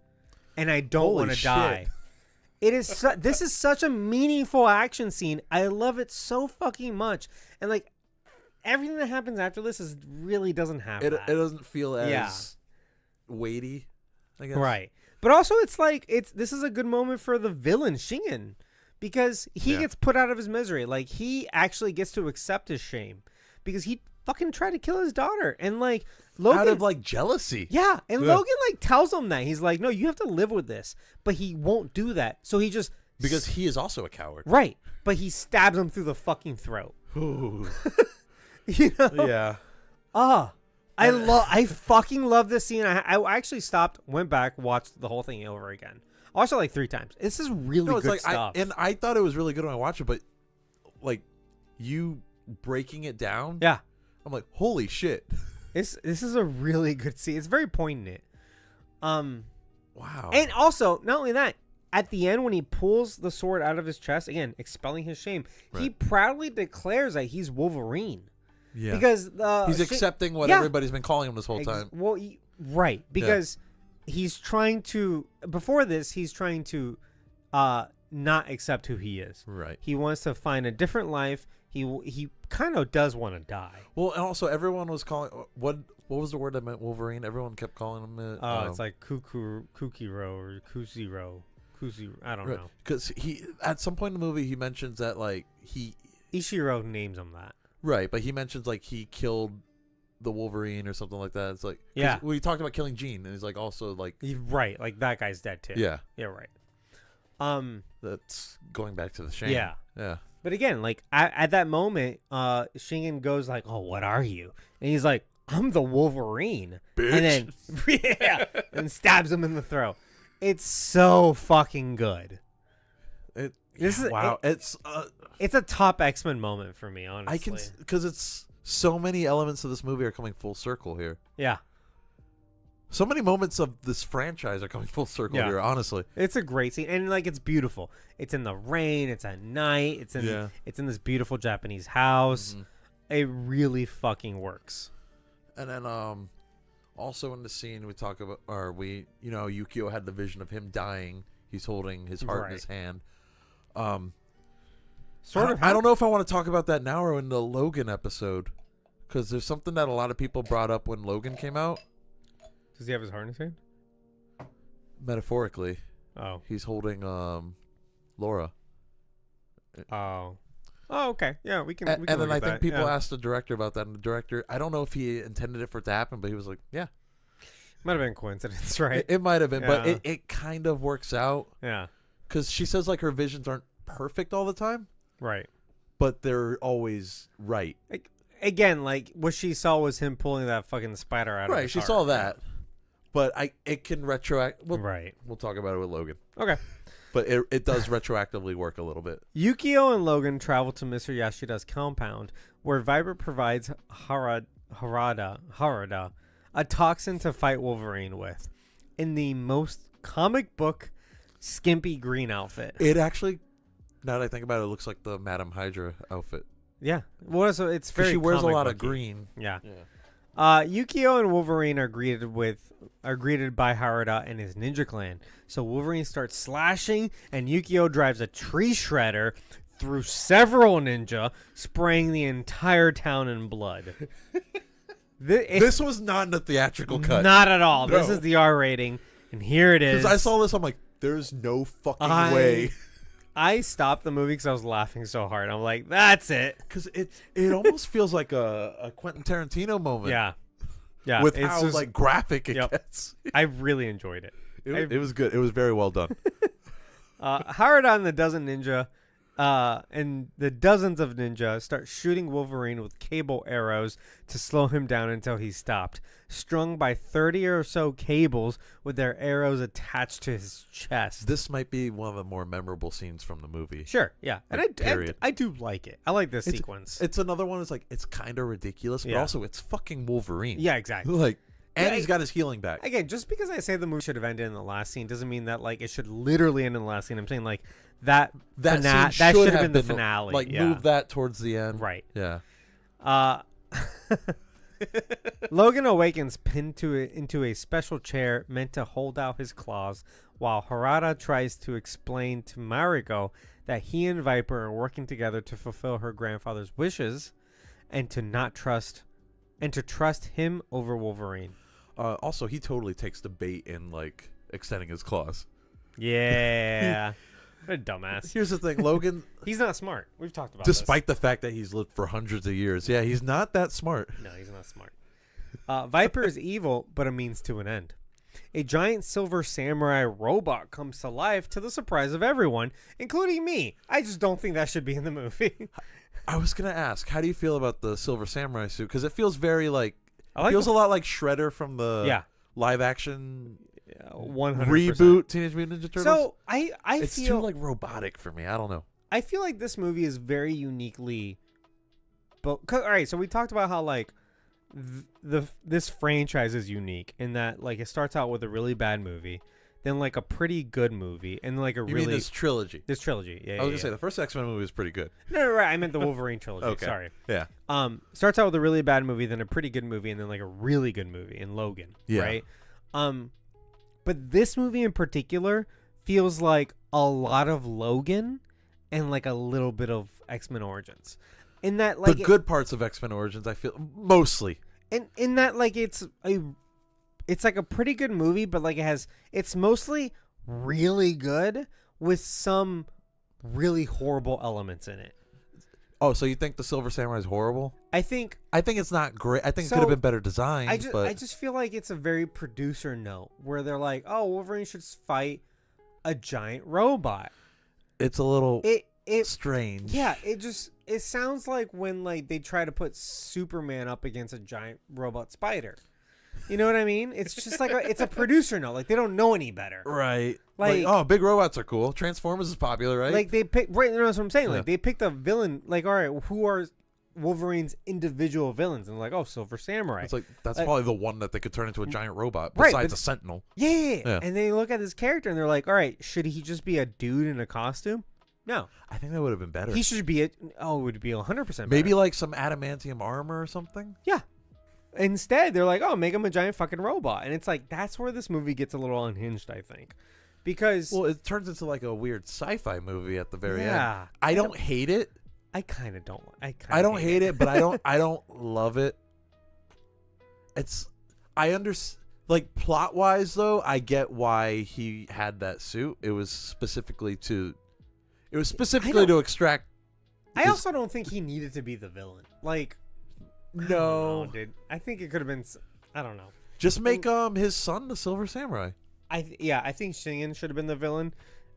And I don't want to die. It is. This is such a meaningful action scene. I love it so fucking much. And like everything that happens after this really doesn't have it. That. It doesn't feel as weighty, I guess. Right. But also, it's like this is a good moment for the villain Shingen, because he gets put out of his misery. Like he actually gets to accept his shame because he fucking tried to kill his daughter, and like Logan, out of like jealousy. Yeah, and Logan like tells him that he's like, no, you have to live with this, but he won't do that. So he just Because he is also a coward. Right. But he stabs him through the fucking throat. Ooh. You know? Yeah. I fucking love this scene. I actually stopped, went back, watched the whole thing over again. I watched it like 3 times. This is really good like, stuff. I thought it was really good when I watched it, but like you breaking it down, yeah. I'm like, holy shit. This is a really good scene. It's very poignant. Wow. And also, not only that, at the end when he pulls the sword out of his chest, again, expelling his shame, he proudly declares that he's Wolverine. Yeah. Because he's accepting what everybody's been calling him this whole time. Well, right. Because he's trying to, before this, he's trying to not accept who he is. Right. He wants to find a different life. He kind of does want to die. Well, and also everyone was calling, what was the word that meant Wolverine? Everyone kept calling him it. It's like Kukiro or Kusiro. I don't know. Because he, at some point in the movie, he mentions that like Ishiro names him that. Right, but he mentions like he killed the Wolverine or something like that. It's like we talked about killing Jean, and he's like also like right, like that guy's dead too. Yeah, right. That's going back to the shame. Yeah. But again, like at that moment, Shingen goes like, "Oh, what are you?" And he's like, "I'm the Wolverine." Bitch. And then and stabs him in the throat. It's so fucking good. It's a top X-Men moment for me, honestly. I can, because it's so many elements of this movie are coming full circle here. Yeah. So many moments of this franchise are coming full circle here, honestly. It's a great scene, and like it's beautiful. It's in the rain, it's at night, it's in this beautiful Japanese house. Mm-hmm. It really fucking works. And then also in the scene we talk about, Yukio had the vision of him dying. He's holding his heart in his hand. Sort of. I don't know if I want to talk about that now or in the Logan episode, because there's something that a lot of people brought up when Logan came out. Does he have his heart in his hand? Metaphorically. Oh. He's holding Laura. Oh. Oh, okay. Yeah, we can. And then I think people asked the director about that, and the director, I don't know if he intended it for it to happen, but he was like, yeah. Might have been coincidence, right? It might have been, but it kind of works out. Yeah. Because she says like her visions aren't perfect all the time. Right. But they're always right. Again, like what she saw was him pulling that fucking spider out of his heart. Right, she saw that. But it can retroact. Well, right. We'll talk about it with Logan. Okay. But it does retroactively work a little bit. Yukio and Logan travel to Mr. Yashida's compound, where Viper provides Harada, a toxin to fight Wolverine with, in the most comic book skimpy green outfit. It actually, now that I think about it, looks like the Madam Hydra outfit. Yeah. Well, so it's very. She wears a lot booky. of green. Yeah. Yukio and Wolverine are greeted by Harada and his ninja clan. So Wolverine starts slashing, and Yukio drives a tree shredder through several ninja, spraying the entire town in blood. This was not in the theatrical cut. Not at all. No. This is the R rating, and here it is. Because I saw this, I'm like, there's no fucking way. I stopped the movie because I was laughing so hard. I'm like, that's it. Because it almost feels like a Quentin Tarantino moment. Yeah. With how like graphic it gets. I really enjoyed it. It was good. It was very well done. Harada and the dozens of ninja start shooting Wolverine with cable arrows to slow him down until he stopped, strung by 30 or so cables with their arrows attached to his chest. This might be one of the more memorable scenes from the movie. Sure, yeah. Like, and I do like it. I like this sequence. It's another one that's like, it's kind of ridiculous, but also it's fucking Wolverine. Yeah, exactly. Like, and he's got his healing back. Again, just because I say the movie should have ended in the last scene doesn't mean that like it should literally end in the last scene. I'm saying like that should have been the finale. Like move that towards the end. Right. Yeah. Logan awakens pinned into a special chair meant to hold out his claws, while Harada tries to explain to Mariko that he and Viper are working together to fulfill her grandfather's wishes, and to trust him over Wolverine. Also, he totally takes the bait in like extending his claws. Yeah. What a dumbass. Here's the thing, Logan. He's not smart. We've talked about Despite the fact that he's lived for hundreds of years. Yeah, he's not that smart. No, he's not smart. Viper is evil, but a means to an end. A giant silver samurai robot comes to life to the surprise of everyone, including me. I just don't think that should be in the movie. I was gonna ask, how do you feel about the silver samurai suit? Because it feels very like, I feels a lot like Shredder from the live action 100% reboot Teenage Mutant Ninja Turtles. So I it's feel too like robotic for me. I don't know. I feel like this movie is very uniquely. But all right, so we talked about how like this franchise is unique in that like it starts out with a really bad movie, then like a pretty good movie, and like You mean this trilogy? This trilogy, yeah. I was gonna say the first X-Men movie was pretty good. No, right. I meant the Wolverine trilogy. Okay. Sorry. Yeah. Starts out with a really bad movie, then a pretty good movie, and then like a really good movie in Logan. Yeah. Right. But this movie in particular feels like a lot of Logan and like a little bit of X-Men Origins. In that, like the good parts of X-Men Origins, I feel mostly. In that, like it's like a pretty good movie, but like it's mostly really good with some really horrible elements in it. Oh, so you think the Silver Samurai is horrible? I think it's not great. I think it So, could have been better designed. I just feel like it's a very producer note where they're like, oh, Wolverine should fight a giant robot. It's a little It strange. Yeah, it sounds like when like they try to put Superman up against a giant robot spider. You know what I mean? It's just like it's a producer note. Like they don't know any better. Right. Like, oh, big robots are cool. Transformers is popular, right? Like they pick right. That's what I'm saying. Yeah. Like they picked a villain. Like all right, who are Wolverine's individual villains? And like, oh, Silver Samurai. It's like that's probably the one that they could turn into a giant robot Right, besides but- a Sentinel. Yeah. And they look at this character and they're like, all right, should he just be a dude in a costume? No, I think that would have been better. he should be it would be 100%. Maybe like some adamantium armor or something. Yeah. Instead, they're like, oh, make him a giant fucking robot. And it's like, that's where this movie gets a little unhinged, I think. Because... Well, it turns into like a weird sci-fi movie at the very end. Yeah. I don't hate it. I kind of don't. I don't hate it, but I don't love it. I understand. Like plot-wise, though, I get why he had that suit. It was specifically to extract. I also don't think he needed to be the villain. Like... No, I don't know, dude. I think it could have been... I don't know. Just make his son the Silver Samurai. I think Shingen should have been the villain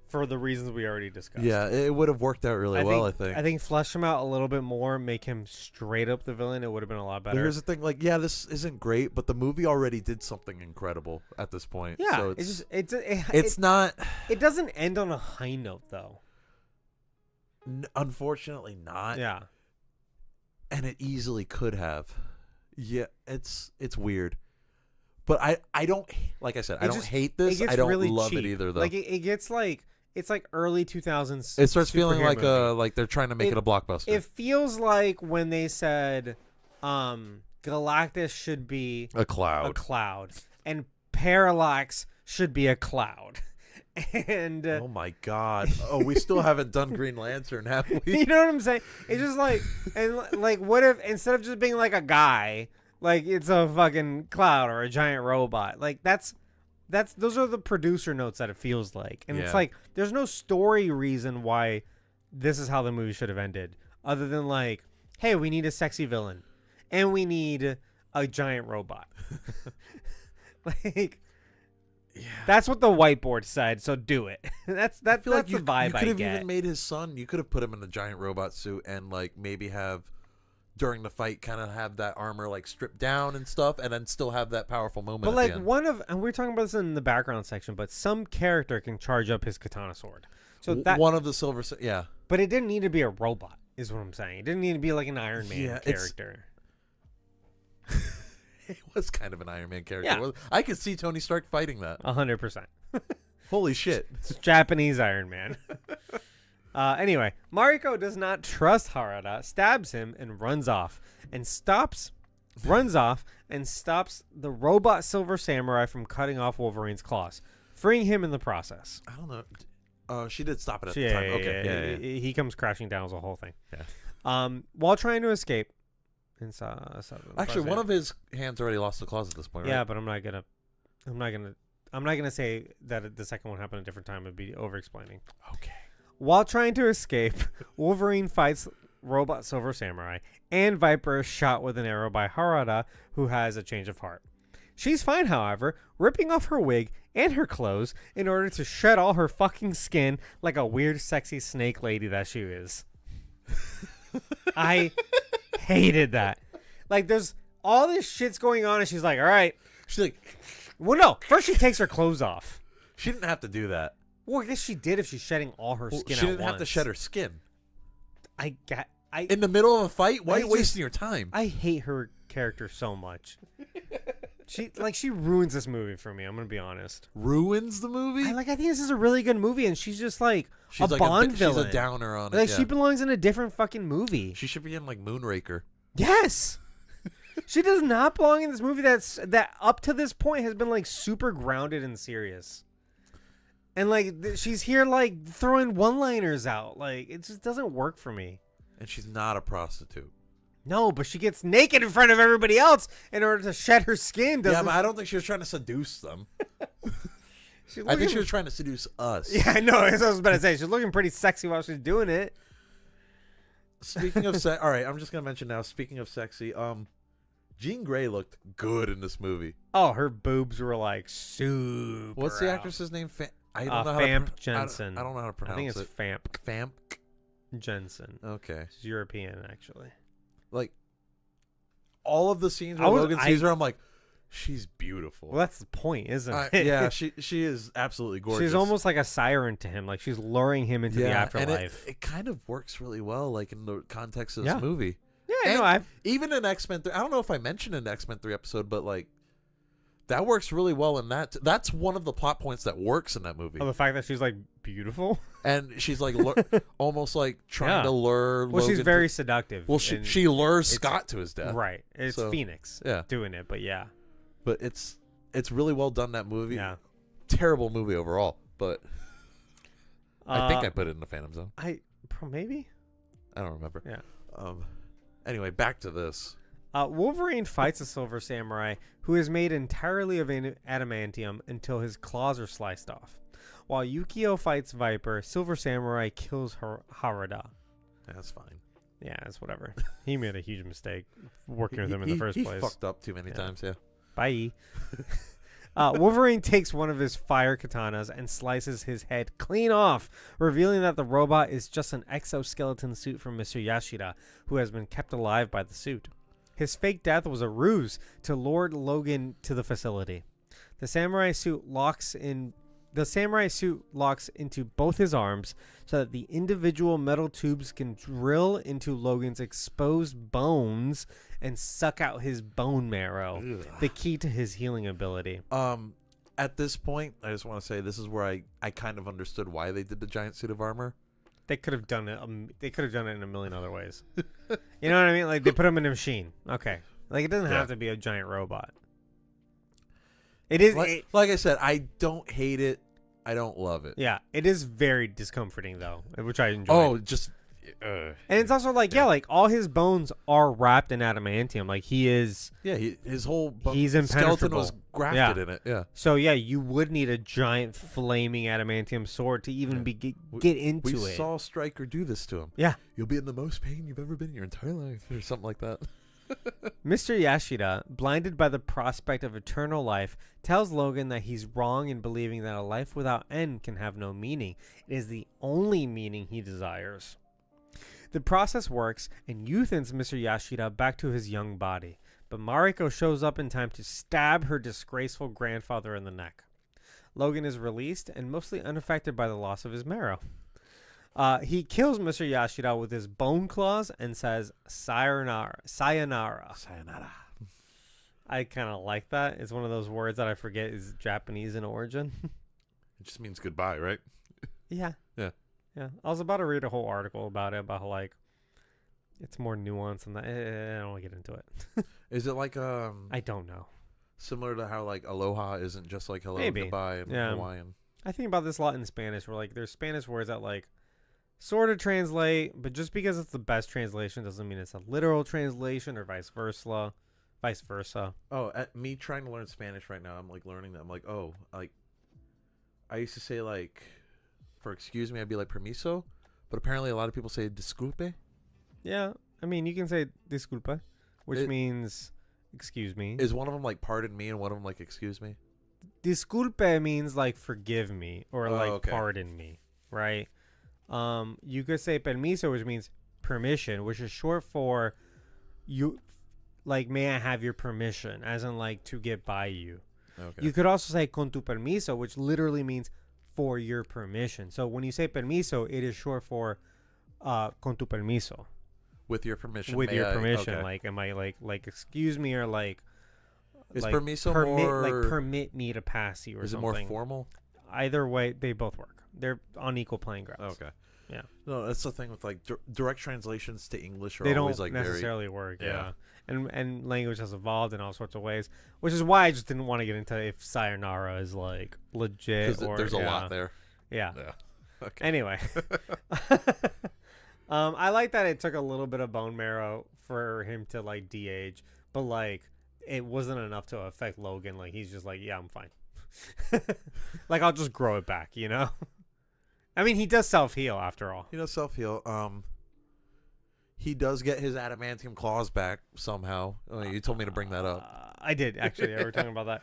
for the reasons we already discussed. Yeah, it would have worked out really well, I think. I think flesh him out a little bit more, make him straight up the villain. It would have been a lot better. But here's the thing, like, yeah, this isn't great, but the movie already did something incredible at this point. Yeah, so it's not. It doesn't end on a high note, though. Unfortunately, not. Yeah. And it easily could have. Yeah, it's weird. But I don't, like I said, I don't hate this. I don't really love cheap. it either, though. Like it gets like it's like early 2000s. It starts feeling like movie. like they're trying to make it a blockbuster. It feels like when they said Galactus should be a cloud, and Parallax should be a cloud. And oh my god! Oh, we still haven't done Green Lantern, have we? You know what I'm saying? It's just like, and like, what if instead of just being like a guy, like it's a fucking cloud or a giant robot? Like those are the producer notes that it feels like, and it's like there's no story reason why this is how the movie should have ended, other than like, hey, we need a sexy villain, and we need a giant robot. Like. Yeah. That's what the whiteboard said, so do it. That's the vibe I get. You could have even made his son. You could have put him in a giant robot suit and like maybe have during the fight kind of have that armor like stripped down and stuff, and then still have that powerful moment. But at like the end. and we're talking about this in the background section, but some character can charge up his katana sword. So that one of the silver, yeah. But it didn't need to be a robot, is what I'm saying. It didn't need to be like an Iron Man character. It was kind of an Iron Man character. Yeah. I could see Tony Stark fighting that. 100%. Holy shit. It's Japanese Iron Man. Anyway, Mariko does not trust Harada, stabs him, and runs off and stops the robot Silver Samurai from cutting off Wolverine's claws, freeing him in the process. I don't know. Oh, she did stop it at the time. Okay. Yeah. He comes crashing down as a whole thing. Yeah. While trying to escape. Actually, one of his hands already lost the claws at this point, right? Yeah, but I'm not gonna say that the second one happened at a different time. It'd be over-explaining. Okay. While trying to escape, Wolverine fights Robot Silver Samurai, and Viper is shot with an arrow by Harada, who has a change of heart. She's fine, however, ripping off her wig and her clothes in order to shed all her fucking skin like a weird, sexy snake lady that she is. I hated that. Like, there's all this shit's going on, and she's like, all right. She's like, well, no. First, she takes her clothes off. she didn't have to do that. Well, I guess she did if she's shedding all her skin She at didn't have to once. shed her skin. In In the middle of a fight? Why are you wasting your time? I hate her character so much. She ruins this movie for me. I'm gonna be honest. Ruins the movie? I think this is a really good movie, and she's just like She's a like Bond villain. She's a downer on it. Like yeah. she belongs in a different fucking movie. She should be in like Moonraker. Yes. She does not belong in this movie that up to this point has been like super grounded and serious. And like she's here like throwing one-liners out. Like it just doesn't work for me. And she's not a prostitute. No, but she gets naked in front of everybody else in order to shed her skin. Yeah, but I don't think she was trying to seduce them. I think she was trying to seduce us. Yeah, I know. That's what I was about to say. She's looking pretty sexy while she's doing it. Speaking of sex, all right, I'm just gonna mention now. Speaking of sexy, Jean Grey looked good in this movie. Oh, her boobs were like super. What's the out. actress's name? I don't know how Famp to Jensen. I don't know how to pronounce I think it's it. Famp Famp. Jensen. Okay. She's European, actually. Like all of the scenes where Logan sees her, I'm like, she's beautiful. Well, that's the point, isn't it? Yeah, she is absolutely gorgeous. She's almost like a siren to him. Like she's luring him into the afterlife. And it kind of works really well, like in the context of Yeah. this movie. Yeah, I know. Even in X-Men 3, I don't know if I mentioned in X-Men 3 episode, but like that works really well in that. That's one of the plot points that works in that movie. Oh, the fact that she's like beautiful. And she's like almost like trying to lure. Well, Logan she's very seductive. Well, she lures Scott to his death. Right. It's So, Phoenix yeah. doing it, but yeah. But it's really well done, that movie. Yeah. Terrible movie overall, but I think I put it in the Phantom Zone. Maybe. I don't remember. Yeah. Anyway, back to this. Wolverine fights a Silver Samurai who is made entirely of adamantium until his claws are sliced off. While Yukio fights Viper, Silver Samurai kills Harada. That's fine. Yeah, it's whatever. He made a huge mistake working with him in the first place. He fucked up too many times, yeah. Bye. Wolverine takes one of his fire katanas and slices his head clean off, revealing that the robot is just an exoskeleton suit from Mr. Yashida, who has been kept alive by the suit. His fake death was a ruse to lure Logan to the facility. The samurai suit locks into both his arms so that the individual metal tubes can drill into Logan's exposed bones and suck out his bone marrow, the key to his healing ability. At this point, I just want to say this is where I kind of understood why they did the giant suit of armor. They could have done it. They could have done it in a million other ways. You know what I mean? Like they put him in a machine. Okay, like it doesn't have to be a giant robot. It is like I said. I don't hate it. I don't love it. Yeah, it is very discomforting though, which I enjoy. Oh, just. And it's also like like all his bones are wrapped in adamantium. Like he is. Yeah, his whole he's skeleton was grafted in it. Yeah. So yeah, you would need a giant flaming adamantium sword to even get into it. We saw Stryker do this to him. Yeah. You'll be in the most pain you've ever been in your entire life, or something like that. Mr. Yashida, blinded by the prospect of eternal life, tells Logan that he's wrong in believing that a life without end can have no meaning. It is the only meaning he desires. The process works and youthens Mr. Yashida back to his young body, but Mariko shows up in time to stab her disgraceful grandfather in the neck. Logan is released and mostly unaffected by the loss of his marrow. He kills Mr. Yashida with his bone claws and says, sayonara. Sayonara. I kind of like that. It's one of those words that I forget is Japanese in origin. It just means goodbye, right? Yeah. Yeah. Yeah. I was about to read a whole article about it, about how, like, it's more nuanced than that. I don't want to get into it. Is it like I don't know. Similar to how like aloha isn't just like hello Maybe. and goodbye in Hawaiian? I think about this a lot in Spanish, where like there's Spanish words that like sort of translate, but just because it's the best translation doesn't mean it's a literal translation, or vice versa. Oh, me trying to learn Spanish right now, I'm like learning that. I'm like, oh, like I used to say like for excuse me, I'd be like permiso, but apparently a lot of people say disculpe. Yeah, I mean you can say disculpa, which means excuse me. Is one of them like pardon me and one of them like excuse me? Disculpe means like forgive me or like okay. pardon me, right? You could say permiso, which means permission, which is short for you, like, may I have your permission, as in like to get by you. Okay. You could also say con tu permiso, which literally means for your permission. So when you say permiso, it is short for con tu permiso. With your permission. With your permission. Okay. Like, am I like excuse me, or like Is like, permiso permit, more... like permit me to pass you or is something. it more formal? Either way, they both work. They're on equal playing grounds. Okay. Yeah. No, that's the thing with like direct translations to English are They always don't like necessarily work. Yeah. Yeah. And language has evolved in all sorts of ways, which is why I just didn't want to get into if sayonara is like legit because or there's a lot there. Yeah. Yeah. Okay. Anyway, I like that it took a little bit of bone marrow for him to like de-age, but like it wasn't enough to affect Logan. Like he's just like, yeah, I'm fine. Like I'll just grow it back, you know. I mean, he does self-heal after all. He does self-heal. He does get his adamantium claws back somehow. Oh, you told me to bring that up. I did actually. We were talking about that.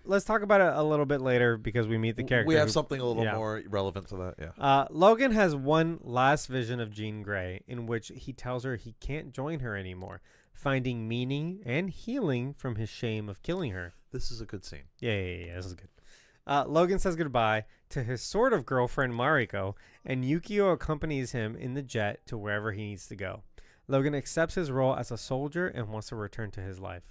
Let's talk about it a little bit later because we meet the character. We have something a little more relevant to that. Yeah. Logan has one last vision of Jean Grey in which he tells her he can't join her anymore, finding meaning and healing from his shame of killing her. This is a good scene. Yeah. This is good. Logan says goodbye to his sort of girlfriend Mariko, and Yukio accompanies him in the jet to wherever he needs to go. Logan accepts his role as a soldier and wants to return to his life.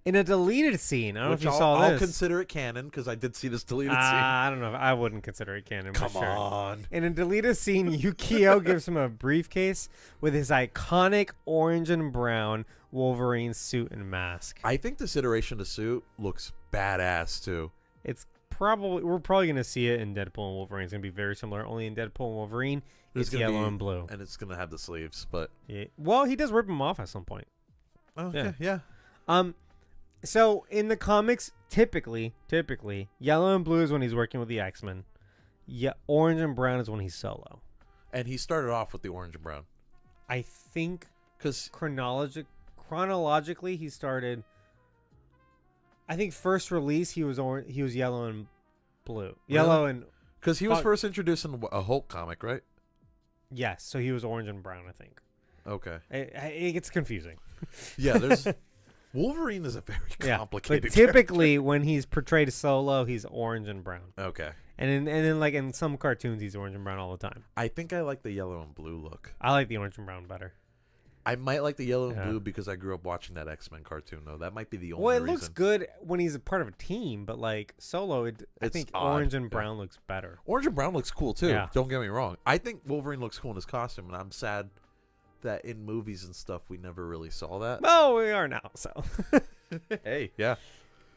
In a deleted scene, I don't know if you saw this. I'll consider it canon because I did see this deleted scene. I don't know. I wouldn't consider it canon. Come sure. on. In a deleted scene, Yukio gives him a briefcase with his iconic orange and brown Wolverine suit and mask. I think this iteration of suit looks badass too. We're probably gonna see it in Deadpool and Wolverine. It's gonna be very similar. Only in Deadpool and Wolverine, it's yellow and blue, and it's gonna have the sleeves. But well, he does rip them off at some point. Okay, yeah. So in the comics, typically, yellow and blue is when he's working with the X-Men. Yeah, orange and brown is when he's solo. And he started off with the orange and brown. I think because chronologically he started. I think first release he was yellow and blue. Really? Yellow and because he was first introduced in a Hulk comic, right? Yes, so he was orange and brown, I think. Okay. It gets confusing. Yeah, there's Wolverine is a very complicated. But typically when he's portrayed solo, he's orange and brown. Okay. And then like in some cartoons he's orange and brown all the time. I think I like the yellow and blue look. I like the orange and brown better. I might like the yellow and blue because I grew up watching that X-Men cartoon, though. That might be the only reason. Well, it looks good when he's a part of a team, but like solo, I think odd. Orange and brown looks better. Orange and brown looks cool, too. Yeah. Don't get me wrong. I think Wolverine looks cool in his costume, and I'm sad that in movies and stuff we never really saw that. Well, we are now, so. Hey, yeah.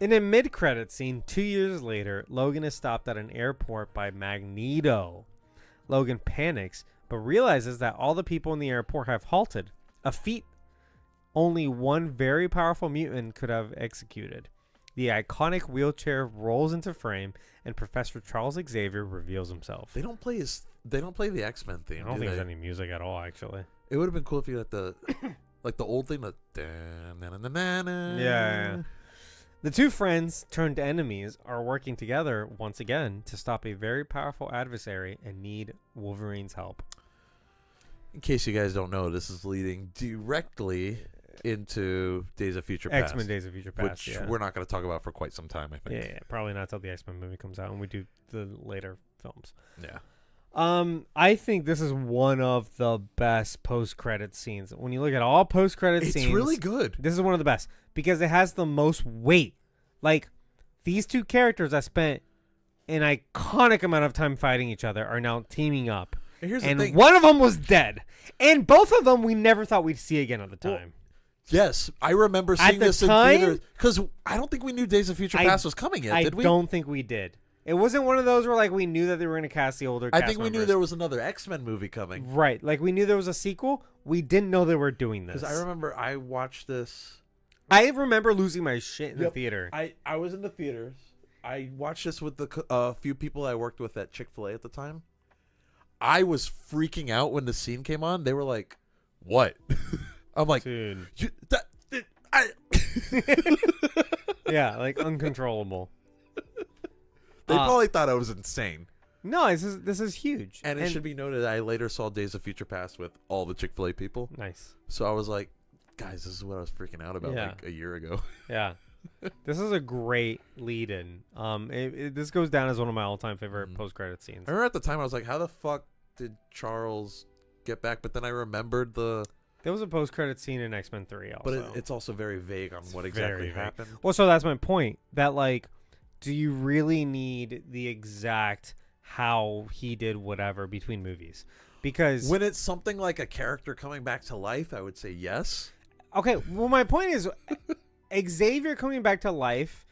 In a mid-credit scene, 2 years later, Logan is stopped at an airport by Magneto. Logan panics, but realizes that all the people in the airport have halted, a feat only one very powerful mutant could have executed. The iconic wheelchair rolls into frame, and Professor Charles Xavier reveals himself. They don't play the X-Men theme. I don't think there's any music at all, actually. It would have been cool if you had the like the old thing, the yeah. The two friends turned enemies are working together once again to stop a very powerful adversary and need Wolverine's help. In case you guys don't know, this is leading directly into Days of Future Past. X-Men Days of Future Past, which we're not going to talk about for quite some time, I think. Yeah, probably not till the X-Men movie comes out and we do the later films. Yeah. I think this is one of the best post-credit scenes. When you look at all post-credit scenes, it's really good. This is one of the best because it has the most weight. Like, these two characters that spent an iconic amount of time fighting each other are now teaming up. And one of them was dead. And both of them we never thought we'd see again at the time. Well, yes, I remember seeing this in theaters. Because I don't think we knew Days of Future Past was coming yet, did we? I don't think we did. It wasn't one of those where like we knew that they were going to cast the older cast I think we knew there was another X-Men movie coming. Right. Like we knew there was a sequel. We didn't know they were doing this. Because I remember I watched this. I remember losing my shit in the theater. I was in the theaters. I watched this with the few people I worked with at Chick-fil-A at the time. I was freaking out when the scene came on. They were like, "What?" I'm like, "Dude, Yeah, like uncontrollable. They probably thought I was insane. No, this is huge. And it should be noted that I later saw Days of Future Past with all the Chick-fil-A people. Nice. So I was like, guys, this is what I was freaking out about Yeah. like a year ago. Yeah. This is a great lead-in. This goes down as one of my all-time favorite post-credit scenes. I remember at the time I was like, how the fuck did Charles get back? But then I remembered There was a post-credit scene in X-Men 3 also. But it's also very vague on what exactly happened. Well, so that's my point. That, like, do you really need the exact how he did whatever between movies? Because when it's something like a character coming back to life, I would say yes. Okay, well, my point is Xavier coming back to life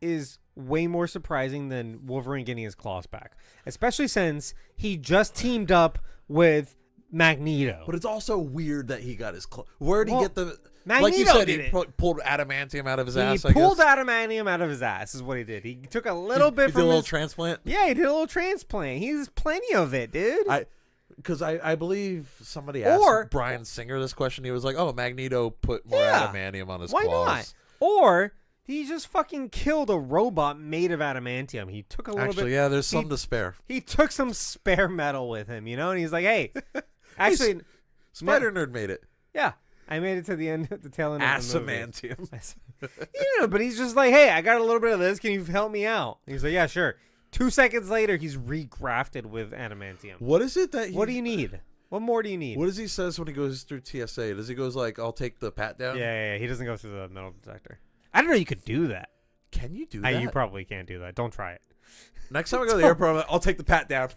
is way more surprising than Wolverine getting his claws back. Especially since he just teamed up with Magneto. But it's also weird that he got his claws. Where did he get the... Magneto like you said, did he pulled adamantium out of his ass, He pulled adamantium out of his ass is what he did. He took a little bit he from did a little transplant? Yeah, he did a little transplant. He has plenty of it, dude. Because I believe somebody asked Bryan Singer this question. He was like, oh, Magneto put more adamantium on his claws. Why not? Or he just fucking killed a robot made of adamantium. He took a little bit. Actually, yeah, there's some to spare. He took some spare metal with him, and he's like, hey, actually. Spider-Nerd made it. Yeah. I made it to the end, the tail end of the movie. Adamantium. Yeah, but he's just like, hey, I got a little bit of this. Can you help me out? And he's like, yeah, sure. 2 seconds later, he's regrafted with adamantium. What is it that What do you need? What more do you need? What does he says when he goes through TSA? Does he goes like, I'll take the pat down? Yeah. He doesn't go through the metal detector. I don't know you could do that. Can you do that? You probably can't do that. Don't try it. Next time I go to the airport, I'm like, I'll take the pat down.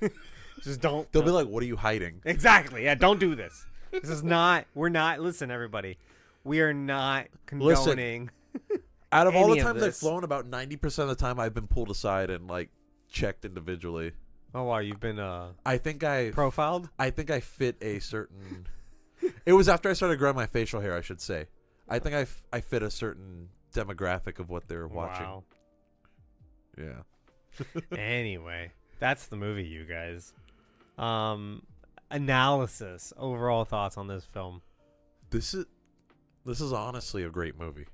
Just don't. They'll be like, what are you hiding? Exactly. Yeah, don't do this. This is not, listen, everybody. We are not condoning. Out of all the any of times I've this. flown, about 90% of the time I've been pulled aside and like checked individually. Oh, wow. You've been I think I profiled? I think I fit a certain... It was after I started growing my facial hair, I should say. I think I fit a certain demographic of what they're watching. Wow. Yeah. Anyway, that's the movie, you guys. Analysis, overall thoughts on this film. This is honestly a great movie.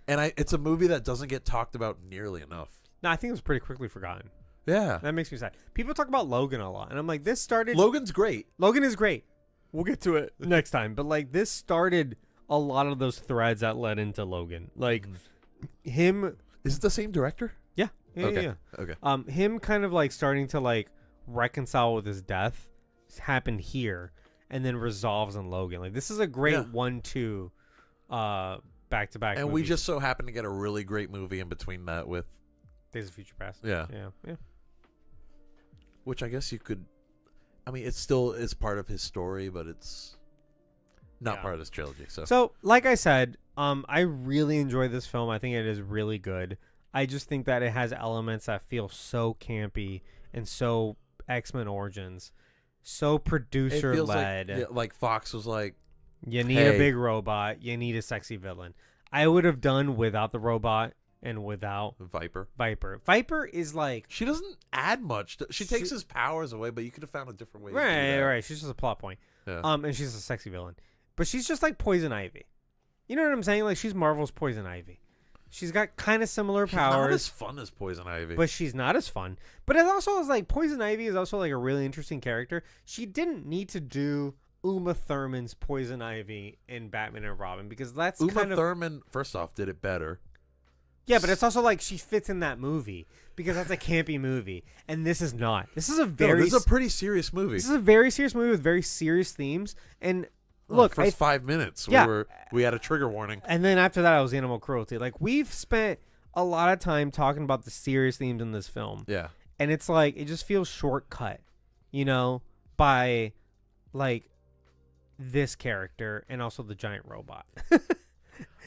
And it's a movie that doesn't get talked about nearly enough. No, I think it was pretty quickly forgotten. Yeah. That makes me sad. People talk about Logan a lot, and I'm like, this started... Logan's great. Logan is great. We'll get to it next time. But, like, this started a lot of those threads that led into Logan. Like, him... Is it the same director? Yeah. Okay. Yeah. Okay. Him kind of, like, starting to, like, reconcile with his death happened here and then resolves in Logan. Like, this is a great 1-2 back-to-back And movies. we just so happen to get a really great movie in between that with... Days of Future Past. Yeah. Which I guess you could... I mean, it still is part of his story, but it's not part of this trilogy. So, like I said, I really enjoy this film. I think it is really good. I just think that it has elements that feel so campy and so X-Men Origins, so producer-led. Like Fox was like, you need a big robot. You need a sexy villain. I would have done without the robot and without Viper. Viper is like... She doesn't add much. She takes his powers away, but you could have found a different way to do that. Right. She's just a plot point. Yeah. And she's a sexy villain. But she's just like Poison Ivy. You know what I'm saying? Like, she's Marvel's Poison Ivy. She's got kind of similar powers. She's not as fun as Poison Ivy. But she's not as fun. But it also is like, Poison Ivy is also like a really interesting character. She didn't need to do Uma Thurman's Poison Ivy in Batman and Robin, because that's Uma Thurman, first off, did it better. Yeah, but it's also like she fits in that movie because that's a campy movie, and this is not. This is a this is a pretty serious movie. This is a very serious movie with very serious themes. And look, first 5 minutes, we had a trigger warning, and then after that, I was animal cruelty. Like, we've spent a lot of time talking about the serious themes in this film. Yeah, and it's like it just feels shortcut, by like this character and also the giant robot.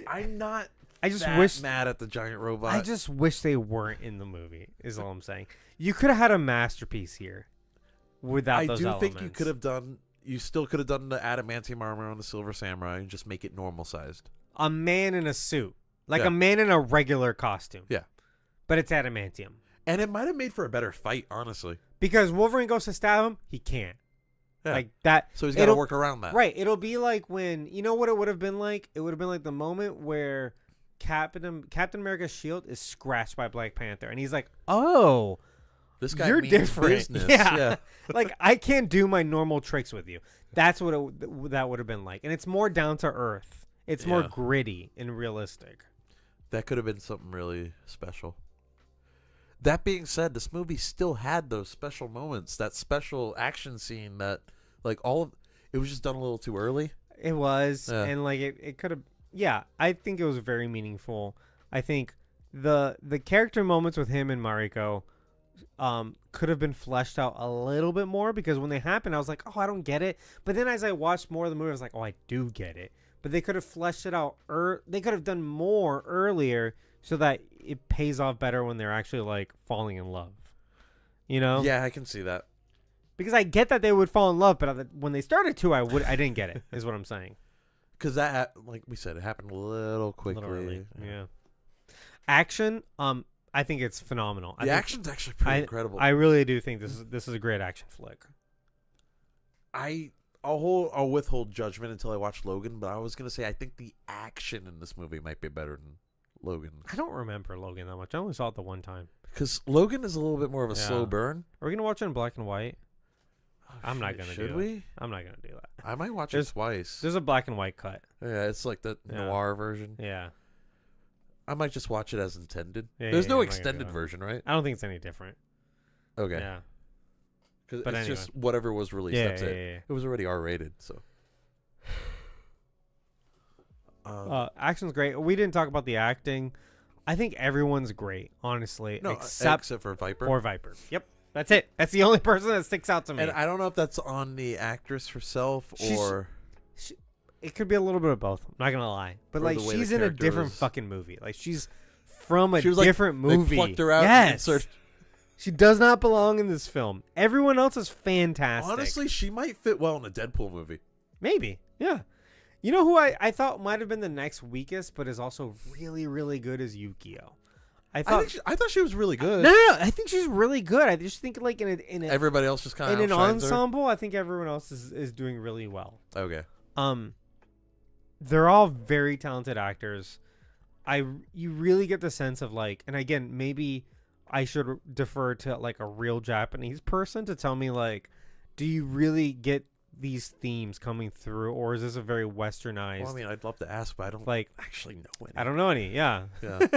I'm not. I just wish mad at the giant robot. I just wish they weren't in the movie. Is all I'm saying. You could have had a masterpiece here without those elements. I do think you could have done. You still could have done the adamantium armor on the Silver Samurai and just make it normal sized. A man in a suit, like a man in a regular costume. Yeah, but it's adamantium, and it might have made for a better fight, honestly. Because Wolverine goes to stab him, he can't. Yeah. Like that. So he's got to work around that. Right. It'll be like when, you know what it would have been like? It would have been like the moment where Captain America's shield is scratched by Black Panther, and he's like, "Oh, This guy you're means different." business. Yeah. Like I can't do my normal tricks with you. That's what that would have been like, and it's more down to earth. It's more Yeah. gritty and realistic. That could have been something really special. That being said, this movie still had those special moments. That special action scene that, like, it was just done a little too early. It was, Yeah. and like it could have. Yeah, I think it was very meaningful. I think the character moments with him and Mariko could have been fleshed out a little bit more, because when they happened, I was like, oh, I don't get it. But then as I watched more of the movie, I was like, oh, I do get it. But they could have fleshed it out. They could have done more earlier so that it pays off better when they're actually like falling in love. You know? Yeah, I can see that. Because I get that they would fall in love, but when they started to, I didn't get it. Is what I'm saying. Because that, like we said, it happened a little quickly. A little early. Yeah. Action. I think it's phenomenal. The action's actually pretty incredible. I really do think this is a great action flick. I'll withhold judgment until I watch Logan, but I was gonna say I think the action in this movie might be better than Logan. I don't remember Logan that much. I only saw it the one time. Because Logan is a little bit more of a slow burn. Are we gonna watch it in black and white? I'm not gonna do Should that. we? I'm not gonna do that. I might watch it twice. There's a black and white cut. Yeah, it's like the noir version. Yeah. I might just watch it as intended. Yeah, There's no I'm not gonna do extended that. version, right? I don't think it's any different. Okay. Yeah. Because But it's anyway. just whatever was released. Yeah, That's yeah, it. yeah. It was already R-rated, so. Action's great. We didn't talk about the acting. I think everyone's great, honestly, No, except for Viper. for Viper. Yep. That's it. That's the only person that sticks out to me. And I don't know if that's on the actress herself or It could be a little bit of both. I'm not gonna lie, but Or like the way she's the in a character different was- fucking movie. Like she's from a She was like- different they movie. plucked her out and Yes, inserted- she does not belong in this film. Everyone else is fantastic. honestly, she might fit well in a Deadpool movie. Maybe, yeah. You know who I thought might have been the next weakest, but is also really, really good is Yukio. I thought she was really good. no. I think she's really good. I just think like in Everybody else just kind of an ensemble, I think everyone else is doing really well. Okay. They're all very talented actors. You really get the sense of like, and again, maybe I should defer to like a real Japanese person to tell me like, do you really get these themes coming through, or is this a very westernized? Well, I mean, I'd love to ask, but I don't like actually know any. I don't know any. Yeah. Yeah.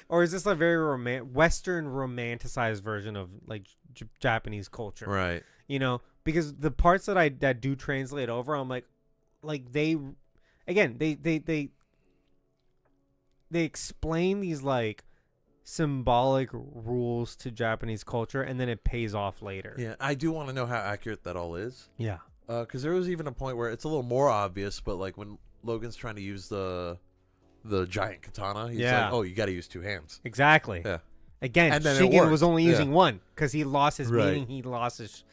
Or is this a very Western romanticized version of like Japanese culture? Right. You know, because the parts that do translate over, I'm like they explain these like symbolic rules to Japanese culture, and then it pays off later. Yeah, I do want to know how accurate that all is. Yeah. Because there was even a point where it's a little more obvious, but like when Logan's trying to use the giant katana, he's like, "Oh, you got to use two hands." Exactly. Yeah. Again, And then it Shingen worked. was only Yeah. using one because he lost his Right. meaning. He lost his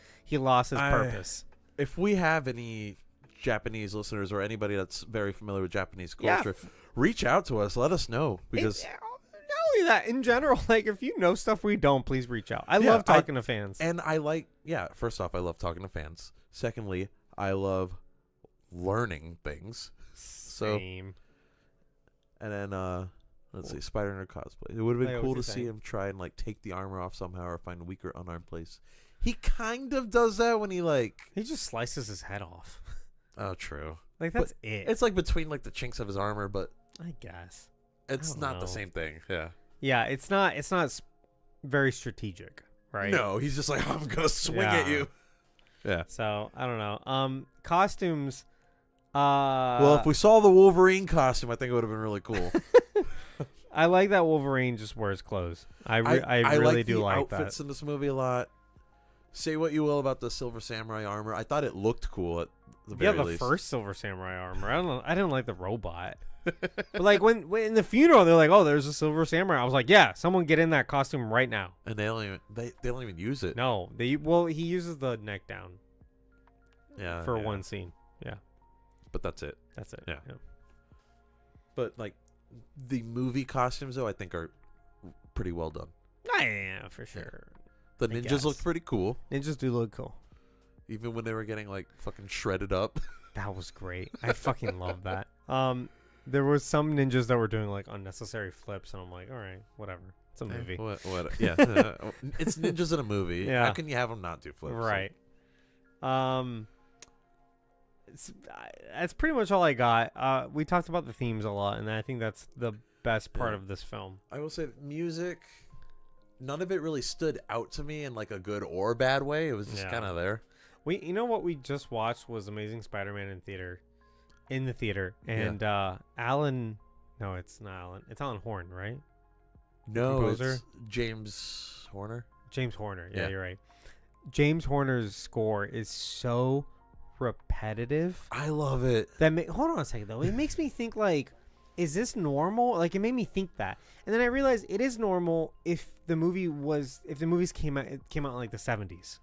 purpose. If we have any Japanese listeners or anybody that's very familiar with Japanese Yeah. culture, reach out to us. Let us know because Not only that, in general, like if you know stuff we don't, please reach out. I Yeah, love talking to fans. and I like first off, I love talking to fans. Secondly, I love learning things. So Same. and then let's see, Spider-Man cosplay. It would have Hey, been what cool you to see saying? him try and like take the armor off somehow or find a weaker unarmed place. He kind of does that when he like He just slices his head off. oh true. Like that's it. It's like between like the chinks of his armor, but I guess. it's don't not know. the same thing. Yeah. Yeah, it's not very strategic, right? No, he's just like, I'm gonna swing at Yeah. you. Yeah. So I don't know. Costumes. Well, if we saw the Wolverine costume, I think it would have been really cool. I like that Wolverine just wears clothes. I really do the like outfits that. in this movie a lot. Say what you will about the Silver Samurai armor. I thought it looked cool at the Yeah, very the least. first Silver Samurai armor. I didn't like the robot. But like when in the funeral, they're like, "Oh, there's a Silver Samurai." I was like, "Yeah, someone get in that costume right now." And they don't even use it. No, he uses the neck down Yeah. for yeah. one scene. Yeah, But that's it. that's it. Yeah. But like the movie costumes though, I think are pretty well done. Yeah, for sure. The I ninjas guess. looked pretty cool, Ninjas do look cool. even when they were getting like fucking shredded up. That was great. I fucking love that. there was some ninjas that were doing like unnecessary flips, and I'm like, all right, whatever. It's a movie. What? Yeah. It's ninjas in a movie. Yeah. How can you have them not do flips? Right. That's pretty much all I got. We talked about the themes a lot, and I think that's the best part of this film. I will say music, none of it really stood out to me in like a good or bad way. It was just kind of there. You know what we just watched was Amazing Spider-Man in the theater, and Alan. No, it's not Alan. It's Alan Horn, right? No, Composer? it's James Horner. James Horner. Yeah, Yeah. you're right. James Horner's score is so repetitive. I love it. Hold on a second though. It makes me think like, is this normal? Like it made me think that, and then I realized it is normal if the movies came out in like the 70s.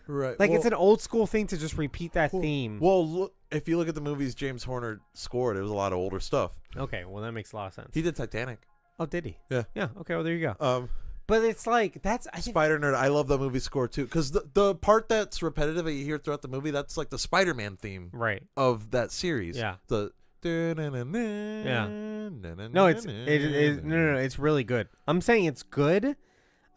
Right. Like it's an old school thing to just repeat that theme. Well, look, if you look at the movies James Horner scored, it was a lot of older stuff. Okay, well that makes a lot of sense. He did Titanic. Oh, did he? Yeah. Yeah. Okay. Well, there you go. But it's like I think Spider Nerd. I love that movie score too, because the part that's repetitive that you hear throughout the movie, that's like the Spider-Man theme, right of that series. Yeah. The No, it's really good. I'm saying it's good.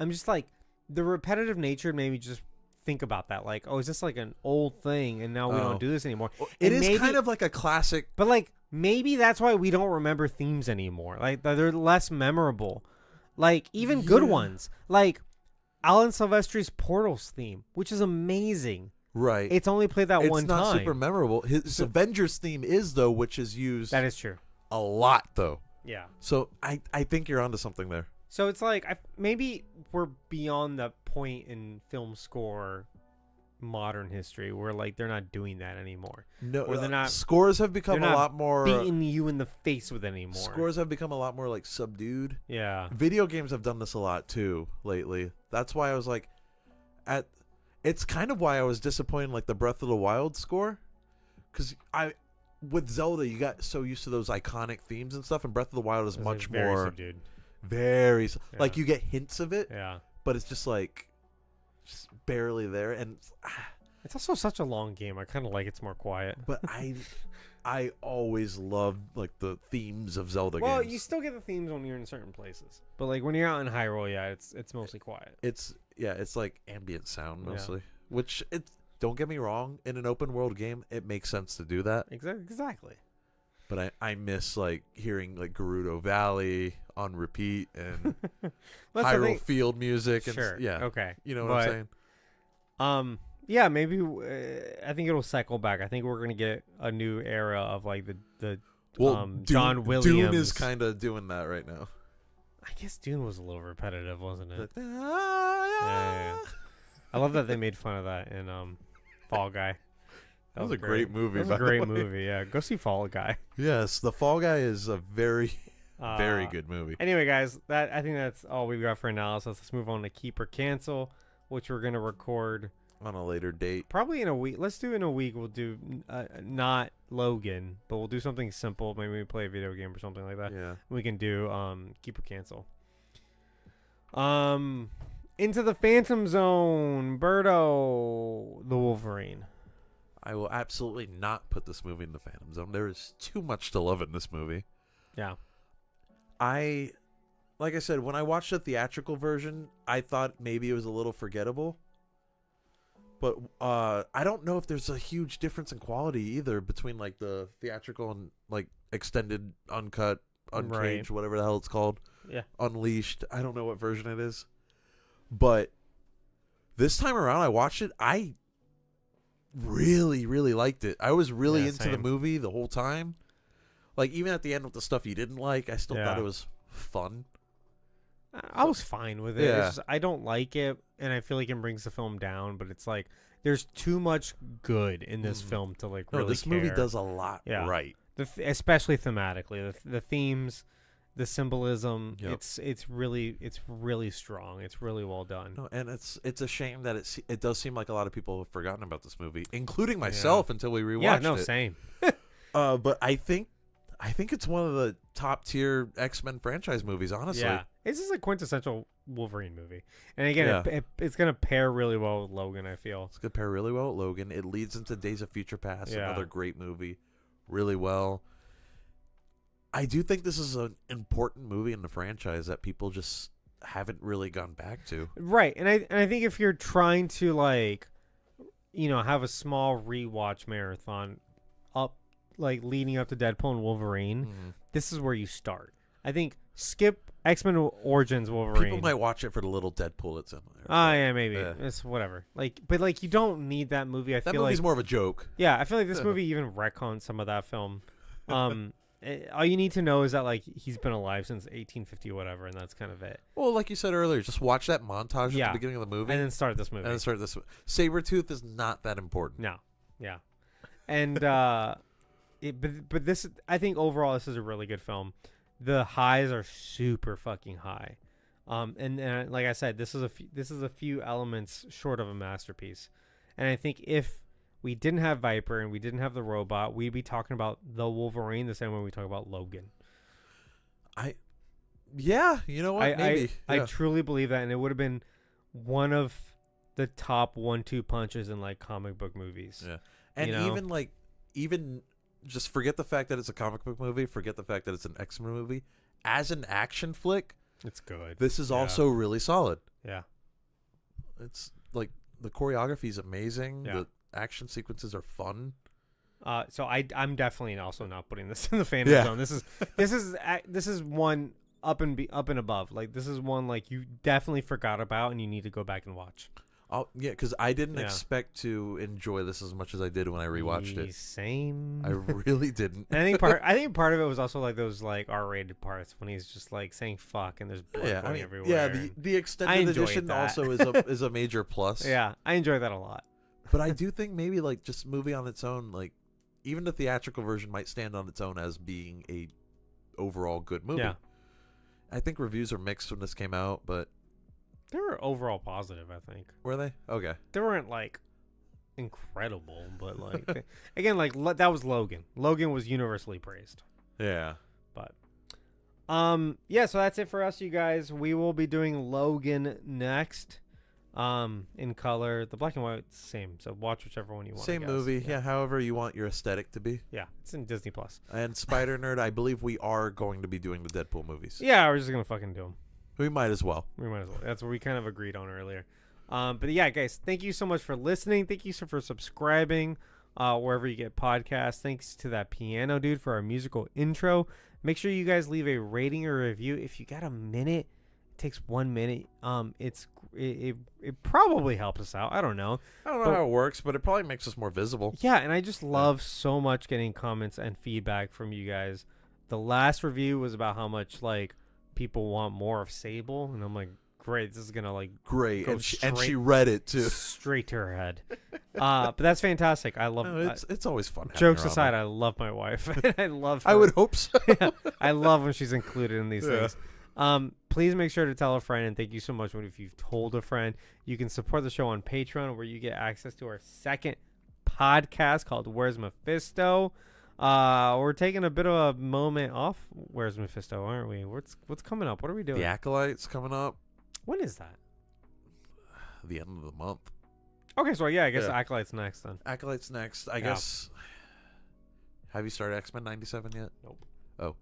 I'm just like the repetitive nature made me just think about that. Like, oh, is this like an old thing, and now we don't do this anymore? It is kind of like a classic, but like maybe that's why we don't remember themes anymore. Like they're less memorable. Like even good ones, like Alan Silvestri's Portals theme, which is amazing. right? It's only played that one time. It's not super memorable. His Avengers theme is though, which is used That is true. a lot though. Yeah. So I think you're onto something there. So it's like maybe we're beyond the point in film score modern history where like they're not doing that anymore. No, or they're not. Scores have become a lot more beating you in the face with anymore. Scores have become a lot more like subdued. Yeah. Video games have done this a lot too lately. That's why I was like, it's kind of why I was disappointed in, like the Breath of the Wild score, because with Zelda you got so used to those iconic themes and stuff, and Breath of the Wild is much very more subdued. Very like you get hints of it, Yeah. but it's just like just barely there, and It's also such a long game. I kind of like it's more quiet. but I always loved like the themes of Zelda Well, games. you still get the themes when you're in certain places, but like when you're out in Hyrule, yeah, it's mostly quiet. It's like ambient sound mostly, which don't get me wrong, in an open world game it makes sense to do that. Exactly. But I miss like hearing like Gerudo Valley on repeat and Hyrule Field music and Sure. yeah. Okay. You know what I'm saying? Yeah, maybe I think it'll cycle back. I think we're gonna get a new era of like the John Williams. Dune is kind of doing that right now. I guess Dune was a little repetitive, wasn't it? Yeah. I love that they made fun of that in Fall Guy. That was a great movie. That was a great movie. Yeah, go see Fall Guy. Yes, the Fall Guy is a very, very good movie. Anyway, guys, I think that's all we've got for analysis. Let's move on to Keep or Cancel, which we're gonna record on a later date. Probably in a week. Let's do in a week. We'll do not Logan, but we'll do something simple. Maybe we play a video game or something like that. Yeah. We can do Keep or Cancel. Into the Phantom Zone, Birdo, the Wolverine. I will absolutely not put this movie in the Phantom Zone. There is too much to love in this movie. Yeah. Like I said, when I watched the theatrical version, I thought maybe it was a little forgettable. But I don't know if there's a huge difference in quality either between like the theatrical and like extended, uncut, uncaged, whatever the hell it's called. Yeah. Unleashed. I don't know what version it is. But this time around, I watched it. I really, really liked it. I was really into the movie the whole time. Like even at the end with the stuff you didn't like, I still thought it was fun. I was fine with it. Yeah. It's just, I don't like it, and I feel like it brings the film down. But it's like there's too much good in this film to like really this movie does a lot right. Especially thematically, the themes, the symbolism. Yep. It's really strong. It's really well done. No, and it's a shame that it does seem like a lot of people have forgotten about this movie, including myself until we rewatched it. Yeah, same. But I think it's one of the top tier X-Men franchise movies, honestly. Yeah. This is a quintessential Wolverine movie. And again, it's going to pair really well with Logan, I feel. It's going to pair really well with Logan. It leads into Days of Future Past, Yeah. another great movie, really well. I do think this is an important movie in the franchise that people just haven't really gone back to. Right, and I think if you're trying to like, have a small rewatch marathon up, like leading up to Deadpool and Wolverine, this is where you start. I think skip X-Men Origins Wolverine. People might watch it for the little Deadpool that's in there. Oh yeah, maybe Yeah. it's whatever. But you don't need that movie. I That feel movie's like more of a joke. yeah, I feel like this movie even retcons some of that film. All you need to know is that like he's been alive since 1850 or whatever, and that's kind of it. Well, like you said earlier, just watch that montage Yeah. at the beginning of the movie, And then start this movie. and then start this. Sabretooth is not that important. No, yeah, and but this, I think overall this is a really good film. The highs are super fucking high, and like I said, this is a few elements short of a masterpiece, and I think if we didn't have Viper and we didn't have the robot, we'd be talking about the Wolverine the same way we talk about Logan. Yeah, you know what? Maybe. I truly believe that, and it would have been one of the top 1-2 punches in like comic book movies. Yeah, and even just forget the fact that it's a comic book movie. Forget the fact that it's an X-Men movie. As an action flick, It's good. this is also really solid. Yeah. It's like the choreography is amazing. Yeah. The action sequences are fun. So I'm definitely also not putting this in the fan zone. This is one up and above. Like this is one like you definitely forgot about and you need to go back and watch. Yeah, because I didn't expect to enjoy this as much as I did when I rewatched it. Same. I really didn't. And I think part of it was also like those like R-rated parts when he's just like saying fuck and there's blood going everywhere. Yeah, the extended edition that. also is a major plus. Yeah, I enjoy that a lot. But I do think maybe like just movie on its own, like even the theatrical version might stand on its own as being a overall good movie. Yeah. I think reviews are mixed when this came out, but They were overall positive, I think. were they? Okay. They weren't like incredible, but like again, like that was Logan. Logan was universally praised. Yeah. But yeah, so that's it for us, you guys. We will be doing Logan next. In color, the black and white same. So watch whichever one you want. Same movie. Yeah. However you want your aesthetic to be. Yeah, it's in Disney Plus. And Spider Nerd, I believe we are going to be doing the Deadpool movies. Yeah, we're just gonna fucking do them. We might as well. We might as well. That's what we kind of agreed on earlier. But yeah, guys, thank you so much for listening. Thank you for subscribing wherever you get podcasts. Thanks to that piano dude for our musical intro. Make sure you guys leave a rating or review if you got a minute. It takes 1 minute. It probably helps us out. I don't know. I don't know how it works, but it probably makes us more visible. Yeah, and I just love so much getting comments and feedback from you guys. The last review was about how much like people want more of Sable, and I'm like, great, this is gonna like Great, go and she read it too. straight to her head. But that's fantastic. I love it's always fun. Jokes aside, I love my wife. I love her. I would hope so. Yeah, I love when she's included in these things. Please make sure to tell a friend, and thank you so much if you've told a friend. You can support the show on Patreon, where you get access to our second podcast called Where's Mephisto. We're taking a bit of a moment off Where's Mephisto, aren't we? What's coming up? What are we doing? The Acolyte's coming up. When is that? The end of the month. Okay, so yeah, I guess Acolyte's next then. Acolyte's next. I guess. Have you started X-Men 97 yet? Nope. Oh,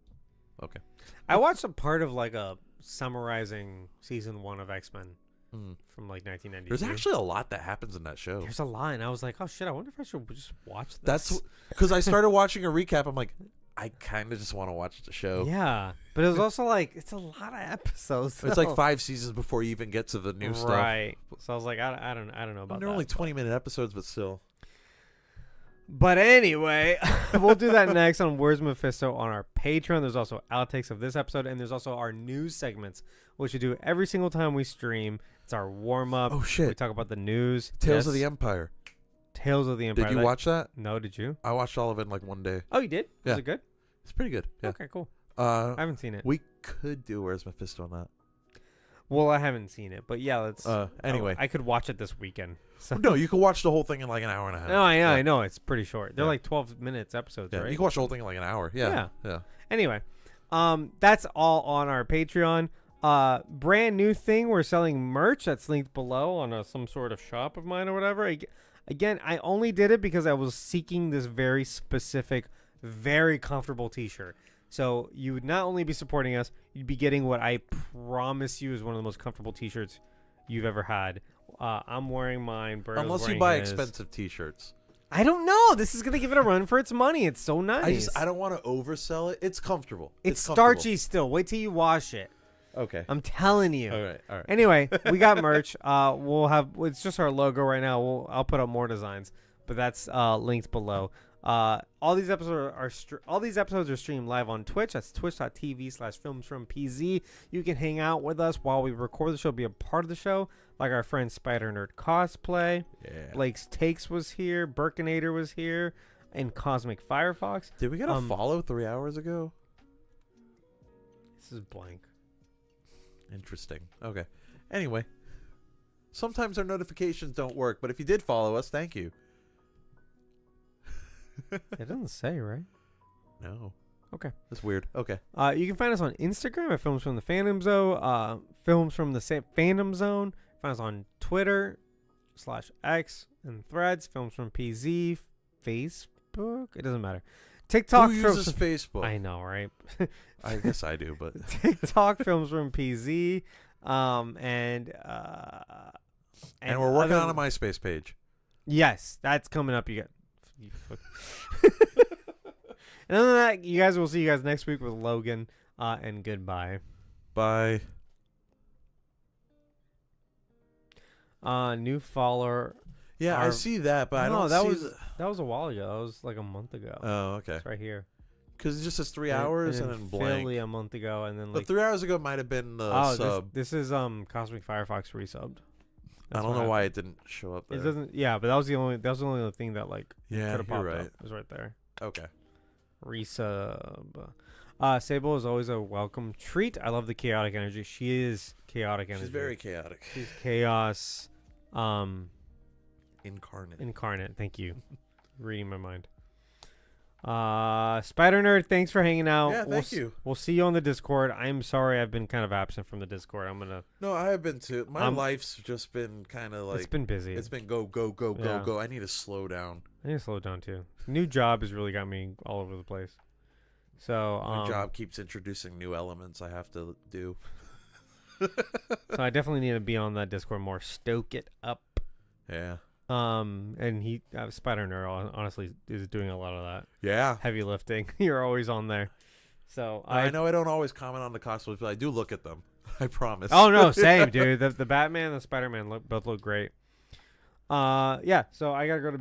okay. I watched a part of like a summarizing season 1 of X-Men from like 1992. There's actually a lot that happens in that show. There's a lot, and I was like, oh shit, I wonder if I should just watch this. That's because I started watching a recap. I'm like, I kind of just want to watch the show. Yeah, but it was also like it's a lot of episodes. It's like 5 seasons before you even get to the new stuff. Right. So I was like, I don't know about They're that. only 20-minute episodes, but still. But anyway, we'll do that next on Where's Mephisto on our Patreon. There's also outtakes of this episode, and there's also our news segments, which we do every single time we stream. It's our warm-up. Oh, shit. We talk about the news. Tales of the Empire. Tales of the Empire. Did you watch that? No, did you? I watched all of it in like one day. Oh, you did? Yeah. Was it good? It's pretty good. Yeah. Okay, cool. I haven't seen it. We could do Where's Mephisto on that. Well, I haven't seen it, but yeah, let's. Anyway. I could watch it this weekend. So. No, you can watch the whole thing in like an hour and a half. No, I know. It's pretty short. They're like 12 minutes episodes, Yeah, right? you can watch the whole thing in like an hour. Yeah. Anyway, that's all on our Patreon. Brand new thing. We're selling merch that's linked below on some sort of shop of mine or whatever. Again, I only did it because I was seeking this very specific, very comfortable t-shirt. So you would not only be supporting us, you'd be getting what I promise you is one of the most comfortable T-shirts you've ever had. I'm wearing mine. Burrow's Unless you wearing buy his. expensive T-shirts. I don't know. This is gonna give it a run for its money. It's so nice. I don't want to oversell it. It's comfortable. It's comfortable. starchy still. Wait till you wash it. Okay. I'm telling you. All right. Anyway, we got merch. It's just our logo right now. I'll put up more designs, but that's linked below. All these episodes are streamed live on Twitch. That's twitch.tv/filmsfrompz. You can hang out with us while we record the show, be a part of the show, like our friend Spider Nerd Cosplay. Yeah. Blake's Takes was here. Burkinator was here, and Cosmic Firefox. Did we get a follow 3 hours ago? This is blank. Interesting. Okay. Anyway, sometimes our notifications don't work, but if you did follow us, thank you. It doesn't say, right? No. Okay. That's weird. Okay. You can find us on Instagram at Films from the Phantom Zone. Films from the Phantom Zone. Find us on Twitter /X and Threads. Films from PZ. Facebook. It doesn't matter. TikTok. Who uses Facebook? I know, right? I guess I do, but TikTok Films from PZ. And we're working on a MySpace page. Yes, that's coming up. You fuck. And other than that, we'll see you guys next week with Logan. And goodbye. Bye. New follower. Yeah, I see that, but I don't see that was a while ago. That was like a month ago. Oh, okay. It's right here. Because it just says 3 hours and then blank. Philly a month ago, and then But 3 hours ago might have been the sub. This is Cosmic Firefox resubbed. I don't know why it didn't show up there. It doesn't. Yeah, but that was the only thing that like Yeah, could have you're popped right. up. It was right there. Okay. Resub. Sable is always a welcome treat. I love the chaotic energy. She is chaotic energy. She's very chaotic. She's chaos. Incarnate. Thank you. Reading my mind. Spider Nerd, thanks for hanging out. Yeah, thank you. We'll see you on the Discord. I'm sorry I've been kind of absent from the Discord. No, I have been too. My life's just been kind of like. It's been busy. It's been go. I need to slow down. I need to slow down too. New job has really got me all over the place. So my job keeps introducing new elements I have to do. So I definitely need to be on that Discord more. Stoke it up. Yeah. And Spider Nerd honestly is doing a lot of that. Yeah. Heavy lifting. You're always on there. So I know I don't always comment on the costumes, but I do look at them. I promise. Oh no, same dude. The Batman and the Spider-Man both look great. Yeah. So I gotta go to